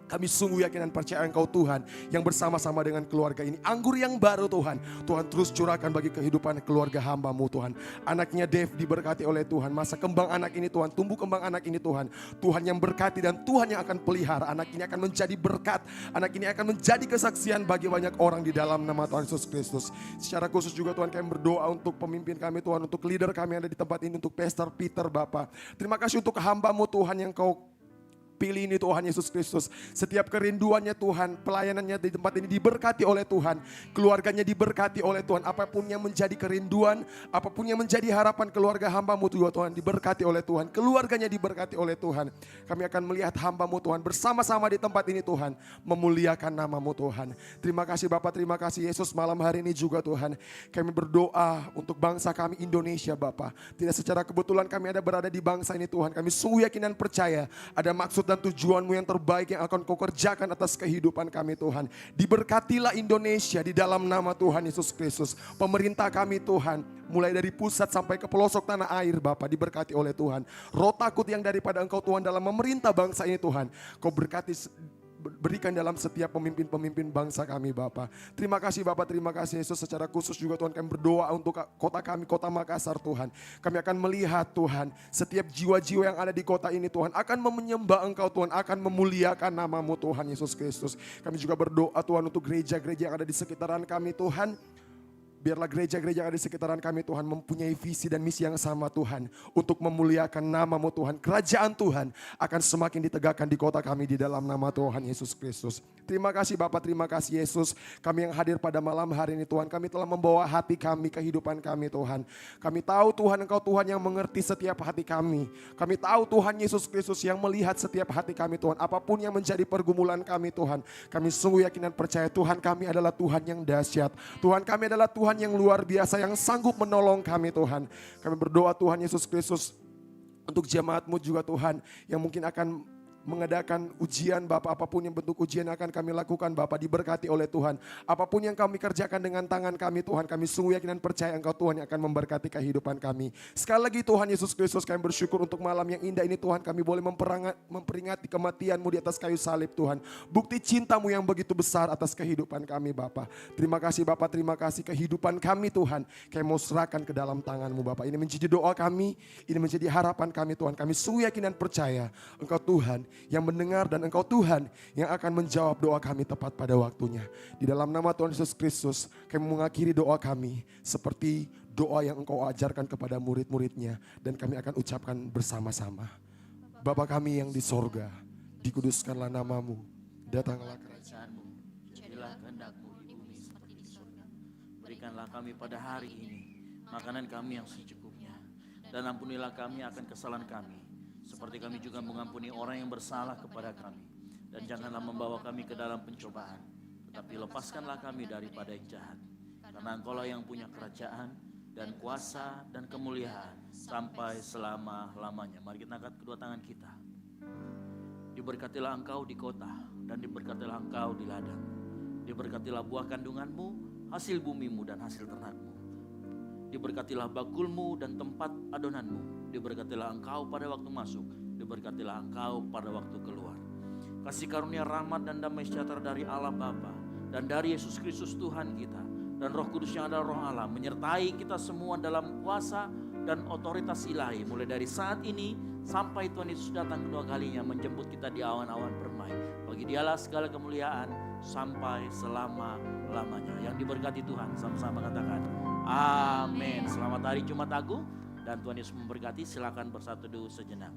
Kami sungguh yakin dan percaya Engkau Tuhan yang bersama-sama dengan keluarga ini. Anggur yang baru Tuhan, Tuhan terus curahkan bagi kehidupan keluarga hamba-Mu Tuhan. Anaknya Dev diberkati oleh Tuhan. Masa kembang anak ini Tuhan, tumbuh kembang anak ini Tuhan. Tuhan yang berkati dan Tuhan yang akan pelihara. Anak ini akan menjadi berkat. Anak ini akan menjadi kesaksian bagi banyak orang di dalam nama Tuhan Yesus Kristus. Secara khusus juga Tuhan, kami berdoa untuk pemimpin kami Tuhan, untuk leader kami yang ada di tempat ini, untuk Pastor Peter Bapak. Terima kasih untuk hamba-Mu Tuhan yang Kau pilih ini Tuhan Yesus Kristus. Setiap kerinduannya Tuhan, pelayanannya di tempat ini diberkati oleh Tuhan. Keluarganya diberkati oleh Tuhan. Apapun yang menjadi kerinduan, apapun yang menjadi harapan keluarga hamba-Mu juga Tuhan, diberkati oleh Tuhan. Keluarganya diberkati oleh Tuhan. Kami akan melihat hamba-Mu Tuhan bersama-sama di tempat ini Tuhan, memuliakan nama-Mu Tuhan. Terima kasih Bapak, terima kasih Yesus. Malam hari ini juga Tuhan, kami berdoa untuk bangsa kami Indonesia Bapak. Tidak secara kebetulan kami ada berada di bangsa ini Tuhan. Kami sungguh yakin dan percaya ada maksud dan tujuan-Mu yang terbaik yang akan Kau kerjakan atas kehidupan kami Tuhan. Diberkatilah Indonesia di dalam nama Tuhan Yesus Kristus. Pemerintah kami Tuhan, mulai dari pusat sampai ke pelosok tanah air Bapa, diberkati oleh Tuhan. Roh takut yang daripada Engkau Tuhan dalam memerintah bangsa ini Tuhan, Kau berkati, berikan dalam setiap pemimpin-pemimpin bangsa kami Bapa. Terima kasih Bapa, terima kasih Yesus. Secara khusus juga Tuhan kami berdoa untuk kota kami, kota Makassar Tuhan. Kami akan melihat Tuhan, setiap jiwa-jiwa yang ada di kota ini Tuhan akan menyembah Engkau Tuhan, akan memuliakan nama-Mu Tuhan Yesus Kristus. Kami juga berdoa Tuhan untuk gereja-gereja yang ada di sekitaran kami Tuhan. Biarlah gereja-gereja yang ada di sekitaran kami Tuhan mempunyai visi dan misi yang sama Tuhan. Untuk memuliakan nama-Mu Tuhan. Kerajaan Tuhan akan semakin ditegakkan di kota kami di dalam nama Tuhan Yesus Kristus. Terima kasih Bapak, terima kasih Yesus. Kami yang hadir pada malam hari ini Tuhan. Kami telah membawa hati kami, kehidupan kami Tuhan. Kami tahu Tuhan Engkau Tuhan yang mengerti setiap hati kami. Kami tahu Tuhan Yesus Kristus yang melihat setiap hati kami Tuhan. Apapun yang menjadi pergumulan kami Tuhan. Kami sungguh yakin dan percaya Tuhan kami adalah Tuhan yang dahsyat. Tuhan kami adalah Tuhan yang luar biasa yang sanggup menolong kami Tuhan. Kami berdoa Tuhan Yesus Kristus untuk jemaat-Mu juga Tuhan yang mungkin akan mengadakan ujian Bapak, apapun yang bentuk ujian akan kami lakukan Bapak, diberkati oleh Tuhan. Apapun yang kami kerjakan dengan tangan kami Tuhan, kami sungguh yakin dan percaya Engkau Tuhan yang akan memberkati kehidupan kami. Sekali lagi Tuhan Yesus Kristus, kami bersyukur untuk malam yang indah ini Tuhan. Kami boleh memperingati kematian-Mu di atas kayu salib Tuhan. Bukti cinta-Mu yang begitu besar atas kehidupan kami Bapak. Terima kasih Bapak, terima kasih kehidupan kami Tuhan. Kami mau serahkan ke dalam tangan-Mu Bapak. Ini menjadi doa kami, ini menjadi harapan kami Tuhan. Kami sungguh yakin dan percaya Engkau Tuhan yang mendengar dan Engkau Tuhan yang akan menjawab doa kami tepat pada waktunya. Di dalam nama Tuhan Yesus Kristus kami mengakhiri doa kami seperti doa yang Engkau ajarkan kepada murid-muridnya. Dan kami akan ucapkan bersama-sama. Bapa kami yang di sorga, dikuduskanlah nama-Mu, datanglah Kerajaan-Mu, jadilah kehendak-Mu di bumi seperti di surga. Berikanlah kami pada hari ini makanan kami yang secukupnya. Dan ampunilah kami akan kesalahan kami, seperti kami juga mengampuni orang yang bersalah kepada kami. Dan janganlah membawa kami ke dalam pencobaan, tetapi lepaskanlah kami daripada yang jahat. Karena Engkaulah yang punya kerajaan dan kuasa dan kemuliaan sampai selama-lamanya. Mari kita angkat kedua tangan kita. Diberkatilah Engkau di kota dan diberkatilah Engkau di ladang. Diberkatilah buah kandungan-Mu, hasil bumi-Mu dan hasil ternak-Mu. Diberkatilah bakulmu dan tempat adonanmu. Diberkatilah Engkau pada waktu masuk. Diberkatilah Engkau pada waktu keluar. Kasih karunia rahmat dan damai sejahtera dari Allah Bapa dan dari Yesus Kristus Tuhan kita dan Roh Kudus yang adalah Roh Allah menyertai kita semua dalam kuasa dan otoritas ilahi mulai dari saat ini sampai Tuhan Yesus datang kedua kalinya menjemput kita di awan-awan permai. Bagi Dialah segala kemuliaan sampai selama-lamanya. Yang diberkati Tuhan, sama-sama katakan amin. Selamat hari Jumat Agung dan Tuhan Yesus memberkati. Silakan bersatu dulu sejenak.